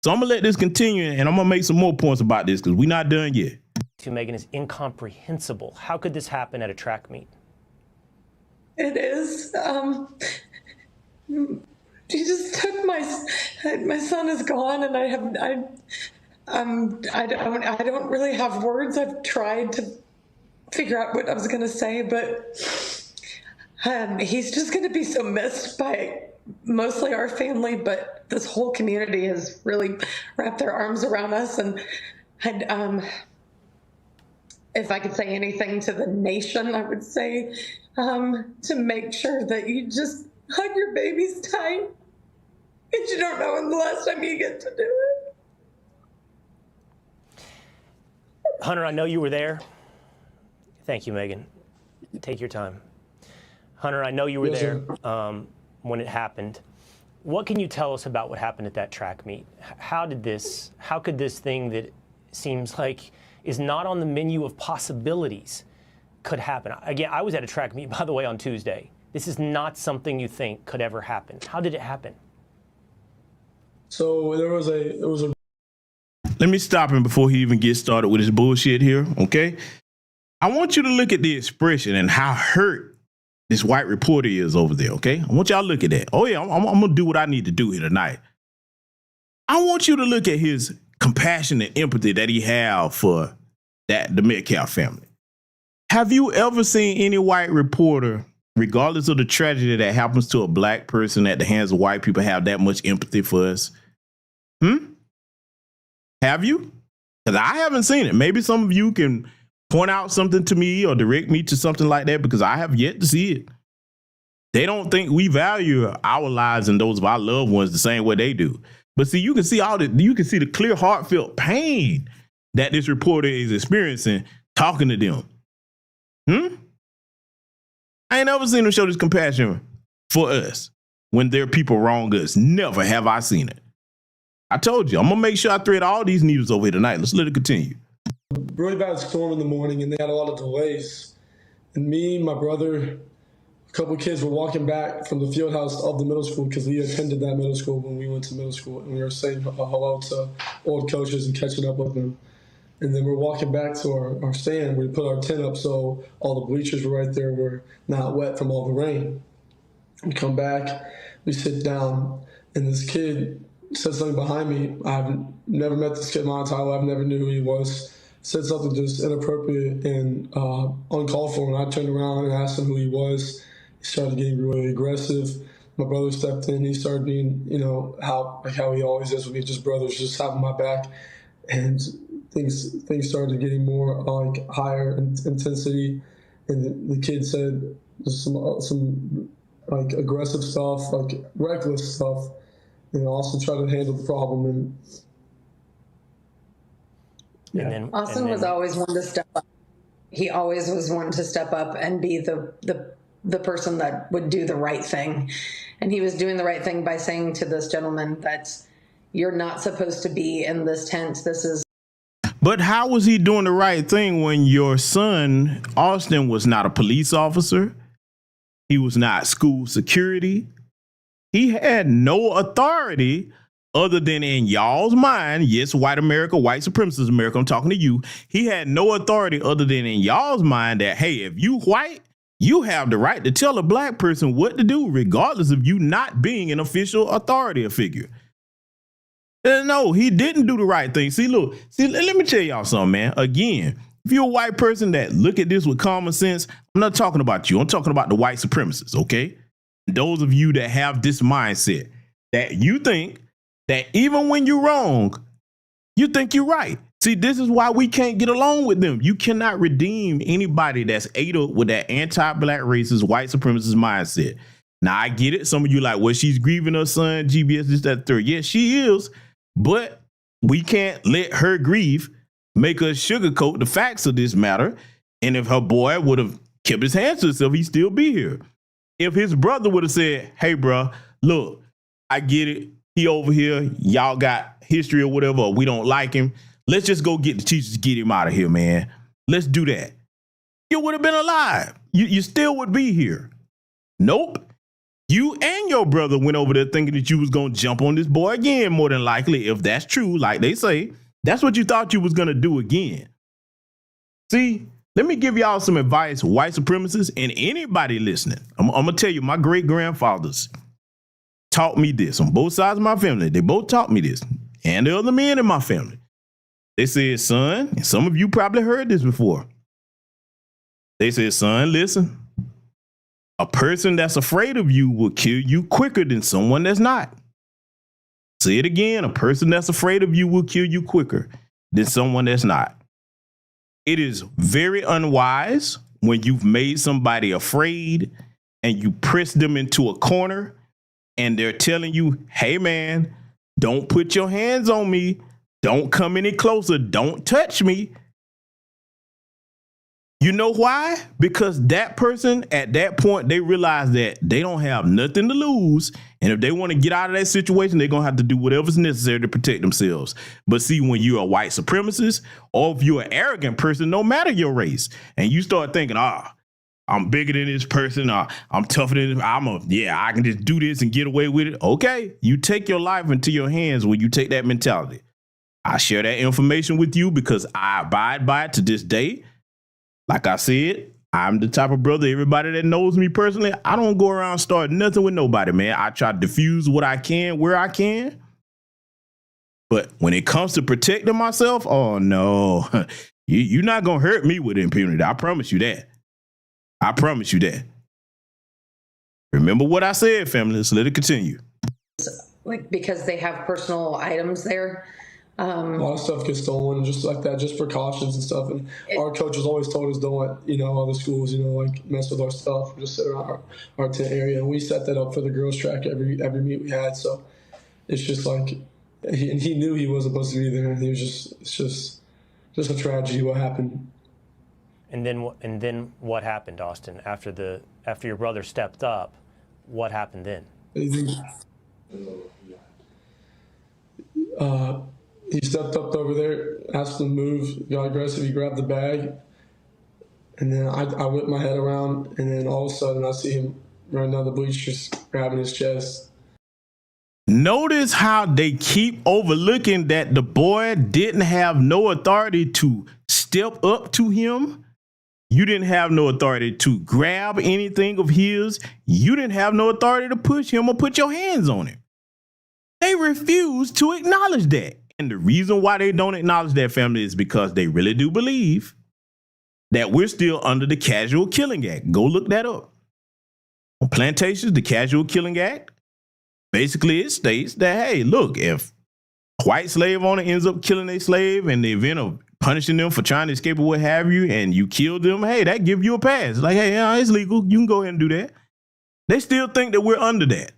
So I'm going to let this continue and I'm going to make some more points about this because we're not done yet. To Megan is incomprehensible. How could this happen at a track meet? It is. He just took my son is gone, and I don't really have words. I've tried to figure out what I was going to say, but he's just going to be so missed by mostly our family, but this whole community has really wrapped their arms around us. And if I could say anything to the nation, I would say to make sure that you just hug your babies tight, because you don't know when the last time you get to do it. Hunter, I know you were there. Thank you, Megan. Take your time. Hunter, I know you were there when it happened. What can you tell us about what happened at that track meet? How could this thing that seems like is not on the menu of possibilities could happen? Again, I was at a track meet, by the way, on Tuesday. This is not something you think could ever happen. How did it happen? So there was a. Let me stop him before he even gets started with his bullshit here, okay? I want you to look at the expression and how hurt this white reporter is over there, okay? I want y'all to look at that. Oh, yeah, I'm going to do what I need to do here tonight. I want you to look at his compassion and empathy that he have for the Metcalf family. Have you ever seen any white reporter, regardless of the tragedy that happens to a black person at the hands of white people, have that much empathy for us? Have you? Because I haven't seen it. Maybe some of you can point out something to me or direct me to something like that, because I have yet to see it. They don't think we value our lives and those of our loved ones the same way they do. But see, you can see the clear, heartfelt pain that this reporter is experiencing talking to them. I ain't never seen him show this compassion for us when their people wrong us. Never have I seen it. I told you, I'm going to make sure I thread all these needles over here tonight. Let's let it continue. Really bad storm in the morning, and they had a lot of delays. And me, my brother, a couple of kids were walking back from the field house of the middle school, because we attended that middle school when we went to middle school, and we were saying hello to old coaches and catching up with them. And then we're walking back to our stand. We put our tent up so all the bleachers were right there, were not wet from all the rain. We come back, we sit down, and this kid said something behind me. I've never met this kid in my entire life. I never knew who he was. Said something just inappropriate and uncalled for. And I turned around and asked him who he was. He started getting really aggressive. My brother stepped in. He started being, how he always is with me, just brothers, just having my back. And things started getting more higher intensity. And the kid said some aggressive stuff, reckless stuff. And also try to handle the problem. Austin was always one to step up. He always was one to step up and be the person that would do the right thing. And he was doing the right thing by saying to this gentleman that you're not supposed to be in this tent. This is. But how was he doing the right thing when your son, Austin, was not a police officer? He was not school security. He had no authority other than in y'all's mind. Yes, white America, white supremacist America, I'm talking to you. He had no authority other than in y'all's mind that, hey, if you white, you have the right to tell a black person what to do, regardless of you not being an official authority figure. No, he didn't do the right thing. Let me tell y'all something, man. Again, if you're a white person that look at this with common sense, I'm not talking about you. I'm talking about the white supremacists, okay? Those of you that have this mindset that you think that even when you're wrong, you think you're right. See, this is why we can't get along with them. You cannot redeem anybody that's ate up with that anti-black racist, white supremacist mindset. Now, I get it. Some of you like, well, she's grieving her son, GBS, this, that, third. Yes, she is. But we can't let her grief make us sugarcoat the facts of this matter. And if her boy would have kept his hands to himself, he'd still be here. If his brother would have said, hey, bro, look, I get it. He over here. Y'all got history or whatever. Or we don't like him. Let's just go get the teachers to get him out of here, man. Let's do that. You would have been alive. You still would be here. Nope. You and your brother went over there thinking that you was going to jump on this boy again, more than likely. If that's true, like they say, that's what you thought you was going to do again. See, let me give y'all some advice, white supremacists and anybody listening. I'm going to tell you, my great-grandfathers, taught me this on both sides of my family. They both taught me this, and the other men in my family. They said, son, and some of you probably heard this before. They said, son, listen, a person that's afraid of you will kill you quicker than someone that's not. Say it again, a person that's afraid of you will kill you quicker than someone that's not. It is very unwise when you've made somebody afraid and you press them into a corner and they're telling you, hey man, don't put your hands on me. Don't come any closer. Don't touch me. You know why? Because that person at that point, they realize that they don't have nothing to lose. And if they want to get out of that situation, they're going to have to do whatever's necessary to protect themselves. But see, when you're a white supremacist or if you're an arrogant person, no matter your race, and you start thinking, I'm bigger than this person, I'm tougher than I can just do this and get away with it. Okay, you take your life into your hands when you take that mentality. I share that information with you because I abide by it to this day. Like I said, I'm the type of brother, everybody that knows me personally, I don't go around starting nothing with nobody, man. I try to diffuse what I can, where I can. But when it comes to protecting myself, oh no, you're not going to hurt me with impunity. I promise you that. I promise you that. Remember what I said, family. Let's let it continue. Like, because they have personal items there. A lot of stuff gets stolen, just like that, just precautions and stuff. And our coaches always told us don't let, other schools, like mess with our stuff. Just sit around our tent area, and we set that up for the girls' track every meet we had. So it's just like, he knew he wasn't supposed to be there. He was it's just a tragedy what happened. And then what happened, Austin? After your brother stepped up, what happened then? He stepped up over there, asked him to move, got aggressive, he grabbed the bag, and then I whipped my head around, and then all of a sudden I see him running down the bleachers, grabbing his chest. Notice how they keep overlooking that the boy didn't have no authority to step up to him. You didn't have no authority to grab anything of his. You didn't have no authority to push him or put your hands on him. They refuse to acknowledge that. And the reason why they don't acknowledge that, family, is because they really do believe that we're still under the Casual Killing Act. Go look that up. On plantations, the Casual Killing Act, basically it states that, hey, look, if a white slave owner ends up killing a slave in the event of punishing them for trying to escape or what have you, and you kill them, hey, that gives you a pass. Like, hey, it's legal. You can go ahead and do that. They still think that we're under that.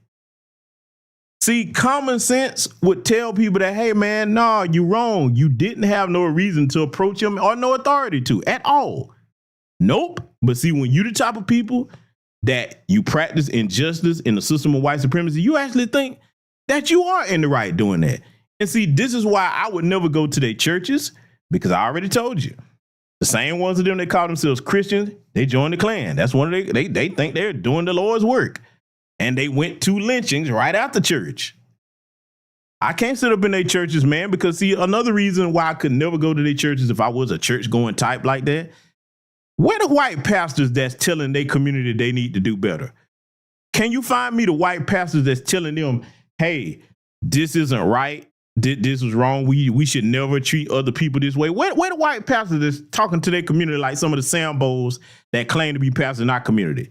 See, common sense would tell people that, hey, man, no, you're wrong. You didn't have no reason to approach him or no authority to at all. Nope. But see, when you the type of people that you practice injustice in the system of white supremacy, you actually think that you are in the right doing that. And see, this is why I would never go to their churches, because I already told you. The same ones of them that call themselves Christians, they joined the Klan. That's one of they think they're doing the Lord's work. And they went to lynchings right after church. I can't sit up in their churches, man, because see, another reason why I could never go to their churches if I was a church-going type like that, where the white pastors that's telling their community they need to do better? Can you find me the white pastors that's telling them, hey, this isn't right, this was wrong, we should never treat other people this way? Where the white pastors that's talking to their community like some of the Sambos that claim to be pastors in our community?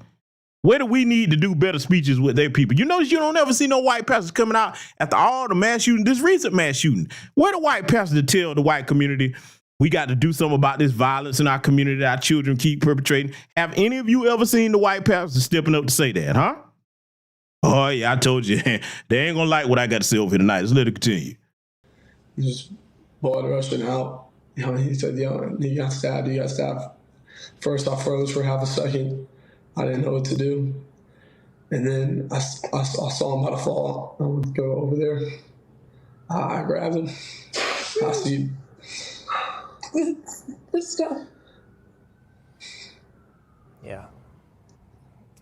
Where do we need to do better speeches with their people? You notice you don't ever see no white pastors coming out after all the mass shooting, this recent mass shooting. Where the white pastors to tell the white community, we got to do something about this violence in our community that our children keep perpetrating? Have any of you ever seen the white pastors stepping up to say that, huh? Oh, yeah, I told you. They ain't going to like what I got to say over here tonight. Let's let it continue. He just blood rushing out. He said, you got stabbed, you got stabbed. First, I froze for half a second. I didn't know what to do. And then I saw him about to fall. I went to go over there. I grabbed him. I see. This stuff. Yeah.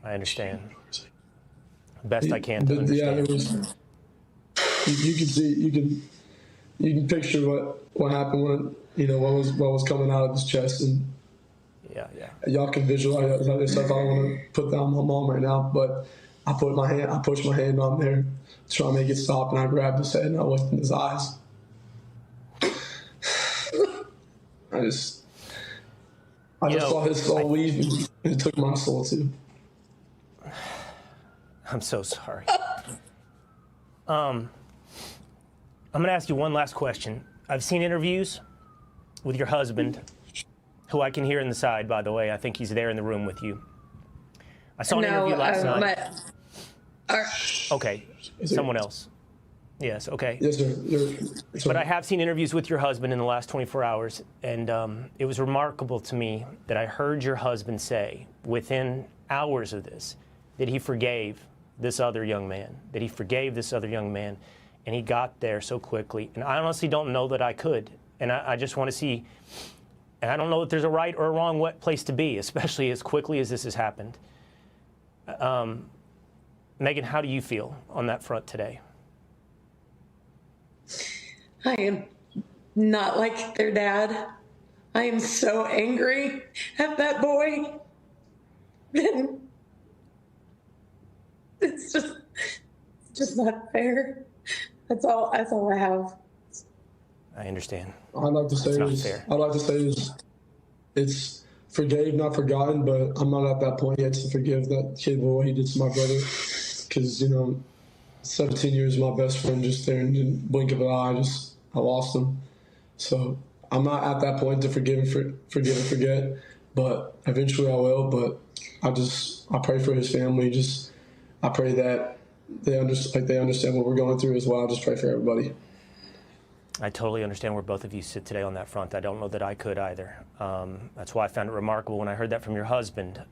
I understand. Best I can to understand. Yeah, it was. You can see. You can picture what happened when what was coming out of his chest, and yeah. Y'all can visualize that stuff. I don't want to put that on my mom right now, but I pushed my hand on there, trying to make it stop, and I grabbed his head and I looked in his eyes. I just saw his soul leave, and it took my soul too. I'm so sorry. I'm going to ask you one last question. I've seen interviews with your husband, who I can hear in the side, by the way. I think he's there in the room with you. I saw an interview last night. Okay, someone else. Yes, okay. Yes, sir. But I have seen interviews with your husband in the last 24 hours, and it was remarkable to me that I heard your husband say, within hours of this, that he forgave this other young man, and he got there so quickly. And I honestly don't know that I could, and I just want to see, and I don't know if there's a right or a wrong place to be, especially as quickly as this has happened. Megan, how do you feel on that front today? I am not like their dad. I am so angry at that boy. And it's just not fair. That's all I have. I understand. I'd like to say it's forgave, not forgotten, but I'm not at that point yet to forgive that kid for what he did to my brother. Because, 17 years, my best friend, just there in the blink of an eye, I lost him. So I'm not at that point to forgive and forget, but eventually I will. But I pray for his family. I pray that they understand what we're going through as well. I just pray for everybody. I totally understand where both of you sit today on that front. I don't know that I could either. That's why I found it remarkable when I heard that from your husband.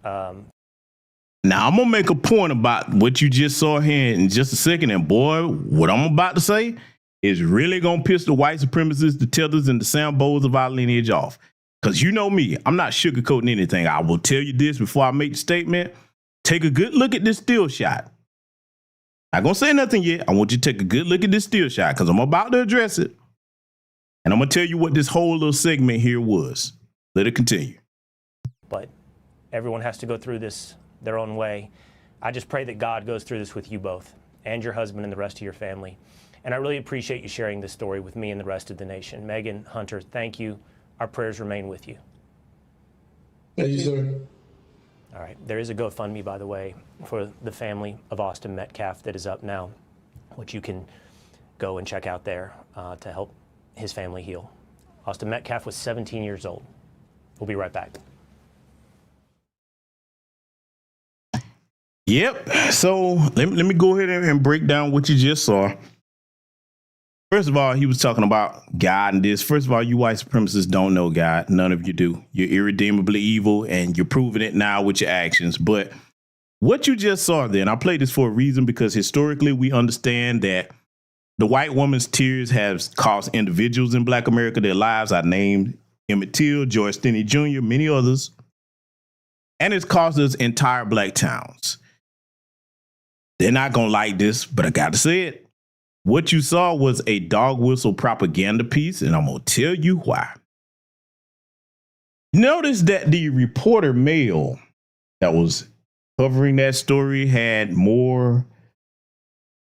Now, I'm going to make a point about what you just saw here in just a second. And boy, what I'm about to say is really going to piss the white supremacists, the tethers, and the Sambos of our lineage off. Because you know me, I'm not sugarcoating anything. I will tell you this before I make the statement. Take a good look at this still shot. Not going to say nothing yet. I want you to take a good look at this still shot because I'm about to address it. And I'm going to tell you what this whole little segment here was. Let it continue. But everyone has to go through this their own way. I just pray that God goes through this with you both and your husband and the rest of your family. And I really appreciate you sharing this story with me and the rest of the nation. Megan, Hunter, thank you. Our prayers remain with you. Thank you, sir. All right. There is a GoFundMe, by the way, for the family of Austin Metcalf that is up now, which you can go and check out there to help his family heal. Austin Metcalf was 17 years old. We'll be right back. Yep. So let me go ahead and break down what you just saw. First of all, he was talking about God and this. First of all, you white supremacists don't know God. None of you do. You're irredeemably evil, and you're proving it now with your actions. But what you just saw then, I played this for a reason because historically we understand that the white woman's tears have cost individuals in Black America their lives. I named Emmett Till, George Stinney Jr., many others. And it's cost us entire Black towns. They're not going to like this, but I got to say it. What you saw was a dog whistle propaganda piece, and I'm going to tell you why. Notice that the reporter male that was covering that story had more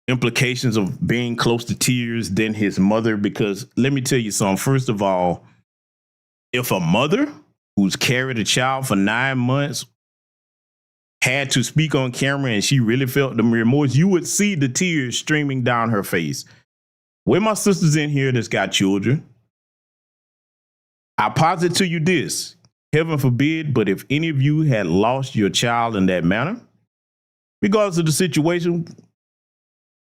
implications of being close to tears than his mother, because let me tell you something. First of all, if a mother who's carried a child for 9 months had to speak on camera and she really felt the remorse, you would see the tears streaming down her face. Where my sisters in here that's got children, I posit to you this, heaven forbid, but if any of you had lost your child in that manner, regardless of the situation,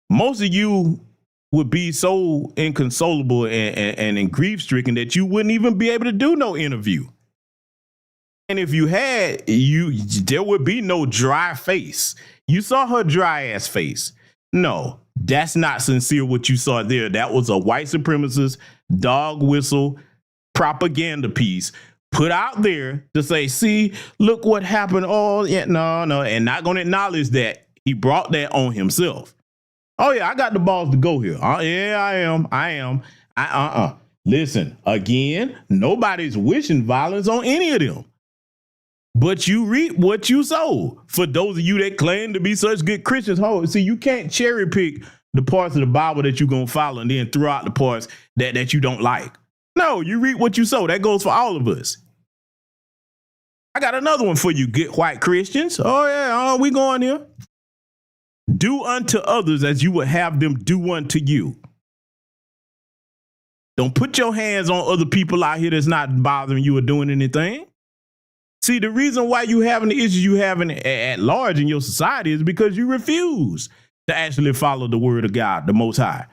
most of you would be so inconsolable and in grief-stricken that you wouldn't even be able to do no interview. And if you had, there would be no dry face. You saw her dry ass face. No, that's not sincere what you saw there. That was a white supremacist dog whistle propaganda piece put out there to say, see, look what happened. Oh, yeah, no, and not going to acknowledge that he brought that on himself. Oh, yeah, I got the balls to go here. Yeah, I am. Listen, again, nobody's wishing violence on any of them. But you reap what you sow. For those of you that claim to be such good Christians, see, you can't cherry pick the parts of the Bible that you're going to follow and then throw out the parts that you don't like. No, you reap what you sow. That goes for all of us. I got another one for you, good white Christians. Oh, yeah, we going here. Do unto others as you would have them do unto you. Don't put your hands on other people out here that's not bothering you or doing anything. See, the reason why you having the issues you having at large in your society is because you refuse to actually follow the word of God, the Most High.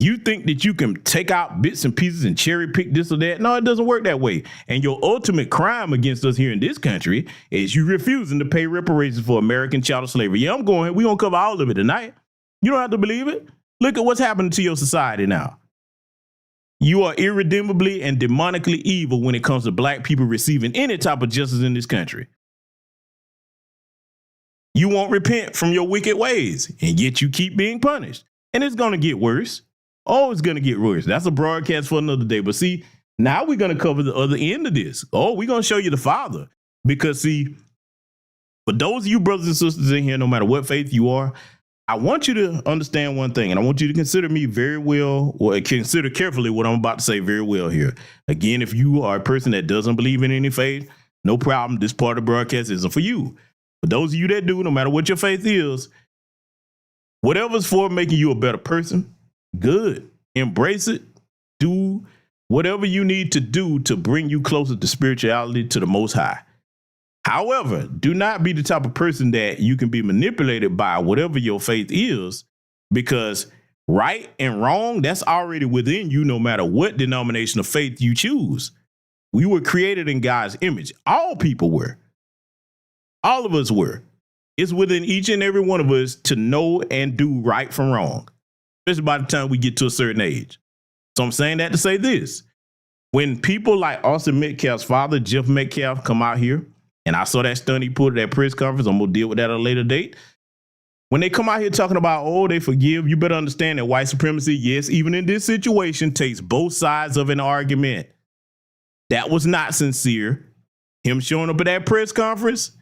You think that you can take out bits and pieces and cherry pick this or that. No, it doesn't work that way. And your ultimate crime against us here in this country is you refusing to pay reparations for American chattel slavery. Yeah, we're going to cover all of it tonight. You don't have to believe it. Look at what's happening to your society now. You are irredeemably and demonically evil when it comes to black people receiving any type of justice in this country. You won't repent from your wicked ways, and yet you keep being punished. And it's going to get worse. Oh, it's going to get worse. That's a broadcast for another day. But see, now we're going to cover the other end of this. Oh, we're going to show you the Father. Because see, for those of you brothers and sisters in here, no matter what faith you are, I want you to understand one thing, and I want you to consider me very well, or consider carefully what I'm about to say very well here. Again, if you are a person that doesn't believe in any faith, no problem. This part of the broadcast isn't for you. For those of you that do, no matter what your faith is, whatever's for making you a better person, good. Embrace it. Do whatever you need to do to bring you closer to spirituality, to the Most High. However, do not be the type of person that you can be manipulated by whatever your faith is, because right and wrong, that's already within you, no matter what denomination of faith you choose. We were created in God's image. All people were. All of us were. It's within each and every one of us to know and do right from wrong, especially by the time we get to a certain age. So I'm saying that to say this. When people like Austin Metcalf's father, Jeff Metcalf, come out here, and I saw that stunt he put at that press conference. I'm going to deal with that at a later date. When they come out here talking about, oh, they forgive, you better understand that white supremacy, yes, even in this situation, takes both sides of an argument. That was not sincere. Him showing up at that press conference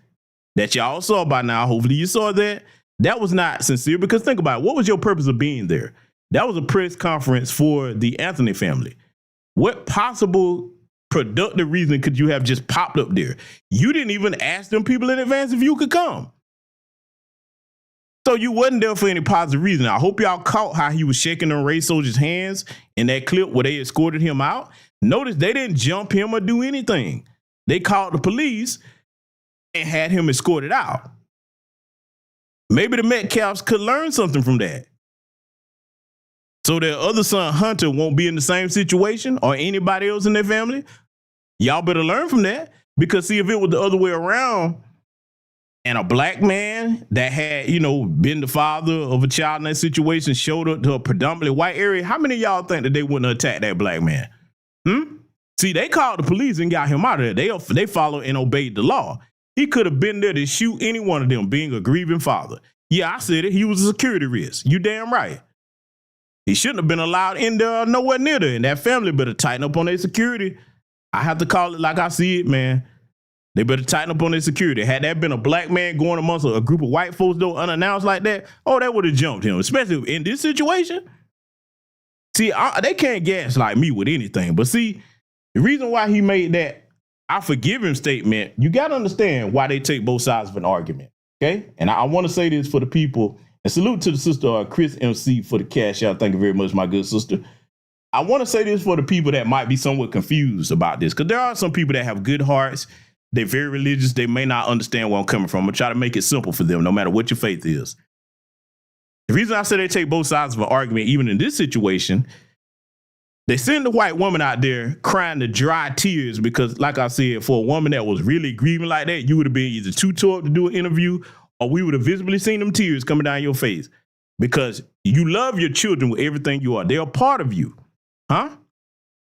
that y'all saw by now, hopefully you saw that. That was not sincere, because think about it. What was your purpose of being there? That was a press conference for the Anthony family. What possible productive reason could you have just popped up there? You didn't even ask them people in advance if you could come. So you wasn't there for any positive reason. I hope y'all caught how he was shaking them race soldiers' hands in that clip where they escorted him out. Notice they didn't jump him or do anything. They called the police and had him escorted out. Maybe the Metcalfs could learn something from that, so their other son, Hunter, won't be in the same situation, or anybody else in their family. Y'all better learn from that, because see, if it was the other way around and a black man that had, been the father of a child in that situation showed up to a predominantly white area, how many of y'all think that they wouldn't attack that black man? See, they called the police and got him out of there. They followed and obeyed the law. He could have been there to shoot any one of them, being a grieving father. Yeah, I said it. He was a security risk. You damn right. He shouldn't have been allowed in there or nowhere near there. And that family better tighten up on their security. I have to call it like I see it, man. They better tighten up on their security. Had that been a black man going amongst a group of white folks, though, unannounced like that, oh, that would have jumped him, especially in this situation. See, they can't gaslight me with anything. But see, the reason why he made that I forgive him statement, you got to understand why they take both sides of an argument, okay? And I want to say this for the people, and salute to the sister Chris MC for the cash out. Thank you very much, my good sister. I want to say this for the people that might be somewhat confused about this, because there are some people that have good hearts. They're very religious. They may not understand where I'm coming from. I'm going to try to make it simple for them, no matter what your faith is. The reason I say they take both sides of an argument, even in this situation, they send the white woman out there crying to dry tears because, like I said, for a woman that was really grieving like that, you would have been either too tore up to do an interview, or we would have visibly seen them tears coming down your face, because you love your children with everything you are. They're a part of you. Huh?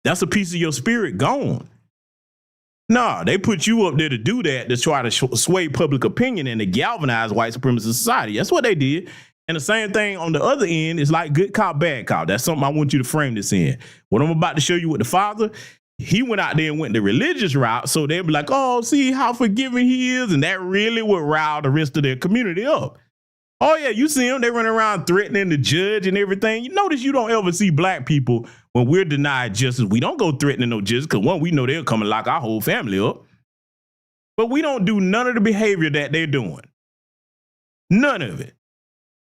That's a piece of your spirit gone. Nah, they put you up there to do that, to try to sway public opinion and to galvanize white supremacist society. That's what they did. And the same thing on the other end is like good cop, bad cop. That's something I want you to frame this in. What I'm about to show you with the father, he went out there and went the religious route, so they'd be like, oh, see how forgiving he is, and that really would rile the rest of their community up. Oh, yeah, you see them, they run around threatening the judge and everything. You notice you don't ever see black people when we're denied justice. We don't go threatening no judges because, one, we know they'll come and lock our whole family up. But we don't do none of the behavior that they're doing. None of it.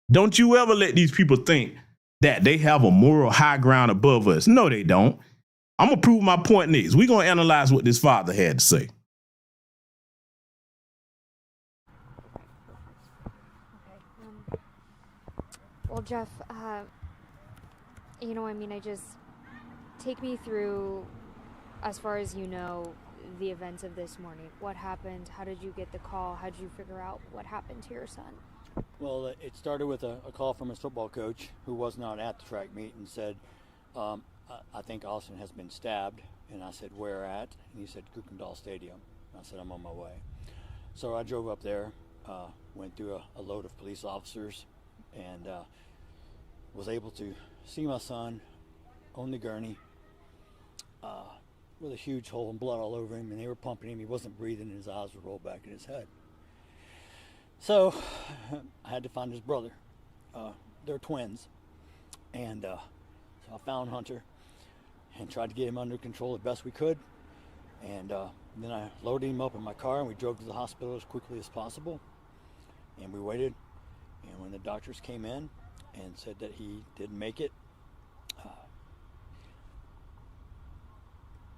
Don't you ever let these people think that they have a moral high ground above us. No, they don't. I'm going to prove my point next. We're going to analyze what this father had to say. Well, Jeff, take me through, as far as you know, the events of this morning. What happened? How did you get the call? How did you figure out what happened to your son? Well, it started with a call from his football coach who was not at the track meet and said, I think Austin has been stabbed. And I said, where at? And he said, Kukendall Stadium. And I said, I'm on my way. So I drove up there, went through a load of police officers, and was able to see my son on the gurney with a huge hole and blood all over him, and they were pumping him. He wasn't breathing, and his eyes were rolled back in his head. So I had to find his brother. They're twins. And so I found Hunter and tried to get him under control the best we could. And then I loaded him up in my car, and we drove to the hospital as quickly as possible. And we waited. And when the doctors came in and said that he didn't make it,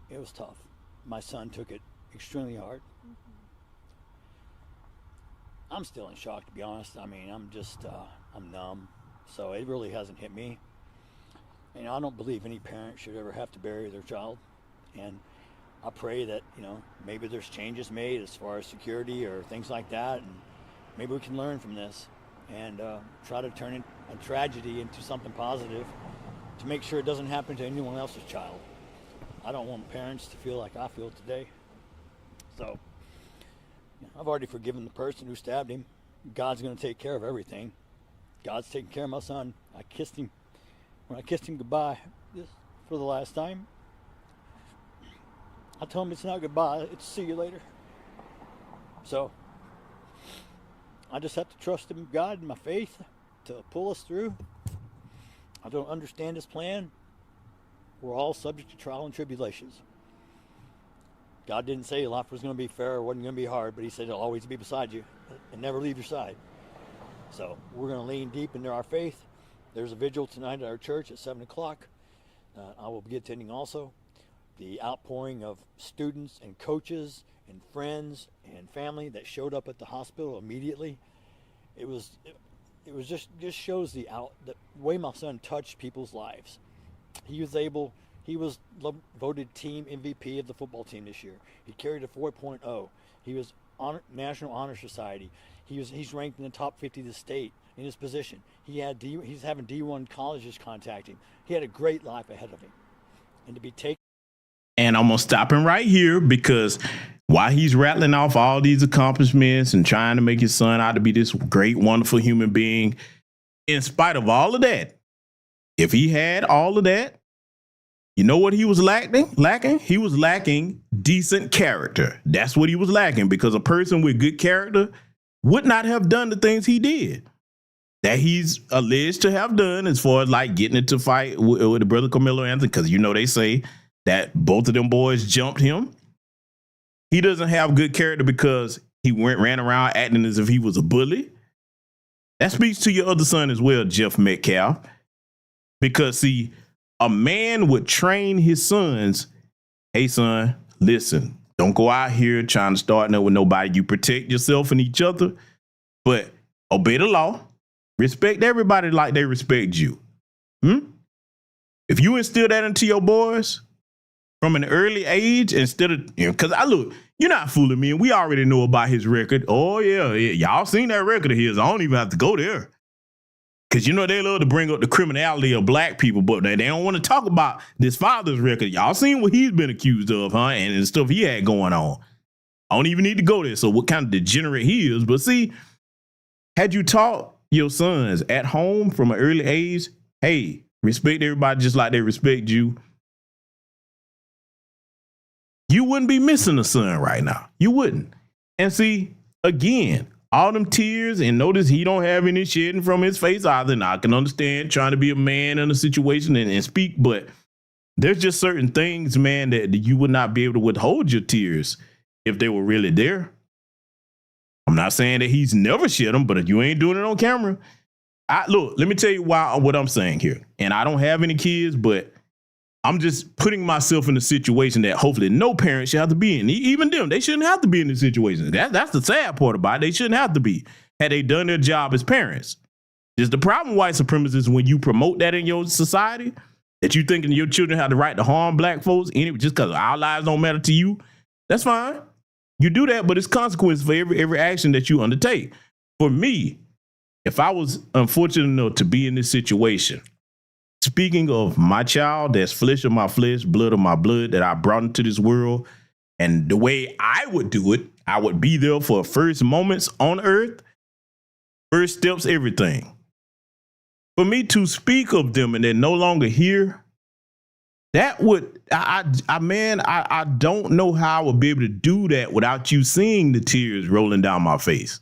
it was tough. My son took it extremely hard. I'm still in shock, to be honest. I mean, I'm numb. So it really hasn't hit me. And I don't believe any parent should ever have to bury their child. And I pray that, maybe there's changes made as far as security or things like that. And maybe we can learn from this and try to turn a tragedy into something positive to make sure it doesn't happen to anyone else's child. I don't want parents to feel like I feel today. So I've already forgiven the person who stabbed him. God's going to take care of everything. God's taking care of my son. I kissed him. When I kissed him goodbye for the last time, I told him it's not goodbye, it's see you later. So I just have to trust in God and my faith to pull us through. I don't understand his plan. We're all subject to trial and tribulations. God didn't say life was going to be fair or wasn't going to be hard, but he said he'll always be beside you and never leave your side. So we're going to lean deep into our faith. There's a vigil tonight at our church at 7 o'clock. I will be attending also. The outpouring of students and coaches and friends and family that showed up at the hospital immediately. It was just shows the way my son touched people's lives. He was voted team MVP of the football team this year. He carried a 4.0. He was on National Honor Society. He's ranked in the top 50 of the state in his position. He's having D1 colleges contact him. He had a great life ahead of him. And to be taken. And I'm going to stop him right here, because while he's rattling off all these accomplishments and trying to make his son out to be this great, wonderful human being, in spite of all of that, if he had all of that, you know what he was lacking? He was lacking decent character. That's what he was lacking, because a person with good character would not have done the things he did, that he's alleged to have done, as far as like getting into fight with the brother Karmelo Anthony, because they say that both of them boys jumped him. He doesn't have good character because he ran around acting as if he was a bully. That speaks to your other son as well, Jeff Metcalf, because see, a man would train his sons. Hey, son, listen, don't go out here trying to start nothing with nobody. You protect yourself and each other, but obey the law. Respect everybody like they respect you. If you instill that into your boys from an early age, instead of, because you're not fooling me, and we already know about his record. Oh, yeah, y'all seen that record of his. I don't even have to go there. Because, they love to bring up the criminality of black people, but they don't want to talk about this father's record. Y'all seen what he's been accused of, huh? And the stuff he had going on. I don't even need to go there. So what kind of degenerate he is. But see, had you taught your sons at home from an early age, hey, respect everybody just like they respect you, you wouldn't be missing a son right now. You wouldn't. And see, again, all them tears, and notice he don't have any shedding from his face either. And I can understand trying to be a man in a situation and speak, but there's just certain things, man, that you would not be able to withhold your tears if they were really there. I'm not saying that he's never shed them, but if you ain't doing it on camera, look, let me tell you what I'm saying here. And I don't have any kids, but I'm just putting myself in a situation that hopefully no parent should have to be in. Even them, they shouldn't have to be in this situation. That's the sad part about it. They shouldn't have to be had they done their job as parents. Is the problem with white supremacists when you promote that in your society, that you thinking your children have the right to harm black folks just because our lives don't matter to you? That's fine. You do that, but it's consequences for every action that you undertake. For me, if I was unfortunate enough to be in this situation, speaking of my child, that's flesh of my flesh, blood of my blood, that I brought into this world, and the way I would do it, I would be there for first moments on earth, first steps, everything. For me to speak of them and they're no longer here, that would, I don't know how I would be able to do that without you seeing the tears rolling down my face.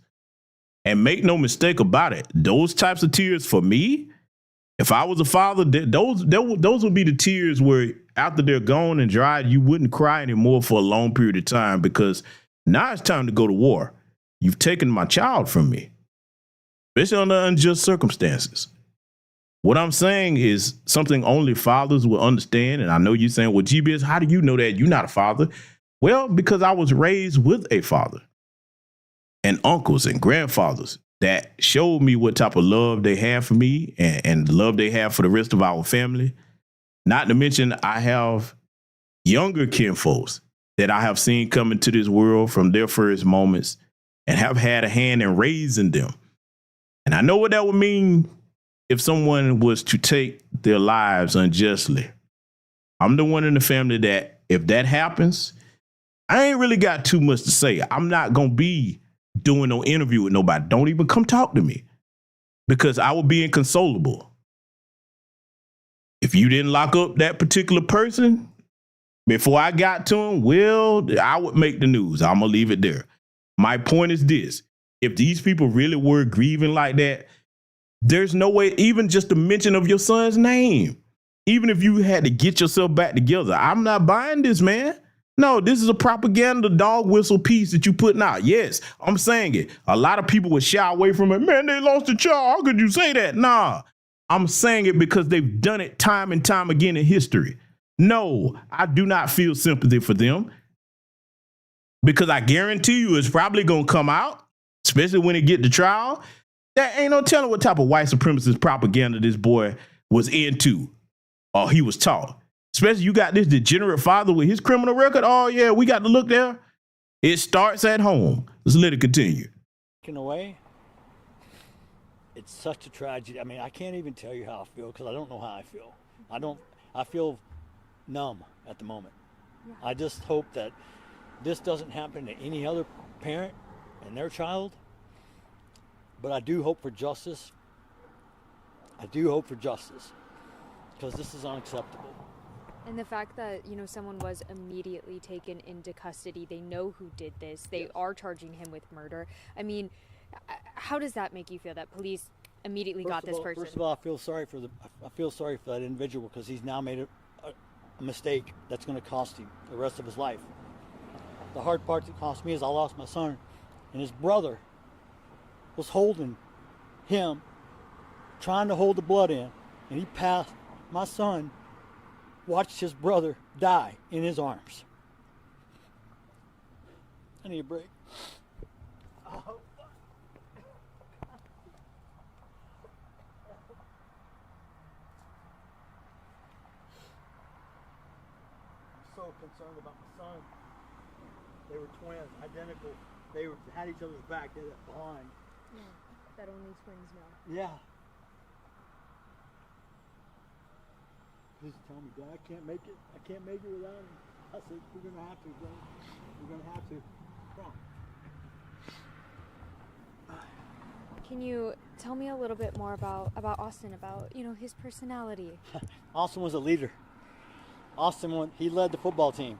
And make no mistake about it, those types of tears for me, if I was a father, those would be the tears where after they're gone and dried, you wouldn't cry anymore for a long period of time, because now it's time to go to war. You've taken my child from me, especially under unjust circumstances. What I'm saying is something only fathers will understand. And I know you're saying, well, GBS, how do you know that you're not a father? Well, because I was raised with a father and uncles and grandfathers that showed me what type of love they have for me and love they have for the rest of our family. Not to mention, I have younger kinfolks that I have seen come into this world from their first moments and have had a hand in raising them. And I know what that would mean if someone was to take their lives unjustly. I'm the one in the family that if that happens, I ain't really got too much to say. I'm not going to be doing no interview with nobody. Don't even come talk to me, because I would be inconsolable. If you didn't lock up that particular person before I got to him, well, I would make the news. I'm going to leave it there. My point is this. If these people really were grieving like that, there's no way, even just the mention of your son's name, even if you had to get yourself back together, I'm not buying this, man. No, this is a propaganda dog whistle piece that you putting out. Yes, I'm saying it. A lot of people would shy away from it. Man, they lost a child. How could you say that? Nah, I'm saying it because they've done it time and time again in history. No, I do not feel sympathy for them, because I guarantee you it's probably going to come out, especially when it get to trial. There ain't no telling what type of white supremacist propaganda this boy was into or he was taught. Especially you got this degenerate father with his criminal record. Oh, yeah, we got to look there. It starts at home. Let's let it continue. In a way, it's such a tragedy. I mean, I can't even tell you how I feel, because I don't know how I feel. I feel numb at the moment. Yeah. I just hope that this doesn't happen to any other parent and their child. But I do hope for justice. I do hope for justice, because this is unacceptable. And the fact that, someone was immediately taken into custody, they know who did this, they are charging him with murder. I mean, how does that make you feel, that police immediately got this person? First of all, I feel sorry for that individual, because he's now made a mistake that's going to cost him the rest of his life. The hard part that cost me is I lost my son, and his brother was holding him, trying to hold the blood in, and he passed. My son watched his brother die in his arms. I need a break. Oh. I'm so concerned about my son. They were twins, identical. They had each other's back. They had that bond. Yeah, that only twins know. Yeah. Please tell me, Dad, I can't make it. I can't make it without him. I said, we're going to have to, bro. We're going to have to. Come on. Can you tell me a little bit more about Austin, about, his personality? Austin was a leader. He led the football team.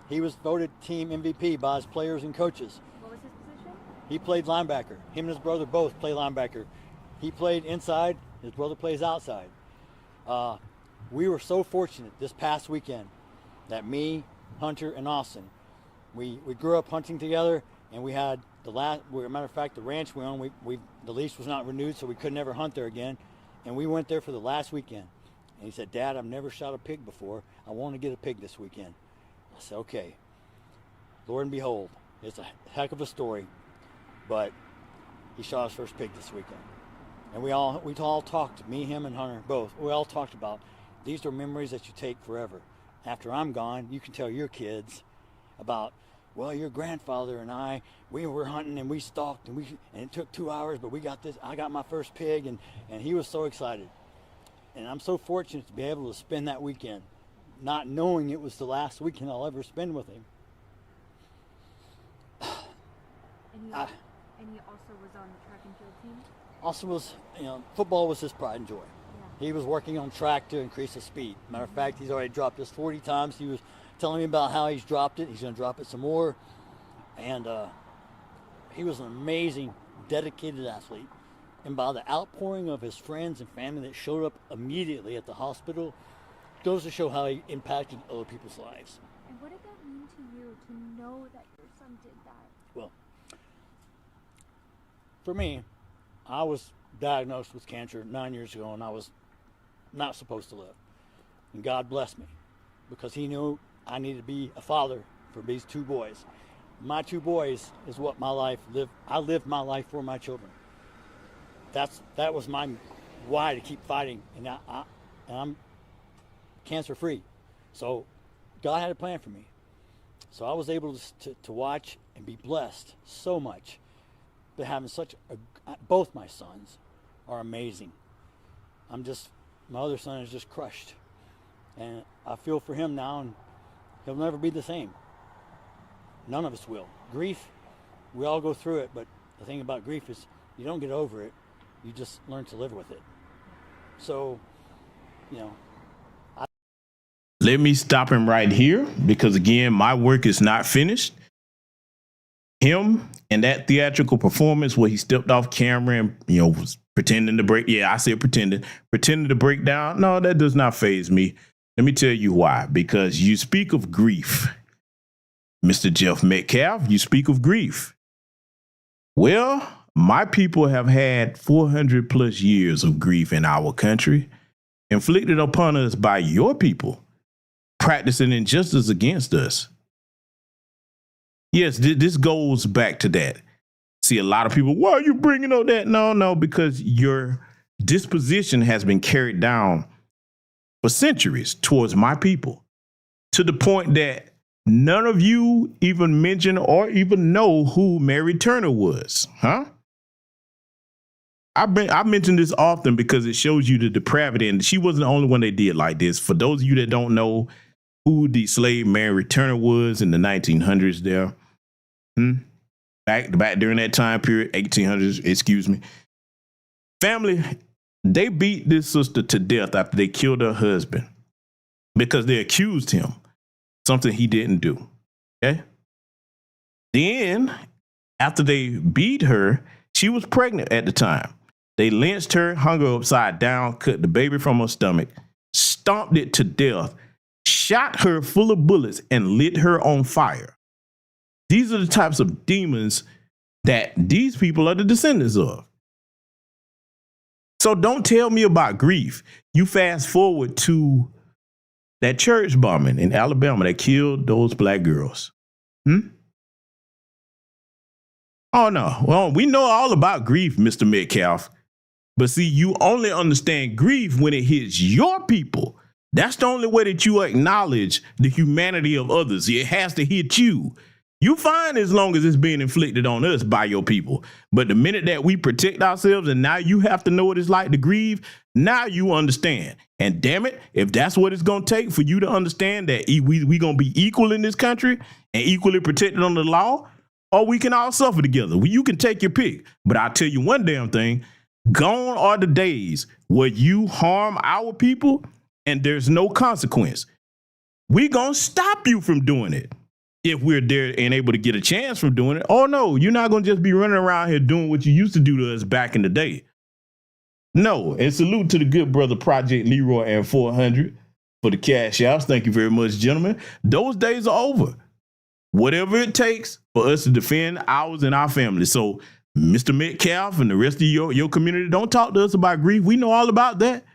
He was voted team MVP by his players and coaches. What was his position? He played linebacker. Him and his brother both play linebacker. He played inside. His brother plays outside. We were so fortunate this past weekend that me, Hunter, and Austin, we grew up hunting together, and we had the last. As a matter of fact, the ranch we own, the lease was not renewed, so we could never hunt there again. And we went there for the last weekend. And he said, "Dad, I've never shot a pig before. I want to get a pig this weekend." I said, "Okay." Lord and behold, it's a heck of a story, but he shot his first pig this weekend. And we all talked, me, him, and Hunter both. We all talked about these are memories that you take forever. After I'm gone, you can tell your kids about, well, your grandfather and we were hunting and we stalked and it took 2 hours, but we got this. I got my first pig, and he was so excited. And I'm so fortunate to be able to spend that weekend, not knowing it was the last weekend I'll ever spend with him. And he also was on the track and field team? Also was, football was his pride and joy. Yeah. He was working on track to increase his speed. Matter of fact, he's already dropped this 40 times. He was telling me about how he's dropped it. He's going to drop it some more. And he was an amazing, dedicated athlete. And by the outpouring of his friends and family that showed up immediately at the hospital, goes to show how he impacted other people's lives. And what did that mean to you to know that your son did that? Well, for me, I was diagnosed with cancer 9 years ago, and I was not supposed to live. And God blessed me because he knew I needed to be a father for these two boys. My two boys is what my life lived. I lived my life for my children. That was my why to keep fighting, and I'm cancer free. So God had a plan for me. So I was able to watch and be blessed so much. But having both my sons are amazing. My other son is just crushed. And I feel for him now, and he'll never be the same. None of us will. Grief, we all go through it, but the thing about grief is you don't get over it. You just learn to live with it. So, Let me stop him right here because, again, my work is not finished. Him and that theatrical performance where he stepped off camera and, was pretending to break. Yeah, I said pretending to break down. No, that does not faze me. Let me tell you why. Because you speak of grief, Mr. Jeff Metcalf, you speak of grief. Well, my people have had 400 plus years of grief in our country, inflicted upon us by your people, practicing injustice against us. Yes, this goes back to that. See, a lot of people, why are you bringing up that? No, because your disposition has been carried down for centuries towards my people, to the point that none of you even mention or even know who Mary Turner was, huh? I mention this often because it shows you the depravity, and she wasn't the only one that did like this. For those of you that don't know who the slave Mary Turner was in the 1900s there, back during that time period, 1800s, excuse me, family, they beat this sister to death after they killed her husband because they accused him something he didn't do. Okay. Then after they beat her, she was pregnant at the time. They lynched her, hung her upside down, cut the baby from her stomach, stomped it to death, shot her full of bullets, and lit her on fire. These are the types of demons that these people are the descendants of. So don't tell me about grief. You fast forward to that church bombing in Alabama that killed those black girls. Oh, no. Well, we know all about grief, Mr. Metcalf. But see, you only understand grief when it hits your people. That's the only way that you acknowledge the humanity of others. It has to hit you. You fine as long as it's being inflicted on us by your people. But the minute that we protect ourselves and now you have to know what it's like to grieve, now you understand. And damn it, if that's what it's going to take for you to understand that we going to be equal in this country and equally protected under the law, or we can all suffer together. You can take your pick. But I'll tell you one damn thing. Gone are the days where you harm our people and there's no consequence. We're going to stop you from doing it. if we're there and able to get a chance from doing it. Oh, no, you're not going to just be running around here doing what you used to do to us back in the day. No, and salute to the good brother Project Leroy and 400 for the cash outs. Thank you very much, gentlemen. Those days are over. Whatever it takes for us to defend ours and our family. So, Mr. Metcalf and the rest of your community, don't talk to us about grief. We know all about that.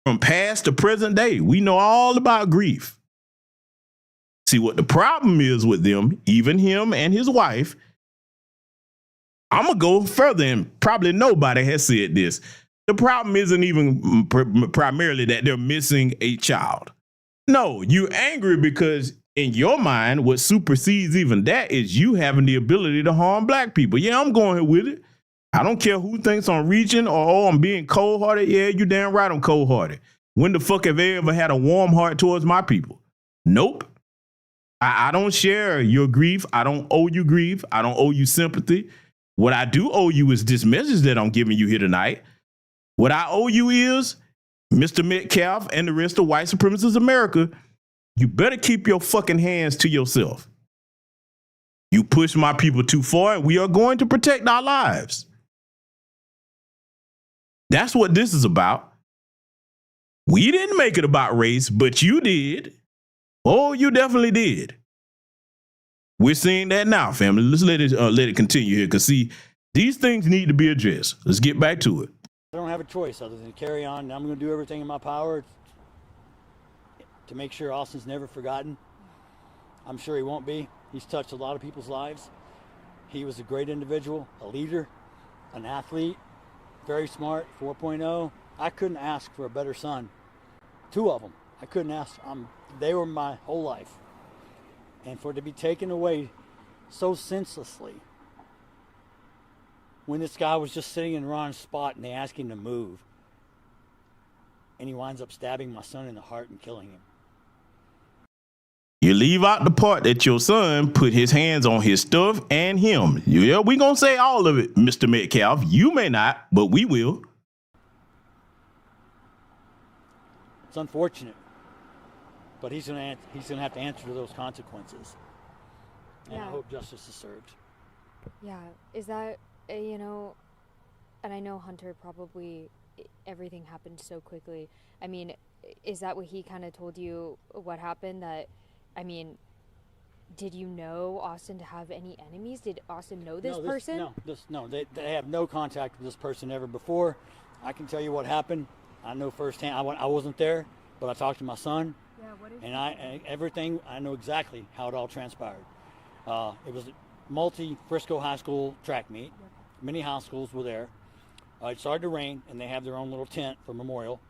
From past to present day, we know all about grief. See, what the problem is with them, even him and his wife, I'm going to go further, and probably nobody has said this. The problem isn't even primarily that they're missing a child. No, you're angry because in your mind, what supersedes even that is you having the ability to harm black people. Yeah, I'm going here with it. I don't care who thinks I'm reaching or, oh, I'm being cold-hearted. Yeah, you damn right I'm cold-hearted. When the fuck have I ever had a warm heart towards my people? Nope. I don't share your grief. I don't owe you grief. I don't owe you sympathy. What I do owe you is this message that I'm giving you here tonight. What I owe you is, Mr. Metcalf and the rest of white supremacist America, you better keep your fucking hands to yourself. You push my people too far, and we are going to protect our lives. That's what this is about. We didn't make it about race, but you did. Oh, you definitely did. We're seeing that now, family. Let's let it continue here, because see, these things need to be addressed. Let's get back to it. I don't have a choice other than to carry on. I'm going to do everything in my power to make sure Austin's never forgotten. I'm sure he won't be. He's touched a lot of people's lives. He was a great individual, a leader, an athlete, very smart, 4.0. I couldn't ask for a better son. Two of them. I couldn't ask. They were my whole life. And for it to be taken away so senselessly, when this guy was just sitting in Ron's spot and they asked him to move, and he winds up stabbing my son in the heart and killing him. You leave out the part that your son put his hands on his stuff and him. Yeah, we gonna say all of it, Mr. Metcalf. You may not, but we will. It's unfortunate, but he's gonna have to answer to those consequences. And Yeah. I hope justice is served. Yeah, is that, and I know Hunter probably, everything happened so quickly. I mean, is that what he kind of told you what happened? That, I mean, did you know Austin to have any enemies? Did Austin know this person? No, they have no contact with this person ever before. I can tell you what happened. I know firsthand. I wasn't there, but I talked to my son. Yeah, what is everything, I know exactly how it all transpired. It was a multi-Frisco high school track meet. Yep. Many high schools were there. It started to rain, and they have their own little tent for memorial,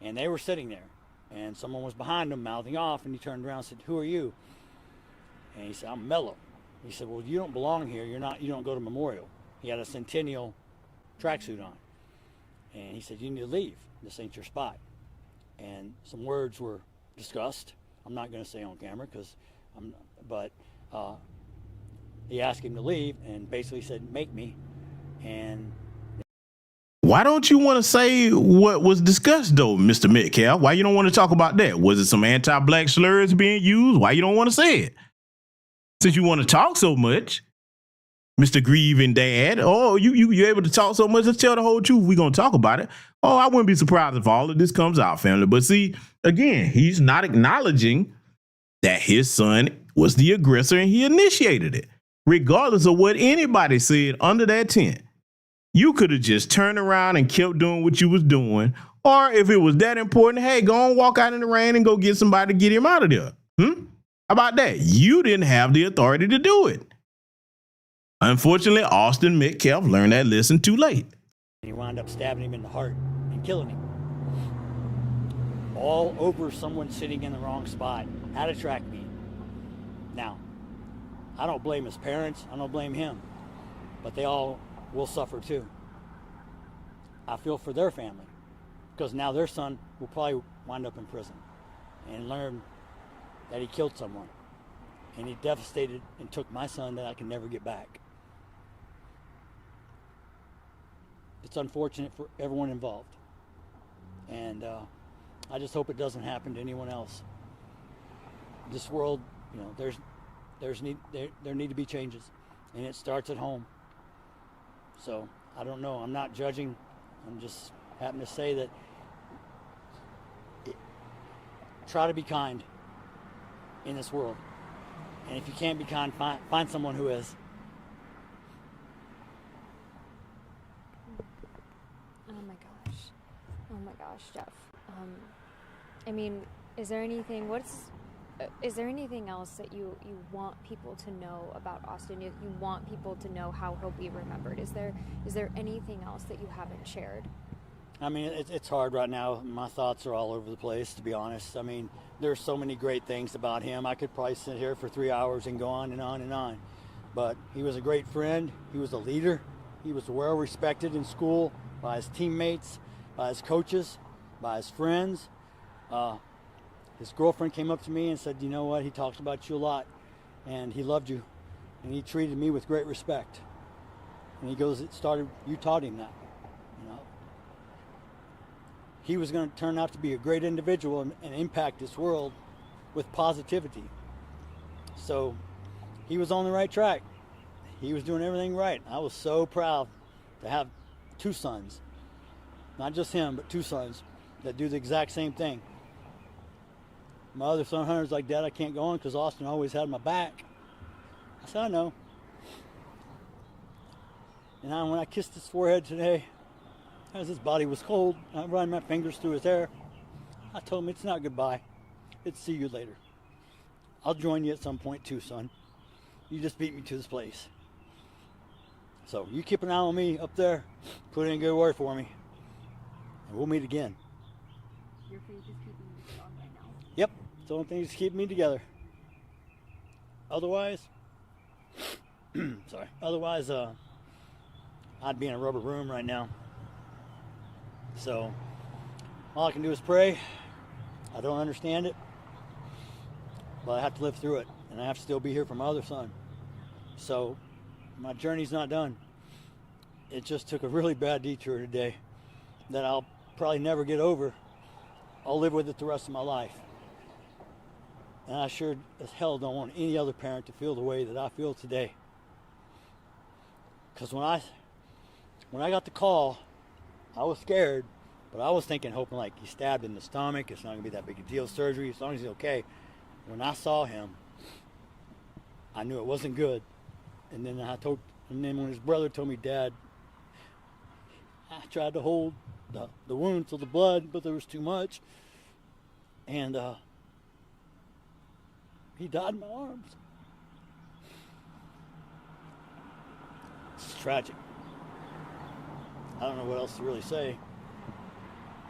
and they were sitting there. And someone was behind them mouthing off, and he turned around and said, "Who are you?" And he said, "I'm Mello." He said, "Well, you don't belong here. You don't go to memorial." He had a Centennial tracksuit on. And he said, "You need to leave. This ain't your spot." And some words were discussed. I'm not going to say on camera but he asked him to leave and basically said, "Make me." And why don't you want to say what was discussed, though, Mr. Metcalf? Why you don't want to talk about that? Was it some anti-black slurs being used? Why you don't want to say it? Since you want to talk so much, Mr. Grieving Dad. Oh, you able to talk so much? Let's tell the whole truth. We're going to talk about it. Oh, I wouldn't be surprised if all of this comes out, family. But see, again, he's not acknowledging that his son was the aggressor and he initiated it, regardless of what anybody said under that tent. You could have just turned around and kept doing what you was doing. Or if it was that important, hey, go and walk out in the rain and go get somebody to get him out of there. How about that? You didn't have the authority to do it. Unfortunately, Austin Metcalf learned that lesson too late. he wound up stabbing him in the heart and killing him. All over someone sitting in the wrong spot at a track meet. Now, I don't blame his parents. I don't blame him. But they all will suffer too. I feel for their family because now their son will probably wind up in prison and learn that he killed someone. And he devastated and took my son that I can never get back. It's unfortunate for everyone involved. And I just hope it doesn't happen to anyone else. This world You know, there need to be changes, and it starts at home. So I don't know. I'm not judging. I'm just happen to say that try to be kind in this world, and if you can't be kind, find someone who is. Oh my gosh, Jeff. I mean, is there anything else that you want people to know about Austin? You want people to know how he'll be remembered? Is there anything else that you haven't shared? I mean, it's hard right now. My thoughts are all over the place, to be honest. I mean, there's so many great things about him. I could probably sit here for 3 hours and go on and on and on. But he was a great friend. He was a leader. He was well respected in school by his teammates, by his coaches, by his friends. His girlfriend came up to me and said, you know what, he talks about you a lot, and he loved you, and he treated me with great respect. And he goes, you taught him that. You know, he was going to turn out to be a great individual and impact this world with positivity. So he was on the right track. He was doing everything right. I was so proud to have 2 sons. Not just him, but 2 sons that do the exact same thing. My other son, Hunter's like, Dad, I can't go on because Austin always had my back. I said, I know. And when I kissed his forehead today, as his body was cold, I ran my fingers through his hair. I told him, it's not goodbye. It's see you later. I'll join you at some point too, son. You just beat me to this place. So you keep an eye on me up there. Put in a good word for me. And we'll meet again. Your faith is keeping you strong right now. Yep, it's the only thing that's keeping me together. Otherwise, I'd be in a rubber room right now. So all I can do is pray. I don't understand it, but I have to live through it, and I have to still be here for my other son. So my journey's not done. It just took a really bad detour today that I'll probably never get over. I'll live with it the rest of my life. And I sure as hell don't want any other parent to feel the way that I feel today. Because when I got the call, I was scared, but I was hoping like he's stabbed in the stomach. It's not gonna be that big a deal, surgery, as long as he's okay. When I saw him, I knew it wasn't good. And then when his brother told me, Dad, I tried to hold the wound to the blood, but there was too much. And he died in my arms. It's tragic. I don't know what else to really say.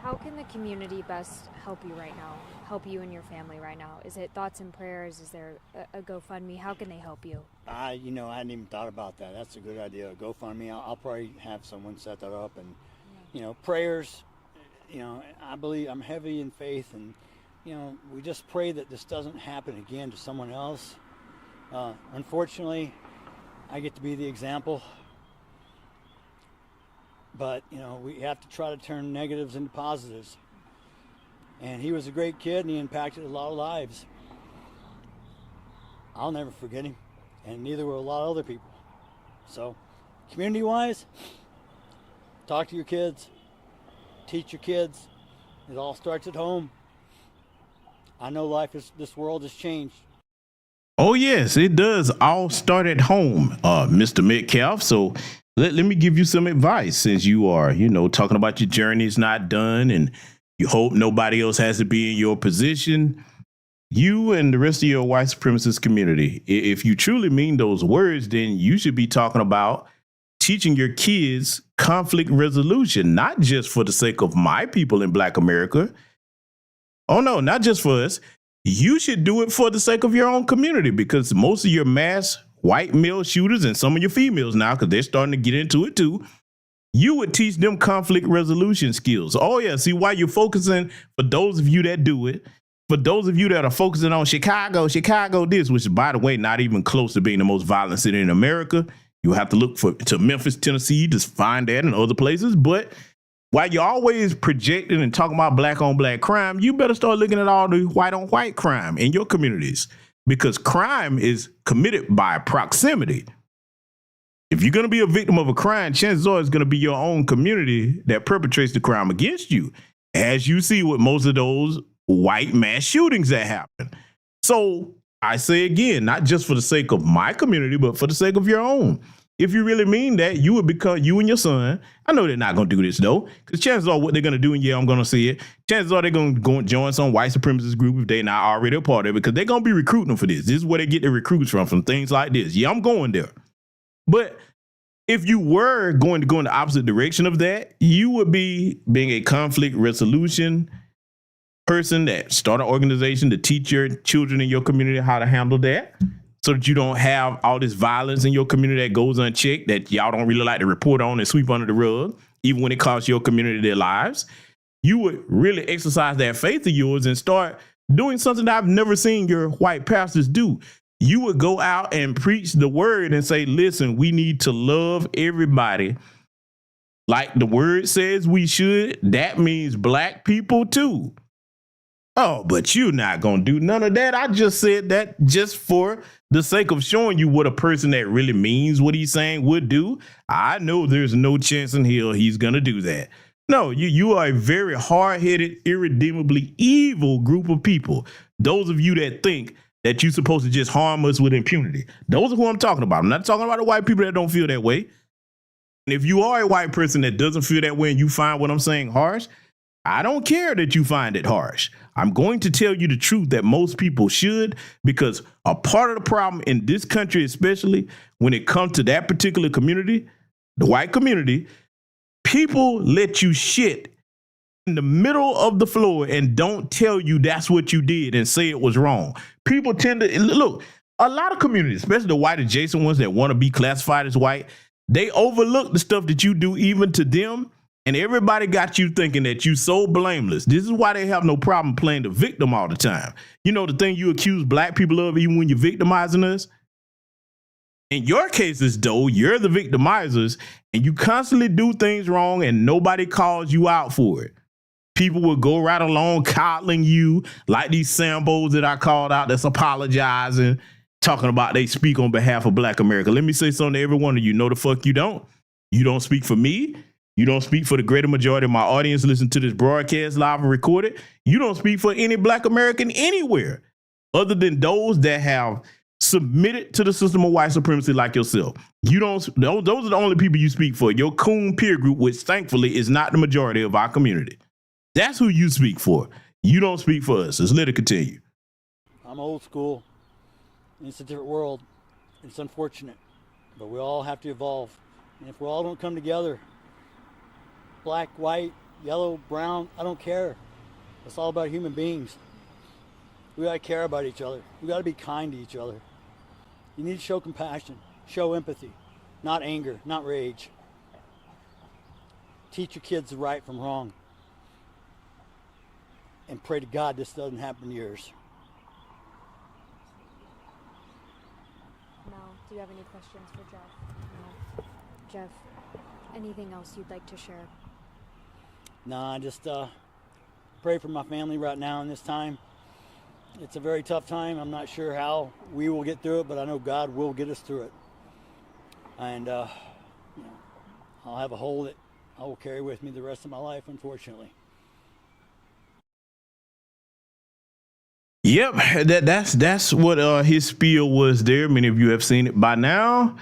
How can the community best help you right now? Help you and your family right now? Is it thoughts and prayers? Is there a GoFundMe? How can they help you? I hadn't even thought about that. That's a good idea. GoFundMe. I'll probably have someone set that up, and prayers. I believe I'm heavy in faith, and we just pray that this doesn't happen again to someone else. Unfortunately, I get to be the example. But, we have to try to turn negatives into positives. And he was a great kid, and he impacted a lot of lives. I'll never forget him, and neither will a lot of other people. So, community-wise, talk to your kids, teach your kids. It all starts at home. I know this world has changed. Oh, yes, it does all start at home, Mr. Metcalf. So let me give you some advice, since you are, talking about your journey is not done and you hope nobody else has to be in your position. You and the rest of your white supremacist community, if you truly mean those words, then you should be talking about teaching your kids conflict resolution, not just for the sake of my people in Black America. Oh, no, not just for us. You should do it for the sake of your own community, because most of your mass white male shooters, and some of your females now, because they're starting to get into it too, you would teach them conflict resolution skills. Oh, yeah. See, why you're focusing, for those of you that do it, for those of you that are focusing on Chicago this, which is, by the way, not even close to being the most violent city in America. You have to look to Memphis, Tennessee to find that, and other places. But while you're always projecting and talking about black on black crime, you better start looking at all the white on white crime in your communities. because crime is committed by proximity. If you're going to be a victim of a crime, chances are it's going to be your own community that perpetrates the crime against you, as you see with most of those white mass shootings that happen. So I say again, not just for the sake of my community, but for the sake of your own. If you really mean that, you would become, you and your son, I know they're not going to do this though, because chances are what they're going to do, and yeah, I'm going to see it, chances are they're going to go join some white supremacist group if they're not already a part of it, because they're going to be recruiting them for this. This is where they get their recruits from things like this. Yeah, I'm going there. But if you were going to go in the opposite direction of that, you would be being a conflict resolution person that start an organization to teach your children in your community how to handle that, so that you don't have all this violence in your community that goes unchecked, that y'all don't really like to report on and sweep under the rug, even when it costs your community their lives. You would really exercise that faith of yours and start doing something that I've never seen your white pastors do. You would go out and preach the word and say, listen, we need to love everybody like the word says we should. That means black people too. Oh, but you're not going to do none of that. I just said that just for the sake of showing you what a person that really means what he's saying would do. I know there's no chance in hell he's going to do that. No, you are a very hard-headed, irredeemably evil group of people. Those of you that think that you're supposed to just harm us with impunity. Those are who I'm talking about. I'm not talking about the white people that don't feel that way. And if you are a white person that doesn't feel that way and you find what I'm saying harsh, I don't care that you find it harsh. I'm going to tell you the truth that most people should, because a part of the problem in this country, especially when it comes to that particular community, the white community, people let you shit in the middle of the floor and don't tell you that's what you did and say it was wrong. People tend to, look, a lot of communities, especially the white adjacent ones that want to be classified as white, they overlook the stuff that you do even to them. And everybody got you thinking that you so blameless. This is why they have no problem playing the victim all the time. You know, the thing you accuse black people of even when you're victimizing us? In your cases, though, you're the victimizers and you constantly do things wrong and nobody calls you out for it. People will go right along coddling you like these Sambos that I called out that's apologizing, talking about they speak on behalf of black America. Let me say something to every one of you. No, the fuck you don't. You don't speak for me. You don't speak for the greater majority of my audience listen to this broadcast live and recorded. You don't speak for any black American anywhere other than those that have submitted to the system of white supremacy like yourself. You don't. Those are the only people you speak for. Your coon peer group, which thankfully is not the majority of our community. That's who you speak for. You don't speak for us. Let's let it continue. I'm old school. It's a different world. It's unfortunate, but we all have to evolve. And if we all don't come together, black, white, yellow, brown, I don't care. It's all about human beings. We gotta care about each other. We gotta be kind to each other. You need to show compassion, show empathy, not anger, not rage. Teach your kids the right from wrong. And pray to God this doesn't happen to yours. Mel, do you have any questions for Jeff? No. Jeff, anything else you'd like to share? Nah, just pray for my family right now in this time. It's a very tough time. I'm not sure how we will get through it, but I know God will get us through it. And you know, I'll have a hole that I will carry with me the rest of my life, unfortunately. Yep, that's what his spiel was there. Many of you have seen it by now.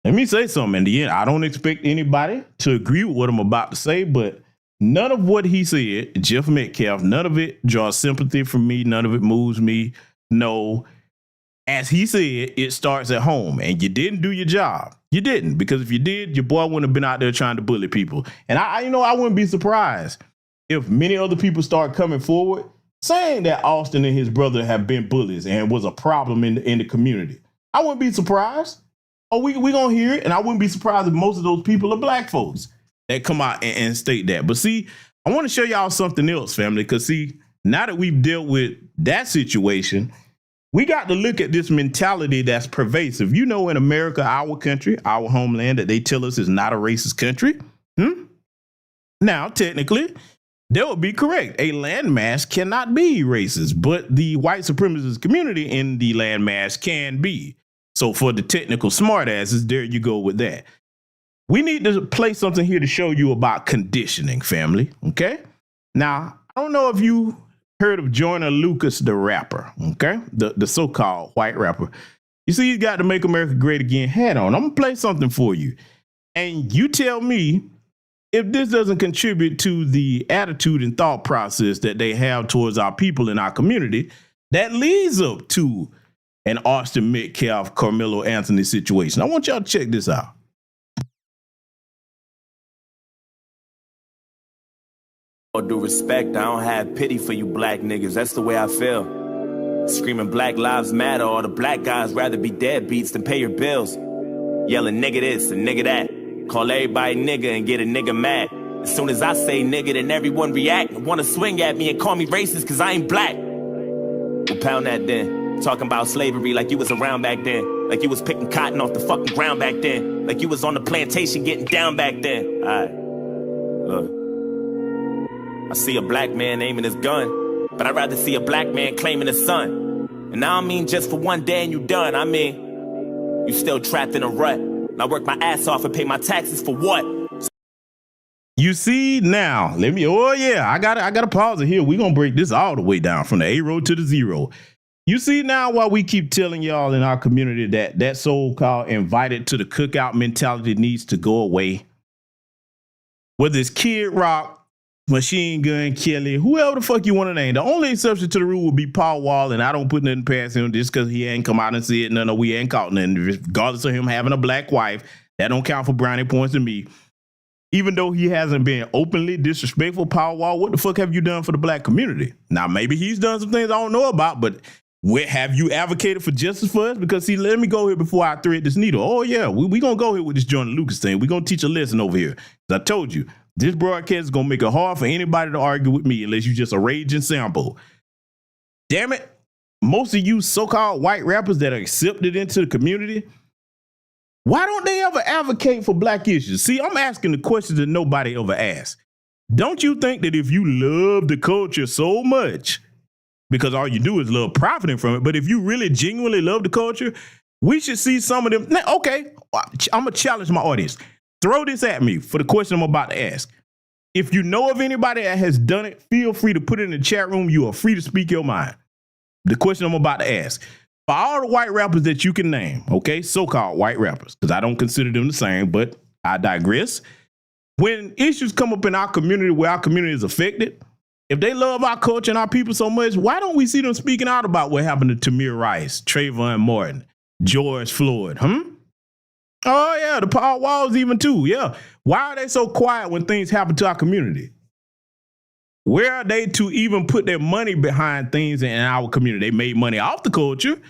Let me say something. In the end, I don't expect anybody to agree with what I'm about to say, but none of what he said, Jeff Metcalf, none of it draws sympathy from me. None of it moves me. No, as he said, it starts at home, and you didn't do your job. You didn't, because if you did, your boy wouldn't have been out there trying to bully people. And I wouldn't be surprised if many other people start coming forward saying that Austin and his brother have been bullies and was a problem in the community. I wouldn't be surprised. Oh, we gonna hear it, and I wouldn't be surprised if most of those people are black folks that come out and state that. But see, I want to show y'all something else, family, because see, now that we've dealt with that situation, we got to look at this mentality that's pervasive. You know, in America, our country, our homeland, that they tell us is not a racist country. Now, technically, That would be correct. A landmass cannot be racist, but the white supremacist community in the landmass can be. So for the technical smartasses, there you go with that. We need to play something here to show you about conditioning, family. Okay? Now, I don't know if you heard of Joyner Lucas, the rapper, okay? The so-called white rapper. You see, he's got the Make America Great Again hat on. I'm going to play something for you. And you tell me if this doesn't contribute to the attitude and thought process that they have towards our people in our community that leads up to an Austin Metcalf, Karmelo Anthony situation. I want y'all to check this out. All due respect, I don't have pity for you black niggas. That's the way I feel. Screaming Black Lives Matter, all the black guys rather be deadbeats than pay your bills. Yelling nigga this and nigga that. Call everybody nigga and get a nigga mad. As soon as I say nigga, then everyone react and wanna swing at me and call me racist cause I ain't black. Well, pound that then. Talking about slavery like you was around back then. Like you was picking cotton off the fucking ground back then. Like you was on the plantation getting down back then. Alright, look. I see a black man aiming his gun, but I'd rather see a black man claiming his son. And I don't mean just for one day and you done. I mean, you still trapped in a rut. And I work my ass off and pay my taxes for what? You see now, I gotta pause it here. We're gonna break this all the way down from the A road to the zero. You see now why we keep telling y'all in our community that so-called invited to the cookout mentality needs to go away. Whether it's Kid Rock, Machine Gun Kelly, whoever the fuck you want to name. The only exception to the rule would be Paul Wall, and I don't put nothing past him just because he ain't come out and said no, we ain't caught nothing. Regardless of him having a black wife, that don't count for brownie points to me. Even though he hasn't been openly disrespectful, Paul Wall, what the fuck have you done for the black community? Now, maybe he's done some things I don't know about, but have you advocated for justice for us? Because, see, let me go here before I thread this needle. Oh, yeah, we going to go here with this Joyner Lucas thing. We're going to teach a lesson over here. I told you, this broadcast is going to make it hard for anybody to argue with me unless you just a raging sample. Damn it. Most of you so-called white rappers that are accepted into the community, why don't they ever advocate for black issues? See, I'm asking the questions that nobody ever asked. Don't you think that if you love the culture so much, because all you do is love profiting from it, but if you really genuinely love the culture, we should see some of them. Now, okay, I'm going to challenge my audience. Throw this at me for the question I'm about to ask. If you know of anybody that has done it, feel free to put it in the chat room. You are free to speak your mind. The question I'm about to ask. For all the white rappers that you can name, okay, so-called white rappers, because I don't consider them the same, but I digress. When issues come up in our community where our community is affected, if they love our culture and our people so much, why don't we see them speaking out about what happened to Tamir Rice, Trayvon Martin, George Floyd, Oh, yeah, the Paul Walls even too, yeah. Why are they so quiet when things happen to our community? Where are they to even put their money behind things in our community? They made money off the culture.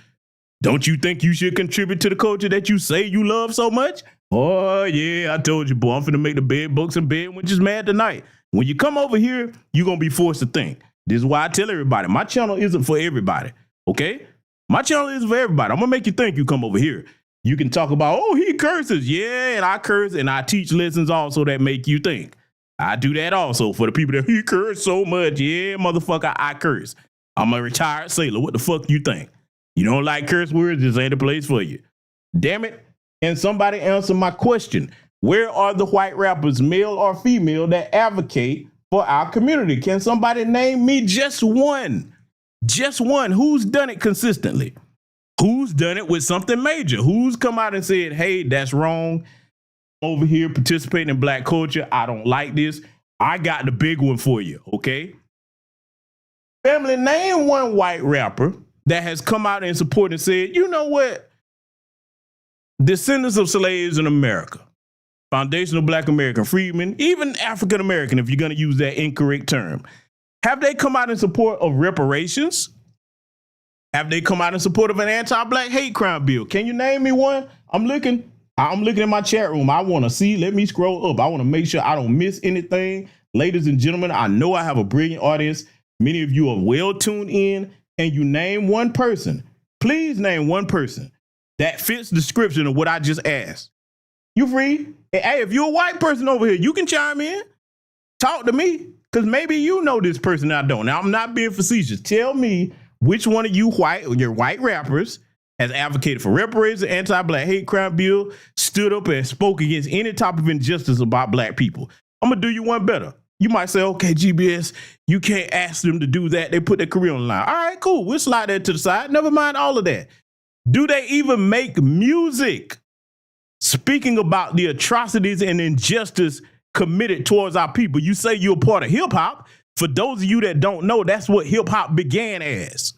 Don't you think you should contribute to the culture that you say you love so much? Oh, yeah, I told you, boy, I'm finna make the bed books and bed witches mad tonight. When you come over here, you're going to be forced to think. This is why I tell everybody, my channel isn't for everybody, okay? My channel isn't for everybody. I'm going to make you think you come over here. You can talk about, oh, he curses. Yeah, and I curse, and I teach lessons also that make you think. I do that also for the people that he curse so much. Yeah, motherfucker, I curse. I'm a retired sailor. What the fuck you think? You don't like curse words? This ain't the place for you. Damn it. And somebody answer my question. Where are the white rappers, male or female, that advocate for our community? Can somebody name me just one? Just one. Who's done it consistently? Who's done it with something major? Who's come out and said, hey, that's wrong. Over here participating in black culture. I don't like this. I got the big one for you, okay? Family, name one white rapper that has come out in support and said, you know what? Descendants of slaves in America, foundational black American freedmen, even African American, if you're going to use that incorrect term, have they come out in support of reparations? Have they come out in support of an anti-black hate crime bill? Can you name me one? I'm looking in my chat room. I want to see. Let me scroll up. I want to make sure I don't miss anything. Ladies and gentlemen, I know I have a brilliant audience. Many of you are well tuned in, and you name one person. Please name one person that fits the description of what I just asked. You free? Hey, if you're a white person over here, you can chime in. Talk to me. Because maybe you know this person I don't. Now, I'm not being facetious. Tell me which one of you your white rappers has advocated for reparations, anti-black hate crime bill, stood up and spoke against any type of injustice about black people. I'm going to do you one better. You might say, okay, GBS, you can't ask them to do that. They put their career on the line. All right, cool. We'll slide that to the side. Never mind all of that. Do they even make music speaking about the atrocities and injustice committed towards our people? You say you're a part of hip hop. For those of you that don't know, that's what hip hop began as.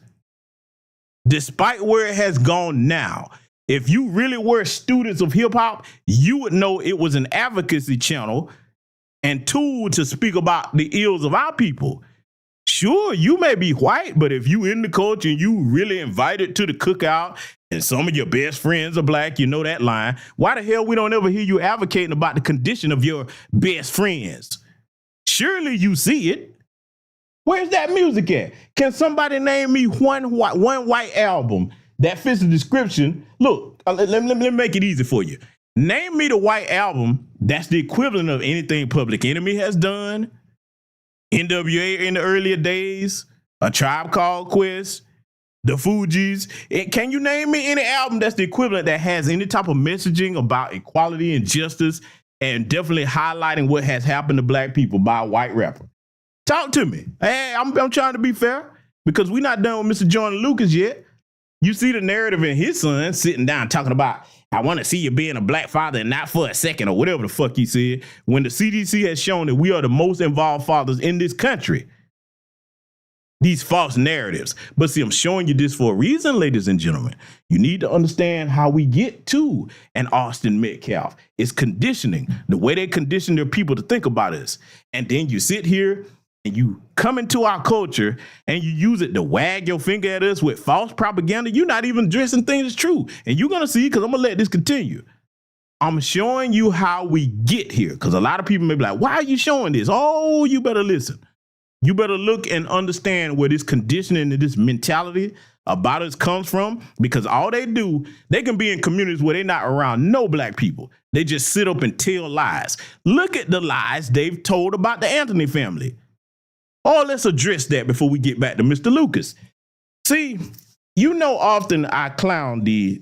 Despite where it has gone now, if you really were students of hip hop, you would know it was an advocacy channel and tool to speak about the ills of our people. Sure, you may be white, but if you in the culture and you really invited to the cookout and some of your best friends are black, you know that line. Why the hell we don't ever hear you advocating about the condition of your best friends? Surely you see it. Where's that music at? Can somebody name me one white album that fits the description? Look, let me make it easy for you. Name me the white album that's the equivalent of anything Public Enemy has done, NWA in the earlier days, A Tribe Called Quest, the Fugees. Can you name me any album that's the equivalent that has any type of messaging about equality and justice and definitely highlighting what has happened to black people by a white rapper? Talk to me. Hey, I'm trying to be fair because we're not done with Mr. Jordan Lucas yet. You see the narrative in his son sitting down talking about, I want to see you being a black father and not for a second or whatever the fuck he said, when the CDC has shown that we are the most involved fathers in this country. These false narratives. But see, I'm showing you this for a reason, ladies and gentlemen. You need to understand how we get to an Austin Metcalf. It's conditioning, the way they condition their people to think about us. And then you sit here and you come into our culture and you use it to wag your finger at us with false propaganda. You're not even addressing things as true. And you're going to see, because I'm going to let this continue. I'm showing you how we get here, because a lot of people may be like, why are you showing this? Oh, you better listen. You better look and understand where this conditioning and this mentality about us comes from, because all they do, they can be in communities where they're not around no black people. They just sit up and tell lies. Look at the lies they've told about the Anthony family. Oh, let's address that before we get back to Mr. Lucas. See, you know, often I clown the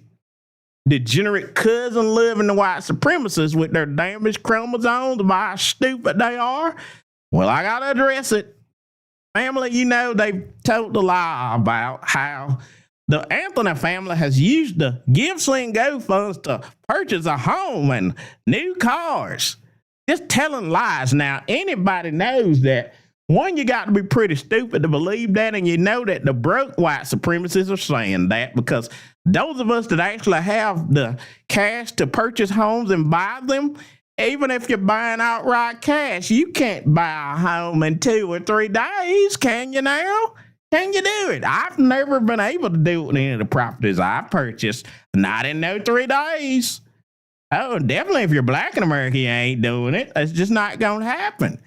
degenerate cousin loving the white supremacists with their damaged chromosomes about how stupid they are. Well, I got to address it. Family, you know, they told the lie about how the Anthony family has used the Give, Sling, Go funds to purchase a home and new cars. Just telling lies. Now, anybody knows that. One, you got to be pretty stupid to believe that, and you know that the broke white supremacists are saying that, because those of us that actually have the cash to purchase homes and buy them, even if you're buying outright cash, you can't buy a home in 2 or 3 days, can you now? Can you do it? I've never been able to do it with any of the properties I've purchased, not in no 3 days. Oh, definitely if you're black in America, you ain't doing it. It's just not going to happen.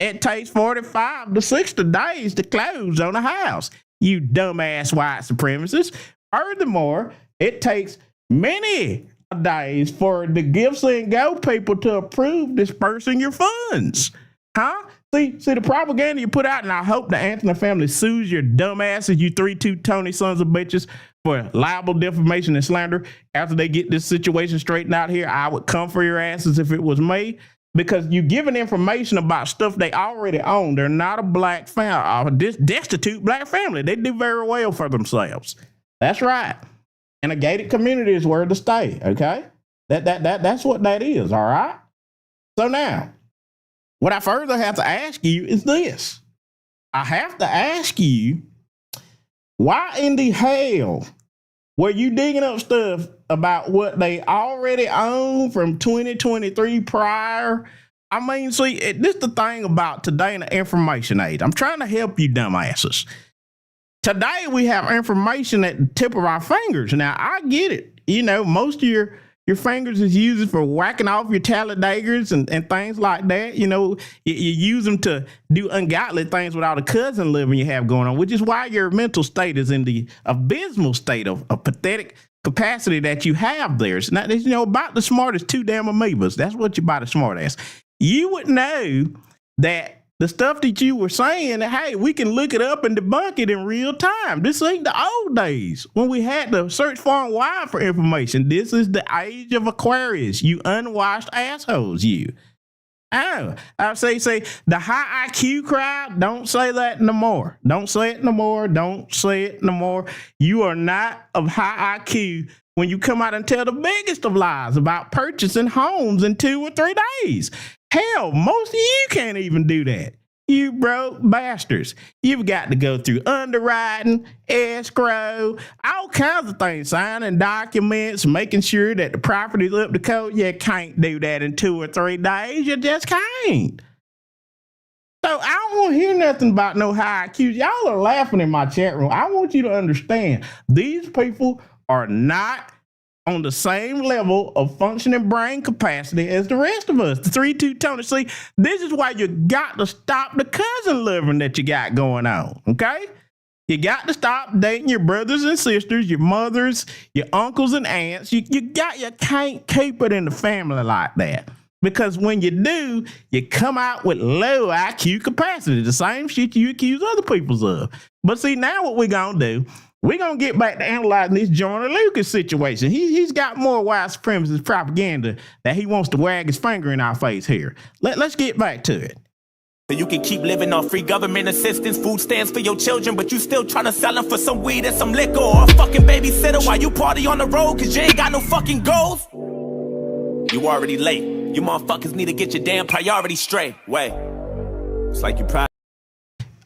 It takes 45 to 60 days to close on a house, you dumbass white supremacists. Furthermore, it takes many days for the Give, Sling, Go people to approve dispersing your funds. Huh? See the propaganda you put out, and I hope the Anthony family sues your dumbasses, you 3-2 Tony sons of bitches, for libel, defamation, and slander. After they get this situation straightened out here, I would come for your asses if it was me. Because you're giving information about stuff they already own. They're not a black family, a destitute black family. They do very well for themselves. That's right. And a gated community is where to stay, okay? That's what that is, all right? So now, what I further have to ask you is this. I have to ask you, why in the hell were you digging up stuff about what they already own from 2023 prior? I mean, see, this is the thing about today in the information age. I'm trying to help you dumbasses. Today we have information at the tip of our fingers. Now, I get it. You know, most of your fingers is used for whacking off your Talladaggers and things like that. You know, you use them to do ungodly things without a cousin living you have going on, which is why your mental state is in the abysmal state of pathetic capacity that you have there. It's not, you know, about the smartest 2 damn amoebas. That's what you buy the smart ass. You would know that The stuff that you were saying, hey, we can look it up and debunk it in real time. This ain't the old days when we had to search far and wide for information. This is the age of Aquarius, you unwashed assholes, you. Oh, I say the high IQ crowd, don't say that no more. Don't say it no more. Don't say it no more. You are not of high IQ when you come out and tell the biggest of lies about purchasing homes in 2 or 3 days. Hell, most of you can't even do that. You broke bastards. You've got to go through underwriting, escrow, all kinds of things, signing documents, making sure that the property's up to code. You can't do that in 2 or 3 days. You just can't. So I don't want to hear nothing about no high IQs. Y'all are laughing in my chat room. I want you to understand these people are not on the same level of functioning brain capacity as the rest of us. The 3-2 Tony. See, this is why you got to stop the cousin living that you got going on, okay? You got to stop dating your brothers and sisters, your mothers, your uncles and aunts. You can't keep it in the family like that. Because when you do, you come out with low IQ capacity, the same shit you accuse other people of. But see, now what we're going to do, we're going to get back to analyzing this Joyner Lucas situation. He's got more white supremacist propaganda that he wants to wag his finger in our face here. Let's get back to it. So you can keep living off free government assistance, food stamps for your children, but you still trying to sell them for some weed and some liquor or a fucking babysitter while you party on the road because you ain't got no fucking goals? You already late. You motherfuckers need to get your damn priorities straight. Wait. It's like you proud.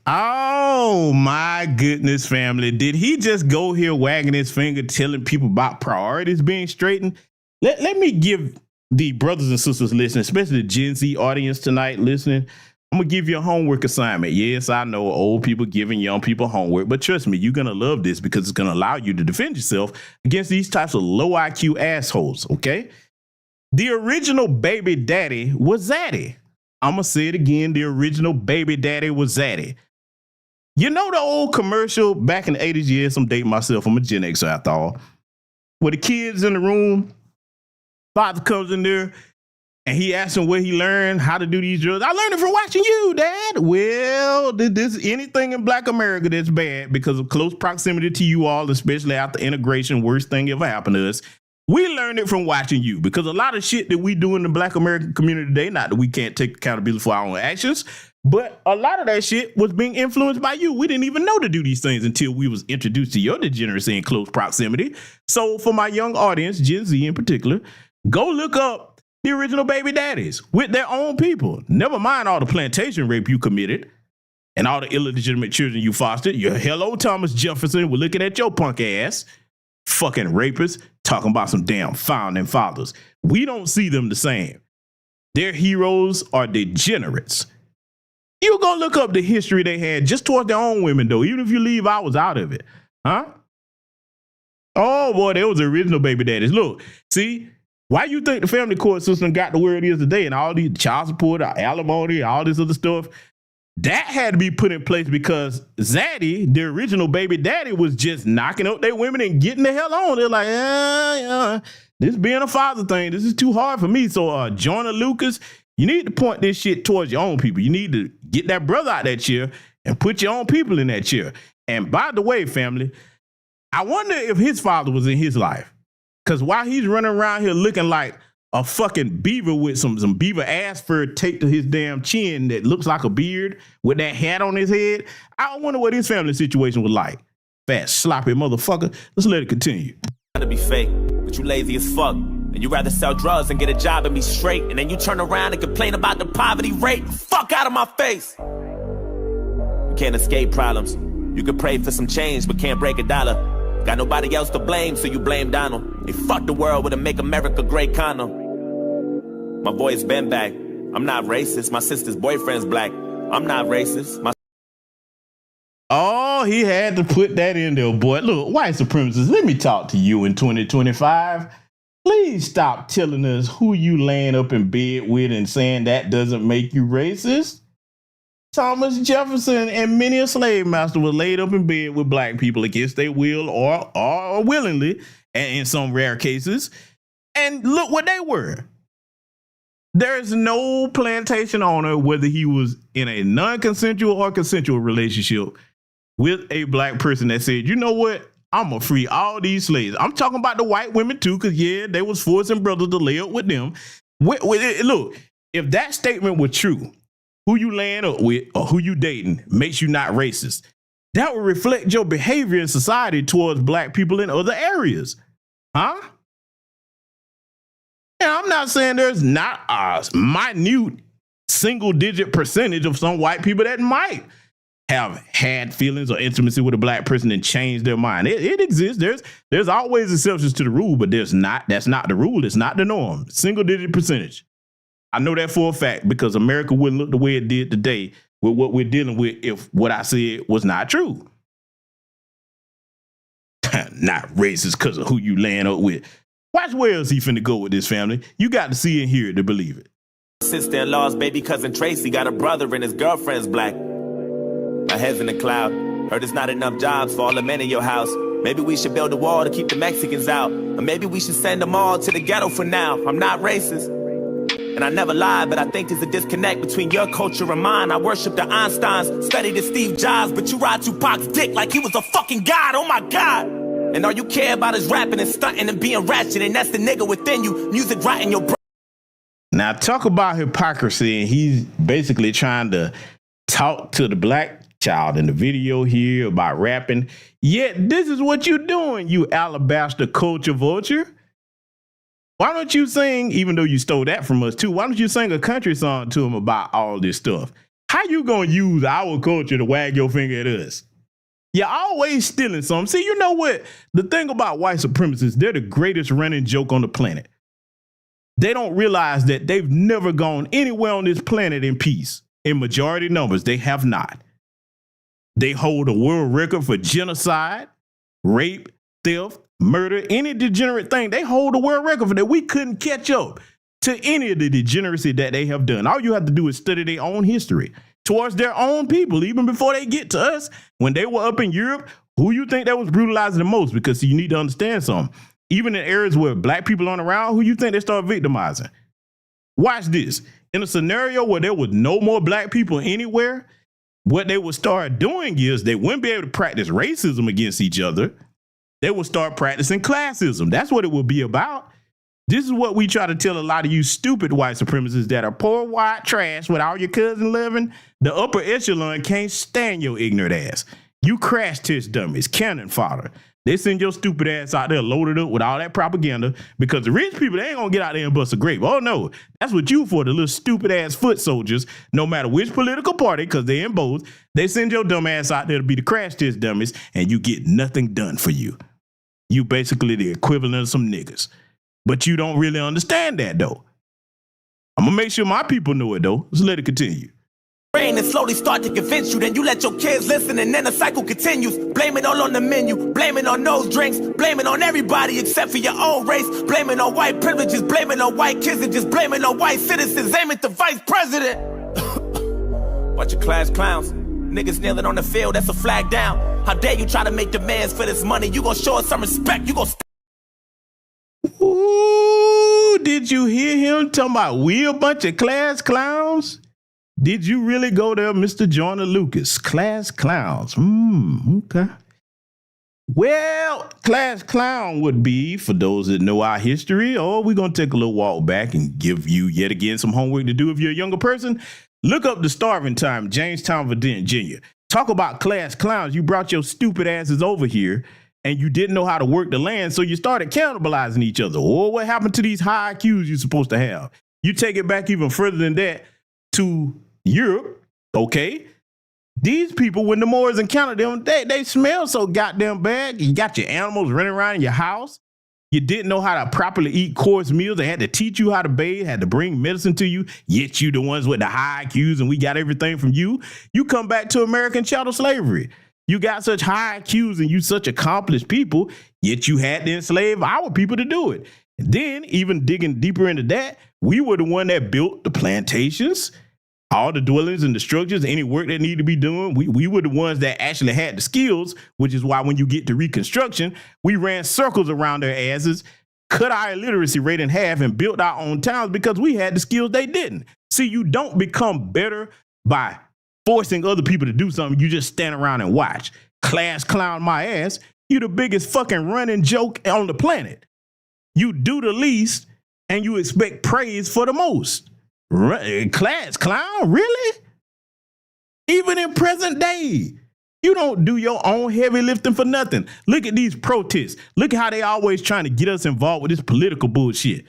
Oh my goodness, family. Did he just go here wagging his finger telling people about priorities being straightened? Let me give the brothers and sisters listening, especially the Gen Z audience tonight listening, I'm going to give you a homework assignment. Yes, I know old people giving young people homework, but trust me, you're going to love this because it's going to allow you to defend yourself against these types of low IQ assholes, okay? The original baby daddy was Zaddy. I'm going to say it again. The original baby daddy was Zaddy. You know the old commercial back in the 80s? Yes, I'm dating myself. I'm a Gen Xer after all. Where the kids in the room, father comes in there, and he asks him where he learned how to do these drugs. I learned it from watching you, Dad. Well, this anything in Black America that's bad because of close proximity to you all, especially after integration, worst thing ever happened to us. We learned it from watching you because a lot of shit that we do in the Black American community today, not that we can't take accountability for our own actions, but a lot of that shit was being influenced by you. We didn't even know to do these things until we was introduced to your degeneracy in close proximity. So for my young audience, Gen Z in particular, go look up the original baby daddies with their own people. Never mind all the plantation rape you committed and all the illegitimate children you fostered. Your hello, Thomas Jefferson, we're looking at your punk ass. Fucking rapists talking about some damn founding fathers. We don't see them the same. Their heroes are degenerates. You go look up the history they had just towards their own women, though. Even if you leave ours out of it. Huh? Oh, boy, they was the original baby daddies. Look, see, why you think the family court system got to where it is today and all these child support, alimony, all this other stuff? That had to be put in place because Zaddy, the original baby daddy, was just knocking up their women and getting the hell on. They're like, this being a father thing, this is too hard for me. So, Joyner Lucas, you need to point this shit towards your own people. You need to get that brother out that chair and put your own people in that chair. And by the way, family, I wonder if his father was in his life. Because while he's running around here looking like a fucking beaver with some beaver ass fur taped to his damn chin that looks like a beard with that hat on his head, I wonder what his family situation was like. Fat, sloppy motherfucker. Let's let it continue. To be fake, but you lazy as fuck. And you rather sell drugs and get a job and be straight. And then you turn around and complain about the poverty rate. Fuck out of my face. You can't escape problems. You can pray for some change, but can't break a dollar. Got nobody else to blame, so you blame Donald. They fuck the world with a Make America Great condom. My boy's been back. I'm not racist. My sister's boyfriend's black. I'm not racist. Oh, he had to put that in there, boy. Look, white supremacists, let me talk to you in 2025. Please stop telling us who you laying up in bed with and saying that doesn't make you racist. Thomas Jefferson and many a slave master was laid up in bed with black people against their will or willingly, and in some rare cases. And look what they were. There is no plantation owner, whether he was in a non-consensual or consensual relationship with a black person, that said, you know what? I'm going to free all these slaves. I'm talking about the white women too, because, yeah, they was forcing brothers to lay up with them. Look, if that statement were true, who you laying up with or who you dating makes you not racist. That would reflect your behavior in society towards black people in other areas. Huh? And I'm not saying there's not a minute single-digit percentage of some white people that might have had feelings or intimacy with a black person and changed their mind. It exists. There's always exceptions to the rule, but that's not the rule. It's not the norm. Single-digit percentage. I know that for a fact because America wouldn't look the way it did today with what we're dealing with if what I said was not true. Not racist because of who you laying up with. Watch where else he finna go with this, family. You got to see and hear it to believe it. Sister-in-law's baby cousin Tracy got a brother and his girlfriend's black. My head's in the cloud. Heard there's not enough jobs for all the men in your house. Maybe we should build a wall to keep the Mexicans out. Or maybe we should send them all to the ghetto for now. I'm not racist. And I never lied, but I think there's a disconnect between your culture and mine. I worship the Einsteins, studied the Steve Jobs, but you ride Tupac's dick like he was a fucking god. Oh my God. And all you care about is rapping and stunting and being ratchet, and that's the nigga within you. Music right in your brain. Now talk about hypocrisy, and he's basically trying to talk to the black child in the video here about rapping. Yet this is what you're doing, you alabaster culture vulture. Why don't you sing, even though you stole that from us too, why don't you sing a country song to him about all this stuff? How you gonna use our culture to wag your finger at us? You're always stealing something. See, you know what? The thing about white supremacists, they're the greatest running joke on the planet. They don't realize that they've never gone anywhere on this planet in peace. In majority numbers, they have not. They hold a world record for genocide, rape, theft, murder, any degenerate thing. They hold a world record for that. We couldn't catch up to any of the degeneracy that they have done. All you have to do is study their own history towards their own people, even before they get to us. When they were up in Europe, who you think that was brutalizing the most? Because you need to understand something. Even in areas where black people aren't around, who you think they start victimizing? Watch this. In a scenario where there was no more black people anywhere, what they would start doing is they wouldn't be able to practice racism against each other. They will start practicing classism. That's what it will be about. This is what we try to tell a lot of you stupid white supremacists that are poor white trash with all your cousin living. The upper echelon can't stand your ignorant ass. You crash test dummies, cannon fodder. They send your stupid ass out there loaded up with all that propaganda because the rich people, they ain't gonna get out there and bust a grape. Oh no, that's what you for, the little stupid ass foot soldiers, no matter which political party, because they're in both. They send your dumb ass out there to be the crash test dummies and you get nothing done for you. You basically the equivalent of some niggas. But you don't really understand that, though. I'm going to make sure my people know it, though. Let's let it continue. Brain and slowly start to convince you, then you let your kids listen, and then the cycle continues. Blame it all on the menu, blame it on those drinks, blame it on everybody except for your own race, blame it on white privileges, blame it on white kids, and just blame it on white citizens. Aim at the vice president. Bunch of class clowns. Niggas kneeling on the field, that's a flag down. How dare you try to make demands for this money? You gonna show us some respect, you gonna... Ooh, did you hear him talking about we a bunch of class clowns? Did you really go there, Mr. Joyner Lucas? Class clowns. Okay. Well, class clown would be, for those that know our history, we're going to take a little walk back and give you yet again some homework to do if you're a younger person. Look up The Starving Time, Jamestown, Virginia, Jr. Talk about class clowns. You brought your stupid asses over here and you didn't know how to work the land, so you started cannibalizing each other. Oh, what happened to these high IQs you're supposed to have? You take it back even further than that to Europe, okay? These people, when the Moors encountered them, they smell so goddamn bad. You got your animals running around in your house. You didn't know how to properly eat course meals. They had to teach you how to bathe, had to bring medicine to you, yet you the ones with the high IQs and we got everything from you. You come back to American chattel slavery. You got such high IQs and you such accomplished people, yet you had to enslave our people to do it. And then, even digging deeper into that, we were the one that built the plantations, all the dwellings and the structures, any work that needed to be done. We were the ones that actually had the skills, which is why when you get to Reconstruction, we ran circles around their asses, cut our illiteracy rate in half and built our own towns because we had the skills they didn't. See, you don't become better by forcing other people to do something. You just stand around and watch. Class clown my ass. You the biggest fucking running joke on the planet. You do the least and you expect praise for the most. Class clown, really? Even in present day, you don't do your own heavy lifting for nothing. Look at these protests. Look at how they always trying to get us involved with this political bullshit.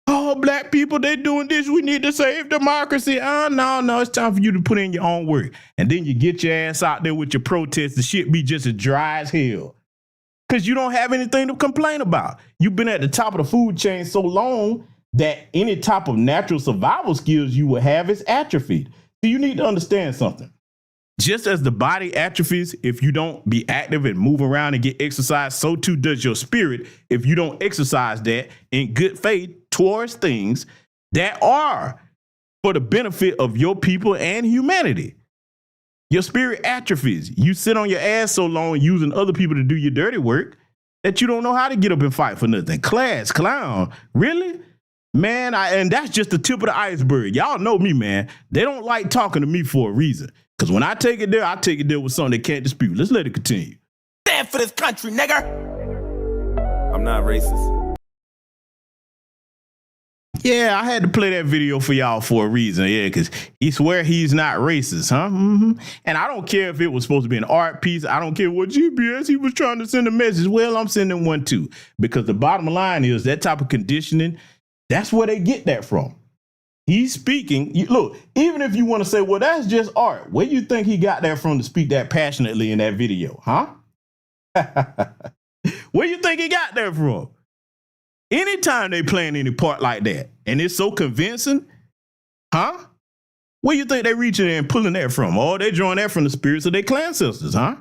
Oh, black people, they doing this. We need to save democracy. No, it's time for you to put in your own work. And then you get your ass out there with your protests. The shit be just as dry as hell. Because you don't have anything to complain about. You've been at the top of the food chain so long that any type of natural survival skills you will have is atrophied. So you need to understand something. Just as the body atrophies if you don't be active and move around and get exercise, so too does your spirit if you don't exercise that in good faith towards things that are for the benefit of your people and humanity. Your spirit atrophies. You sit on your ass so long using other people to do your dirty work that you don't know how to get up and fight for nothing. Class clown, really? Man, and that's just the tip of the iceberg. Y'all know me, man. They don't like talking to me for a reason. Because when I take it there with something they can't dispute. Let's let it continue. Stand for this country, nigga. I'm not racist. Yeah, I had to play that video for y'all for a reason. Yeah, because he swear he's not racist, huh? Mm-hmm. And I don't care if it was supposed to be an art piece. I don't care what GBS he was trying to send a message. Well, I'm sending one too. Because the bottom line is that type of conditioning, that's where they get that from. He's speaking. Look, even if you want to say, well, that's just art. Where you think he got that from to speak that passionately in that video, huh? Where you think he got that from? Anytime they playing any part like that, and it's so convincing, huh? Where you think they reaching and pulling that from? Oh, they drawing that from the spirits of their clan sisters, huh?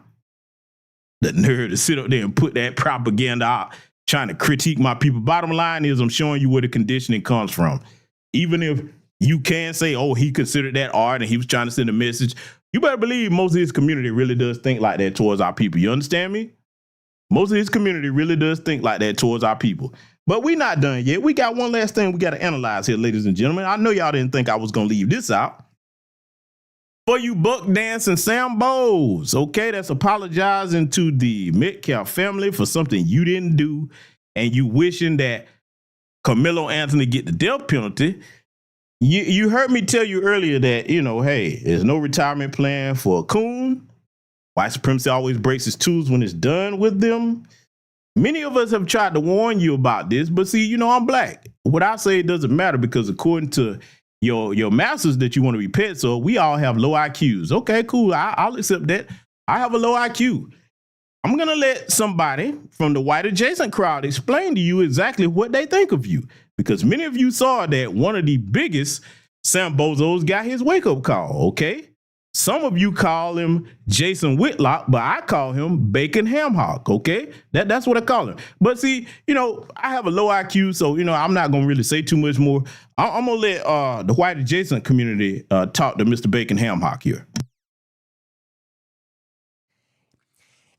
The nerve to sit up there and put that propaganda out, trying to critique my people. Bottom line is I'm showing you where the conditioning comes from. Even if you can say, oh, he considered that art and he was trying to send a message, you better believe most of his community really does think like that towards our people. You understand me? Most of his community really does think like that towards our people. But we're not done yet. We got one last thing we got to analyze here, ladies and gentlemen. I know y'all didn't think I was going to leave this out. For you buck dancing Sambos, okay, that's apologizing to the Metcalf family for something you didn't do and you wishing that Karmelo Anthony get the death penalty. You heard me tell you earlier that, hey, there's no retirement plan for a coon. White supremacy always breaks its tools when it's done with them. Many of us have tried to warn you about this, but see, I'm black. What I say doesn't matter because according to your masters that you want to be pets of, we all have low IQs. Okay, cool. I'll accept that. I have a low IQ. I'm going to let somebody from the white adjacent crowd explain to you exactly what they think of you, because many of you saw that one of the biggest Sambozos got his wake-up call, okay? Some of you call him Jason Whitlock, but I call him Bacon Ham Hock, okay? That's what I call him. But see, I have a low IQ, so, I'm not going to really say too much more. I'm going to let the white adjacent community talk to Mr. Bacon Ham Hock here.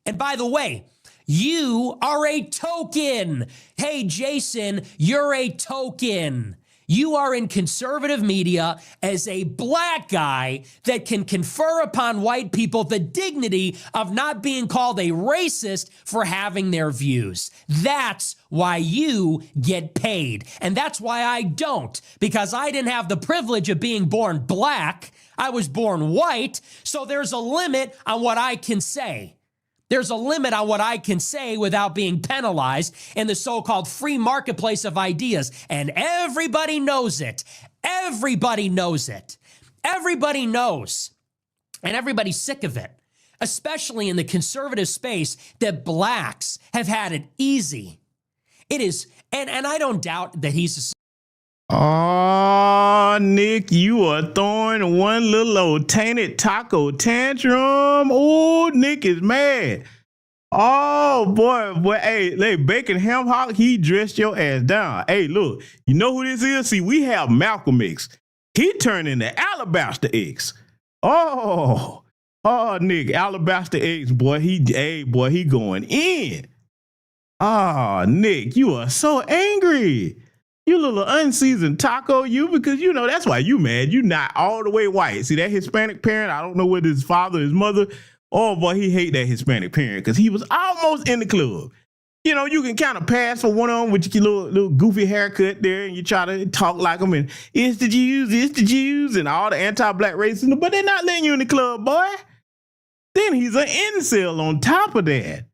And by the way, you are a token. Hey, Jason, you're a token. You are in conservative media as a black guy that can confer upon white people the dignity of not being called a racist for having their views. That's why you get paid. And that's why I don't, because I didn't have the privilege of being born black. I was born white, so there's a limit on what I can say. There's a limit on what I can say without being penalized in the so-called free marketplace of ideas. And everybody knows it. Everybody knows it. Everybody knows. And everybody's sick of it, especially in the conservative space, that blacks have had it easy. It is, and I don't doubt that he's a... Oh, Nick, you are throwing one little old tainted taco tantrum. Oh, Nick is mad. Oh, boy. Hey, Bacon Ham Hock, he dressed your ass down. Hey, look, you know who this is? See, we have Malcolm X. He turned into Alabaster X. Oh, Nick, Alabaster X, boy, he going in. Ah, Nick, you are so angry. You little unseasoned taco, you, because you know that's why you mad. You not all the way white. See that Hispanic parent? I don't know whether his father, his mother. Oh boy, he hate that Hispanic parent because he was almost in the club. You know, you can kind of pass for one on with your little goofy haircut there, and you try to talk like them, and it's the Jews, and all the anti-black racism, but they're not letting you in the club, boy. Then he's an incel on top of that.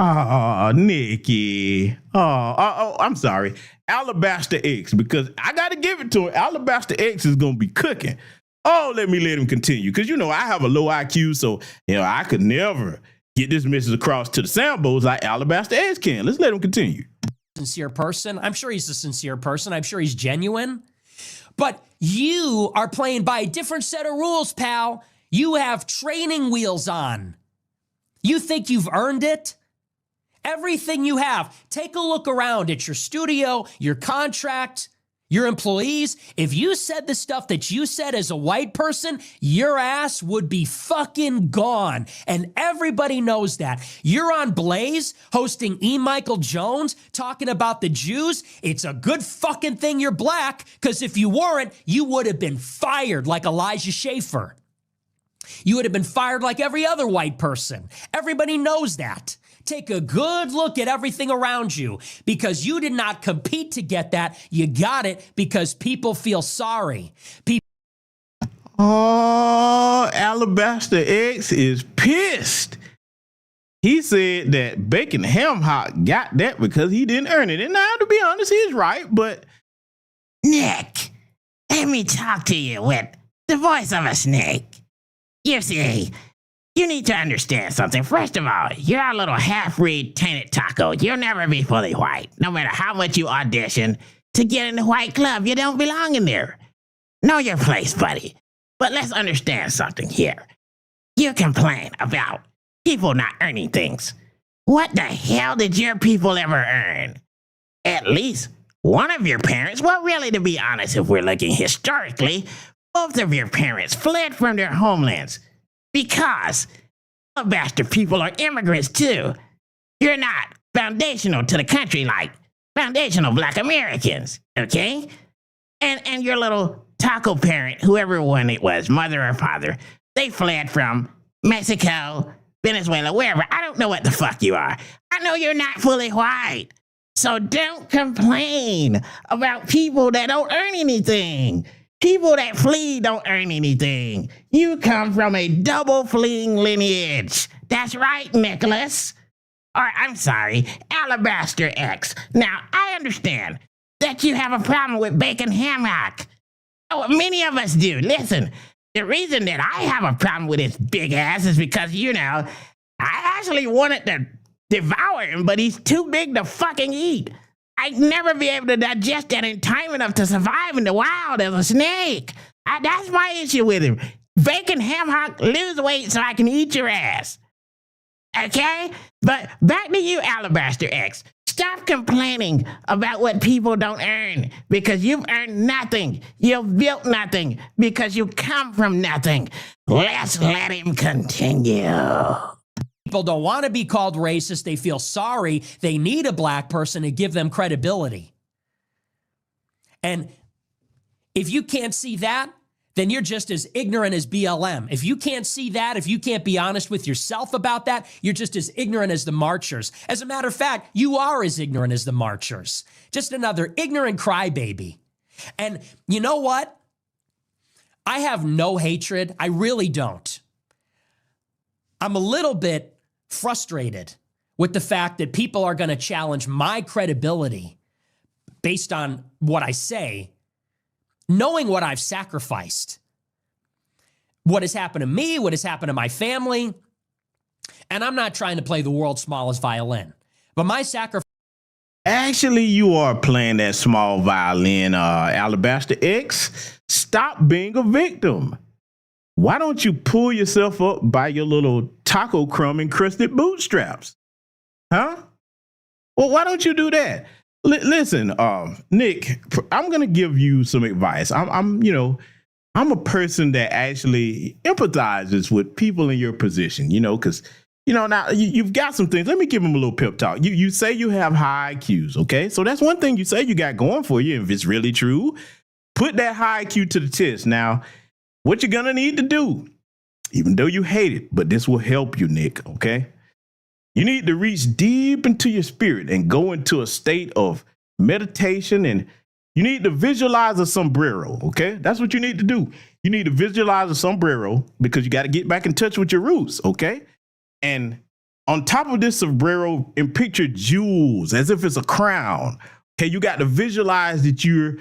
Oh, Nikki. Oh, I'm sorry. Alabaster X, because I got to give it to him. Alabaster X is going to be cooking. Oh, let him continue. Because, you know, I have a low IQ, so, you know, I could never get this message across to the soundboards like Alabaster X can. Let's let him continue. Sincere person. I'm sure he's a sincere person. I'm sure he's genuine. But you are playing by a different set of rules, pal. You have training wheels on. You think you've earned it? Everything you have. Take a look around at your studio, your contract, your employees. If you said the stuff that you said as a white person, your ass would be fucking gone. And everybody knows that. You're on Blaze hosting E. Michael Jones talking about the Jews. It's a good fucking thing you're black, because if you weren't, you would have been fired like Elijah Schaffer. You would have been fired like every other white person. Everybody knows that. Take a good look at everything around you, because you did not compete to get that. You got it because people feel sorry. Oh, Alabaster X is pissed. He said that Bacon Ham Hock got that because he didn't earn it. And now, to be honest, he's right, but... Nick, let me talk to you with the voice of a snake. You see, you need to understand something. First of all, you're a little half-breed tainted taco. You'll never be fully white. No matter how much you audition to get in the white club, you don't belong in there. Know your place, buddy. But let's understand something here. You complain about people not earning things. What the hell did your people ever earn? At least one of your parents, well, really, to be honest, if we're looking historically, both of your parents fled from their homelands because Alabaster people are immigrants too. You're not foundational to the country like foundational black Americans, okay? And your little taco parent, whoever one it was, mother or father, they fled from Mexico, Venezuela, wherever. I don't know what the fuck you are. I know you're not fully white. So don't complain about people that don't earn anything. People that flee don't earn anything. You come from a double fleeing lineage. That's right, Nicholas. Or, I'm sorry, Alabaster X. Now, I understand that you have a problem with bacon ham hock. Oh, many of us do. Listen, the reason that I have a problem with his big ass is because, you know, I actually wanted to devour him, but he's too big to fucking eat. I'd never be able to digest that in time enough to survive in the wild as a snake. That's my issue with him. Bacon ham hock, lose weight so I can eat your ass. Okay? But back to you, Alabaster X. Stop complaining about what people don't earn, because you've earned nothing. You've built nothing because you come from nothing. Let's let him continue. People don't want to be called racist. They feel sorry. They need a black person to give them credibility. And if you can't see that, then you're just as ignorant as BLM. If you can't see that, if you can't be honest with yourself about that, you're just as ignorant as the marchers. As a matter of fact, you are as ignorant as the marchers. Just another ignorant crybaby. And you know what? I have no hatred. I really don't. I'm a little bit frustrated with the fact that people are going to challenge my credibility based on what I say, knowing what I've sacrificed, what has happened to me, what has happened to my family. And I'm not trying to play the world's smallest violin, but my sacrifice. Actually, you are playing that small violin, Alabaster X. Stop being a victim. Why don't you pull yourself up by your little taco crumb encrusted bootstraps? Huh? Well, why don't you do that? Listen, Nick, I'm going to give you some advice. I'm a person that actually empathizes with people in your position, because, now you've got some things. Let me give him a little pep talk. You say you have high IQs, okay? So that's one thing you say you got going for you. If it's really true, put that high IQ to the test. Now, what you're going to need to do, even though you hate it, but this will help you, Nick, okay? You need to reach deep into your spirit and go into a state of meditation, and you need to visualize a sombrero, okay? That's what you need to do. You need to visualize a sombrero because you got to get back in touch with your roots, okay? And on top of this sombrero, and picture jewels as if it's a crown, okay? You got to visualize that you're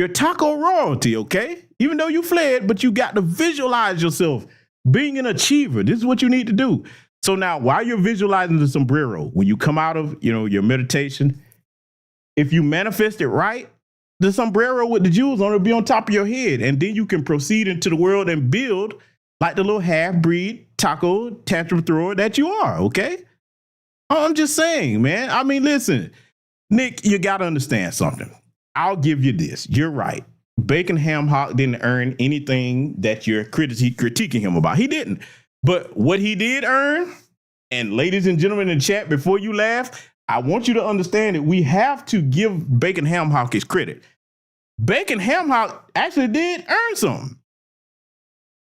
taco royalty, okay? Even though you fled, but you got to visualize yourself being an achiever. This is what you need to do. So now, while you're visualizing the sombrero, when you come out of, your meditation, if you manifest it right, the sombrero with the jewels on it will be on top of your head. And then you can proceed into the world and build like the little half-breed taco tantrum thrower that you are, okay? I'm just saying, man. I mean, listen, Nick, you got to understand something. I'll give you this. You're right. Bacon Ham Hock didn't earn anything that you're critiquing him about. He didn't. But what he did earn, and ladies and gentlemen in the chat, before you laugh, I want you to understand that we have to give Bacon Ham Hock his credit. Bacon Ham Hock actually did earn something.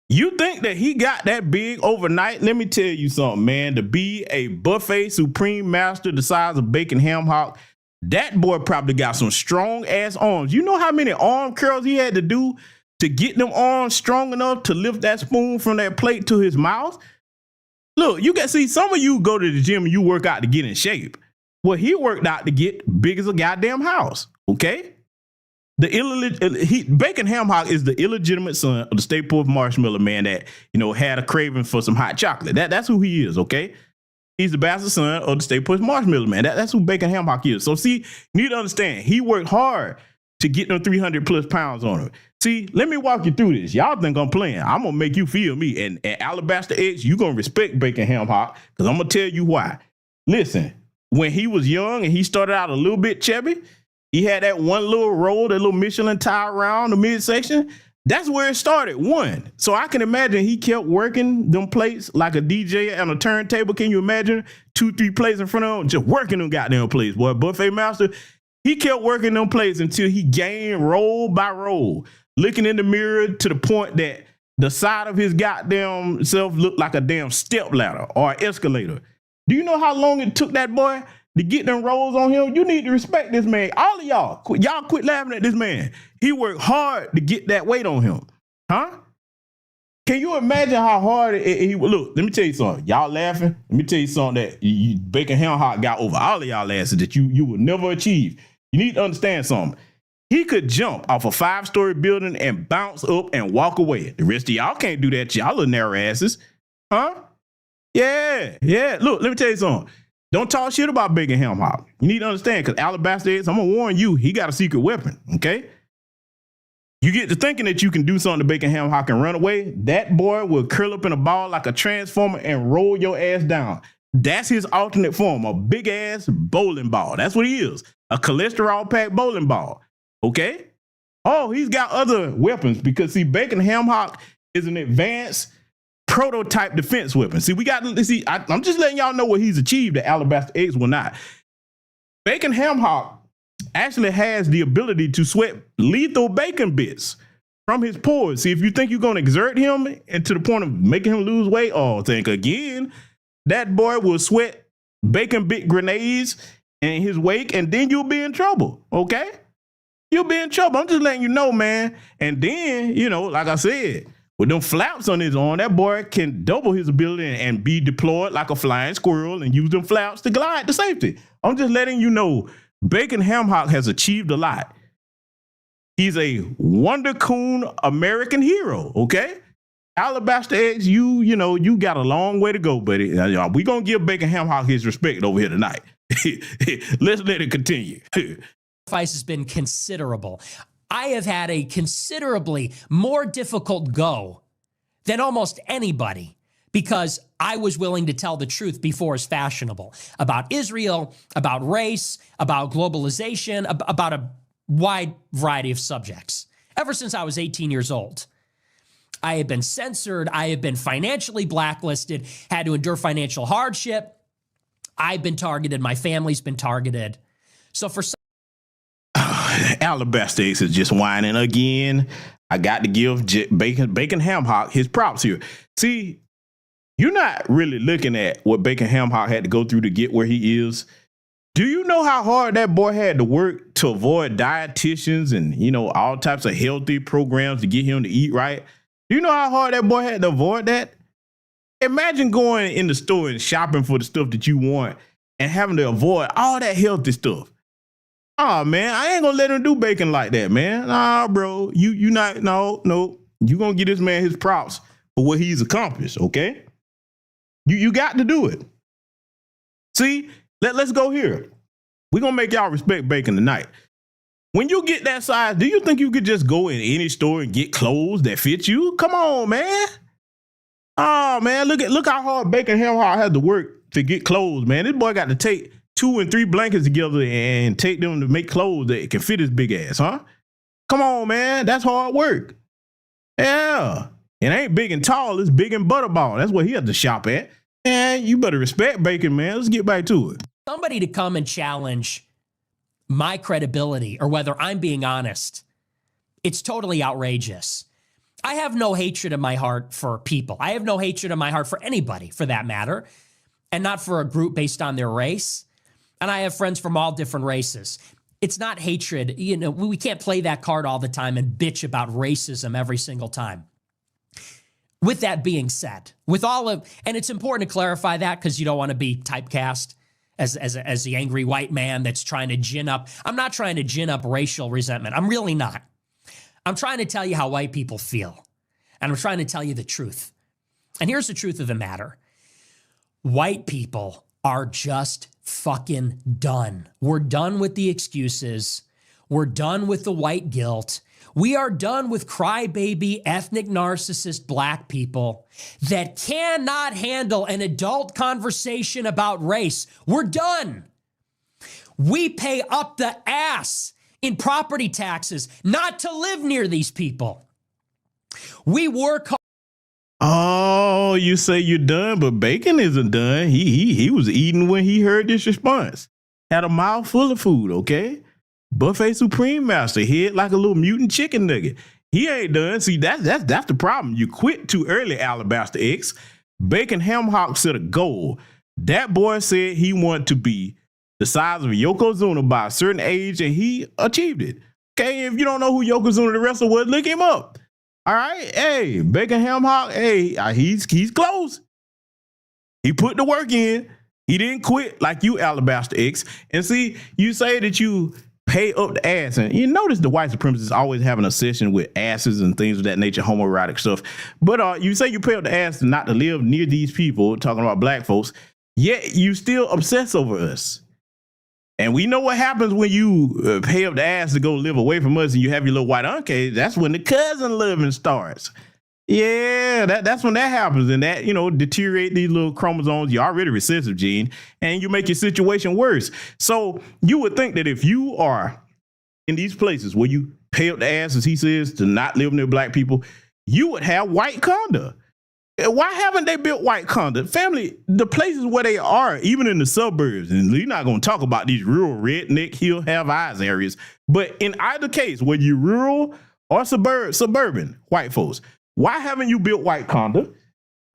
You think that he got that big overnight? Let me tell you something, man. To be a buffet supreme master the size of Bacon Ham Hock, that boy probably got some strong ass arms. You know how many arm curls he had to do to get them arms strong enough to lift that spoon from that plate to his mouth? Look, you can see some of you go to the gym and you work out to get in shape. Well, he worked out to get big as a goddamn house, okay? Bacon Ham Hock is the illegitimate son of the State Poet Marshmallow Man that, had a craving for some hot chocolate. That's who he is, okay? He's the bastard son of the State Poet Marshmallow Man. That's who Bacon Ham Hock is. So see, you need to understand, he worked hard to get them 300 plus pounds on him. See, let me walk you through this. Y'all think I'm playing. I'm going to make you feel me. And at Alabaster X, you're going to respect Bacon Ham Hock because I'm going to tell you why. Listen, when he was young and he started out a little bit chubby, he had that one little roll, that little Michelin tire around the midsection. That's where it started, one. So I can imagine he kept working them plates like a DJ on a turntable. Can you imagine 2-3 plates in front of him, just working them goddamn plates, boy? Buffet master, he kept working them plates until he gained roll by roll, looking in the mirror to the point that the side of his goddamn self looked like a damn step ladder or an escalator. Do you know how long it took that boy to get them rolls on him? You need to respect this man. All of y'all quit laughing at this man. He worked hard to get that weight on him. Huh? Can you imagine how hard he would look? Let me tell you something. Y'all laughing? Let me tell you something that Bacon Ham Hock got over all of y'all asses that you would never achieve. You need to understand something. He could jump off a 5-story building and bounce up and walk away. The rest of y'all can't do that. Y'all little narrow asses. Huh? Yeah. Look, let me tell you something. Don't talk shit about Bacon Ham Hock. You need to understand, because Alabaster is, I'm going to warn you, he got a secret weapon, okay? You get to thinking that you can do something to Bacon Ham Hock and run away, that boy will curl up in a ball like a transformer and roll your ass down. That's his alternate form, a big-ass bowling ball. That's what he is, a cholesterol-packed bowling ball, okay? Oh, he's got other weapons because, see, Bacon Ham Hock is an advanced prototype defense weapon. See, I'm just letting y'all know what he's achieved that Alabaster X will not. Bacon Ham Hock actually has the ability to sweat lethal bacon bits from his pores. See, if you think you're going to exert him and to the point of making him lose weight, think again, that boy will sweat bacon bit grenades in his wake, and then you'll be in trouble, okay? You'll be in trouble. I'm just letting you know, man. And then, like I said, with them flaps on his arm, that boy can double his ability and be deployed like a flying squirrel and use them flaps to glide to safety. I'm just letting you know, Bacon Ham Hock has achieved a lot. He's a Wonder Coon American hero, okay? Alabaster X, you got a long way to go, buddy. We're going to give Bacon Ham Hock his respect over here tonight. Let's let it continue. Sacrifice has been considerable. I have had a considerably more difficult go than almost anybody because I was willing to tell the truth before it's fashionable about Israel, about race, about globalization, about a wide variety of subjects ever since I was 18 years old. I have been censored. I have been financially blacklisted, had to endure financial hardship. I've been targeted. My family's been targeted. So for some Alabaster X is just whining again. I got to give Bacon Ham Hock his props here. See, you're not really looking at what Bacon Ham Hock had to go through to get where he is. Do you know how hard that boy had to work to avoid dietitians and, you know, all types of healthy programs to get him to eat right? Do you know how hard that boy had to avoid that? Imagine going in the store and shopping for the stuff that you want and having to avoid all that healthy stuff. Oh, man, I ain't gonna let him do bacon like that, man. Nah, bro, you not, no. You gonna give this man his props for what he's accomplished, okay? You got to do it. See, let's go here. We're gonna make y'all respect bacon tonight. When you get that size, do you think you could just go in any store and get clothes that fit you? Come on, man. Oh, man, look how hard Bacon Ham Hock had to work to get clothes, man. This boy got to take 2 and 3 blankets together and take them to make clothes that can fit his big ass, huh? Come on, man. That's hard work. Yeah. It ain't big and tall. It's big and butterball. That's what he had to shop at. And you better respect Bacon, man. Let's get back to it. somebody to come and challenge my credibility or whether I'm being honest, it's totally outrageous. I have no hatred in my heart for people. I have no hatred in my heart for anybody, for that matter, and not for a group based on their race. And I have friends from all different races. It's not hatred. You know, we can't play that card all the time and bitch about racism every single time. With that being said, and it's important to clarify that because you don't want to be typecast as the angry white man that's trying to gin up. I'm not trying to gin up racial resentment. I'm really not. I'm trying to tell you how white people feel. And I'm trying to tell you the truth. And here's the truth of the matter. White people are just fucking done. We're done with the excuses. We're done with the white guilt. We are done with crybaby, ethnic narcissist black people that cannot handle an adult conversation about race. We're done. We pay up the ass in property taxes not to live near these people. We work hard. Oh, you say you're done, but Bacon isn't done. He was eating when he heard this response. Had a mouth full of food, okay? Buffet Supreme Master, head like a little mutant chicken nugget. He ain't done. See, that's the problem. You quit too early, Alabaster X. Bacon Ham Hock set a goal. That boy said he wanted to be the size of Yokozuna by a certain age, and he achieved it. Okay, if you don't know who Yokozuna the wrestler was, look him up. All right, hey, Bacon Ham Hock, hey, he's close. He put the work in. He didn't quit like you, Alabaster X. And see, you say that you pay up the ass, and you notice the white supremacists always have an obsession with asses and things of that nature, homoerotic stuff. But you say you pay up the ass not to live near these people, talking about black folks, yet you still obsess over us. And we know what happens when you pay up the ass to go live away from us and you have your little white uncle. That's when the cousin living starts. Yeah, that's when that happens. And that, deteriorate these little chromosomes. You're already recessive gene and you make your situation worse. So you would think that if you are in these places where you pay up the ass, as he says, to not live near black people, you would have white conduct. Why haven't they built white conduct? Family, the places where they are, even in the suburbs, and we're not going to talk about these rural redneck hill have eyes areas, but in either case, whether you're rural or suburban white folks, why haven't you built white conduct?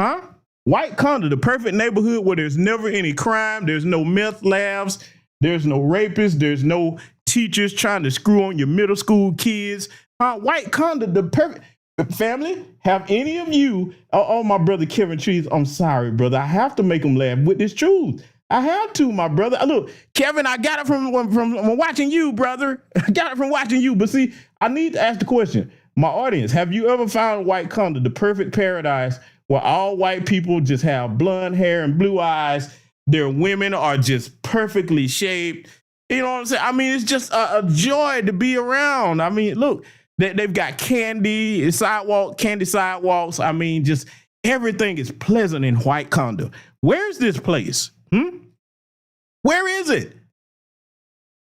Huh? White conduct, the perfect neighborhood where there's never any crime, there's no meth labs, there's no rapists, there's no teachers trying to screw on your middle school kids. White conduct, the perfect... Family, have any of you, my brother Kevin Trees, I'm sorry, brother. I have to make him laugh with this truth. I have to, my brother. Look, Kevin, I got it from watching you, brother. I got it from watching you. But see, I need to ask the question. My audience, have you ever found white conduct, the perfect paradise where all white people just have blonde hair and blue eyes? Their women are just perfectly shaped. You know what I'm saying? I mean, it's just a joy to be around. I mean, look. They've got candy sidewalks. I mean, just everything is pleasant in white conduct. Where's this place? Where is it?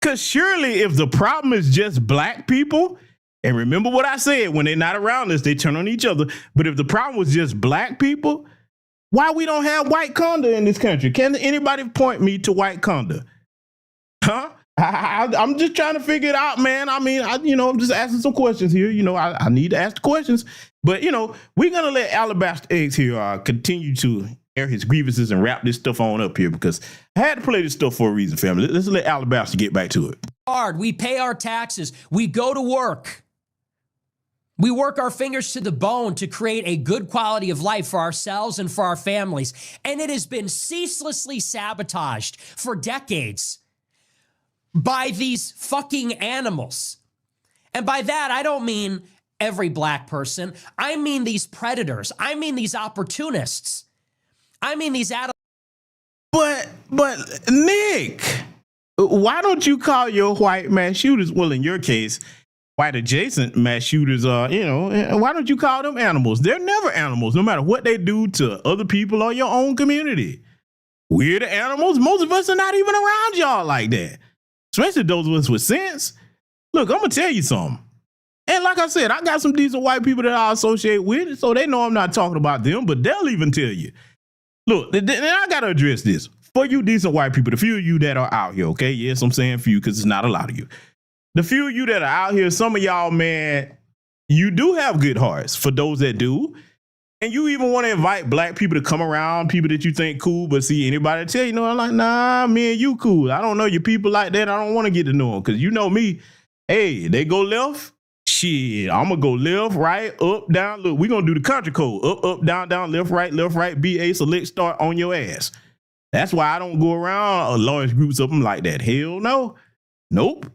Because surely if the problem is just black people And remember what I said, when they're not around us, they turn on each other. But if the problem was just black people, why we don't have white conduct in this country? Can anybody point me to white conduct? Huh? I'm just trying to figure it out, man. I mean, I'm just asking some questions here. I need to ask the questions. But, we're going to let Alabaster Eggs here continue to air his grievances and wrap this stuff on up here, because I had to play this stuff for a reason, family. Let's let Alabaster get back to it. Hard. We pay our taxes. We go to work. We work our fingers to the bone to create a good quality of life for ourselves and for our families. And it has been ceaselessly sabotaged for decades by these fucking animals. And by that, I don't mean every black person. I mean these predators. I mean these opportunists. I mean these But Nick, why don't you call your white mass shooters, well, in your case, white adjacent mass shooters, why don't you call them animals? They're never animals, no matter what they do to other people or your own community. We're the animals. Most of us are not even around y'all like that, especially those of us with sense. Look, I'm going to tell you something. And like I said, I got some decent white people that I associate with, so they know I'm not talking about them, but they'll even tell you. Look, and I got to address this. For you decent white people, the few of you that are out here, okay? Yes, I'm saying few because it's not a lot of you. The few of you that are out here, some of y'all, man, you do have good hearts for those that do. And you even want to invite black people to come around, people that you think cool, but see anybody tell you, I'm like, nah, me and you cool. I don't know your people like that. I don't want to get to know them because you know me. Hey, they go left. Shit, I'm going to go left, right, up, down. Look, we're going to do the country code. Up, down, left, right, BA, select, start on your ass. That's why I don't go around large groups of them like that. Hell no. Nope.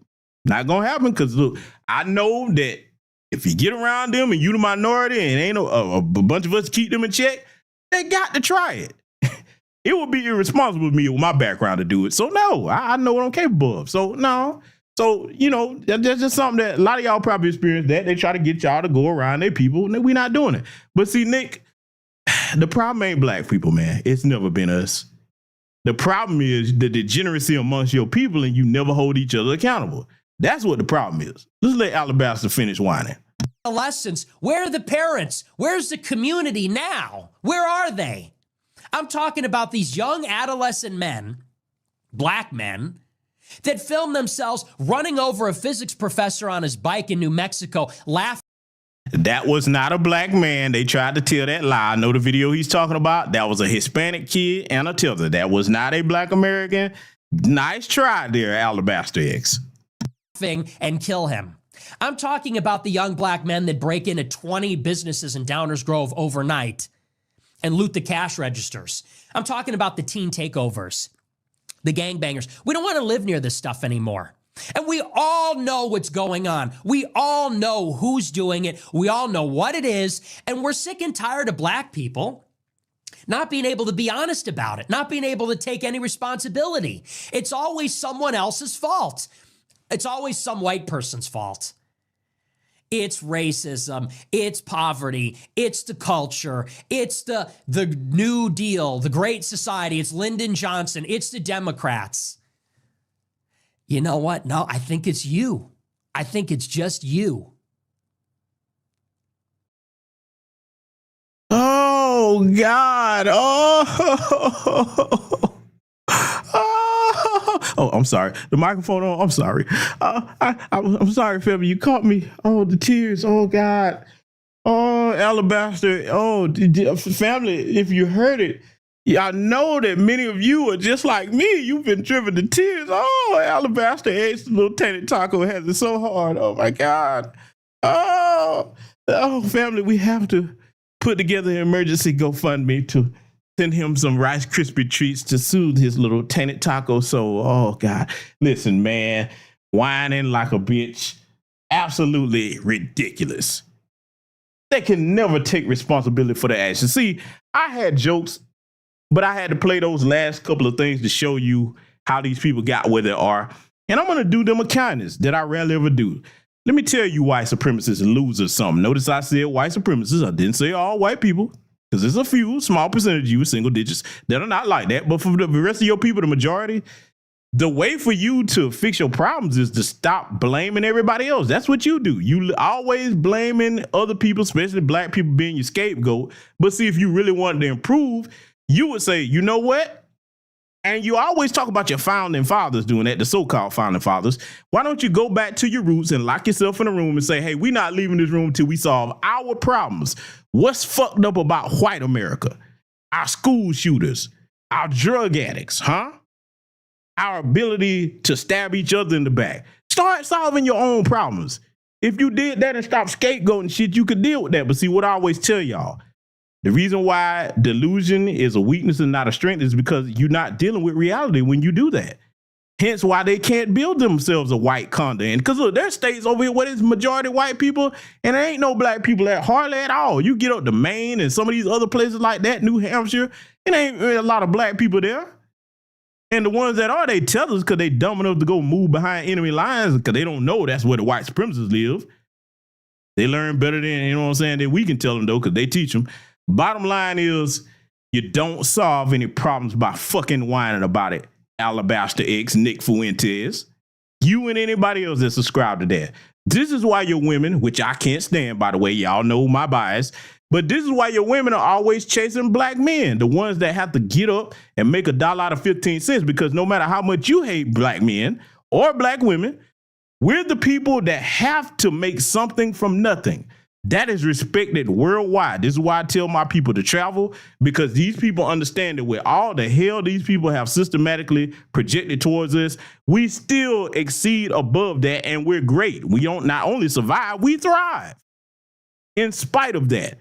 Not going to happen because, look, I know that if you get around them and you the minority and ain't a bunch of us keep them in check, they got to try it. It would be irresponsible of me with my background to do it. So, no, I know what I'm capable of. So, no. So, that's just something that a lot of y'all probably experience that. They try to get y'all to go around their people, and we're not doing it. But see, Nick, the problem ain't black people, man. It's never been us. The problem is the degeneracy amongst your people, and you never hold each other accountable. That's what the problem is. Let's let Alabaster finish whining. Adolescents, where are the parents? Where's the community now? Where are they? I'm talking about these young adolescent men, black men, that film themselves running over a physics professor on his bike in New Mexico, laughing. That was not a black man. They tried to tell that lie. I know the video he's talking about. That was a Hispanic kid and a tether. That was not a black American. Nice try there, Alabaster X. And kill him. I'm talking about the young black men that break into 20 businesses in Downers Grove overnight and loot the cash registers. I'm talking about the teen takeovers, the gangbangers. We don't want to live near this stuff anymore. And we all know what's going on. We all know who's doing it. We all know what it is. And we're sick and tired of black people not being able to be honest about it, not being able to take any responsibility. It's always someone else's fault. It's always some white person's fault. It's racism, it's poverty, it's the culture, it's the New Deal, the Great Society, it's Lyndon Johnson, it's the Democrats. You know what? No, I think it's you. I think it's just you. Oh, God. Oh, I'm sorry. The microphone on. I'm sorry. I'm sorry, Febby. You caught me. Oh, the tears. Oh, God. Oh, Alabaster. Oh, family, if you heard it, I know that many of you are just like me. You've been driven to tears. Oh, Alabaster X, the little tainted taco, has it so hard. Oh, my God. Oh, family, we have to put together an emergency GoFundMe to send him some Rice Krispie treats to soothe his little tainted taco soul. Oh, God. Listen, man, whining like a bitch. Absolutely ridiculous. They can never take responsibility for their actions. See, I had jokes, but I had to play those last couple of things to show you how these people got where they are. And I'm going to do them a kindness that I rarely ever do. Let me tell you white supremacists and losers something. Notice I said white supremacists. I didn't say all white people. Because there's a few, small percentage of you, single digits, that are not like that. But for the rest of your people, the majority, The way for you to fix your problems is to stop blaming everybody else. That's what you do. You always blaming other people, especially black people being your scapegoat. But see, if you really wanted to improve, you would say, you know what? And you always talk about your founding fathers doing that, the so-called founding fathers. Why don't you go back to your roots and lock yourself in a room and say, hey, we're not leaving this room until we solve our problems. What's fucked up about white America? Our school shooters, our drug addicts, huh? Our ability to stab each other in the back. Start solving your own problems. If you did that and stopped scapegoating shit, you could deal with that. But see, what I always tell y'all, the reason why delusion is a weakness and not a strength is because you're not dealing with reality when you do that. Hence why they can't build themselves a white continent. Because look, there's states over here where there's majority white people and there ain't no black people there hardly at all. You get up to Maine and some of these other places like that, New Hampshire, it ain't a lot of black people there. And the ones that are, they tell us because they dumb enough to go move behind enemy lines because they don't know that's where the white supremacists live. They learn better than, you know what I'm saying, than we can tell them though, because they teach them. Bottom line is, you don't solve any problems by fucking whining about it. Alabaster X, Nick Fuentes. You and anybody else that subscribe to that. This is why your women, which I can't stand, by the way, y'all know my bias, but this is why your women are always chasing black men, the ones that have to get up and make $1 out of 15 cents, because no matter how much you hate black men or black women, we're the people that have to make something from nothing. That is respected worldwide. This is why I tell my people to travel, because these people understand that with all the hell these people have systematically projected towards us, we still exceed above that, and we're great. We don't not only survive, we thrive in spite of that.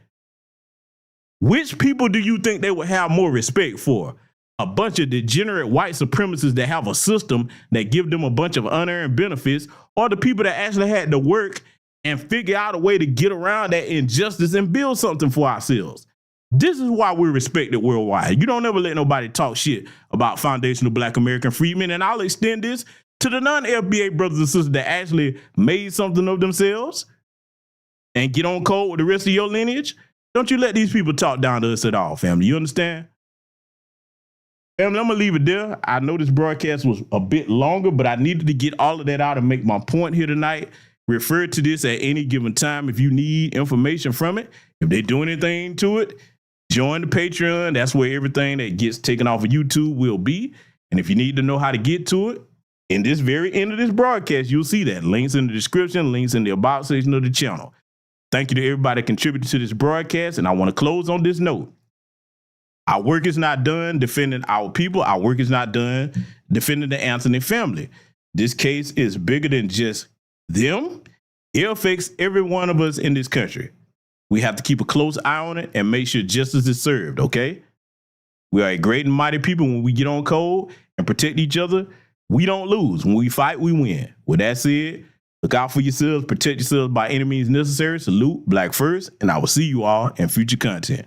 Which people do you think they would have more respect for? A bunch of degenerate white supremacists that have a system that give them a bunch of unearned benefits, or the people that actually had to work and figure out a way to get around that injustice and build something for ourselves? This is why we're respected worldwide. You don't ever let nobody talk shit about foundational black American freedmen. And I'll extend this to the non-FBA brothers and sisters that actually made something of themselves and get on code with the rest of your lineage. Don't you let these people talk down to us at all, family. You understand? Family, I'm going to leave it there. I know this broadcast was a bit longer, but I needed to get all of that out and make my point here tonight. Refer to this at any given time if you need information from it. If they do anything to it, join the Patreon. That's where everything that gets taken off of YouTube will be. And if you need to know how to get to it, in this very end of this broadcast, you'll see that. Links in the description, links in the about section of the channel. Thank you to everybody that contributed to this broadcast. And I want to close on this note. Our work is not done defending our people. Our work is not done defending the Anthony family. This case is bigger than just them. It affects every one of us in this country. We have to keep a close eye on it and make sure justice is served, okay? We are a great and mighty people. When we get on code and protect each other, we don't lose. When we fight, we win. With that said, look out for yourselves, protect yourselves by any means necessary. Salute, Black first, and I will see you all in future content.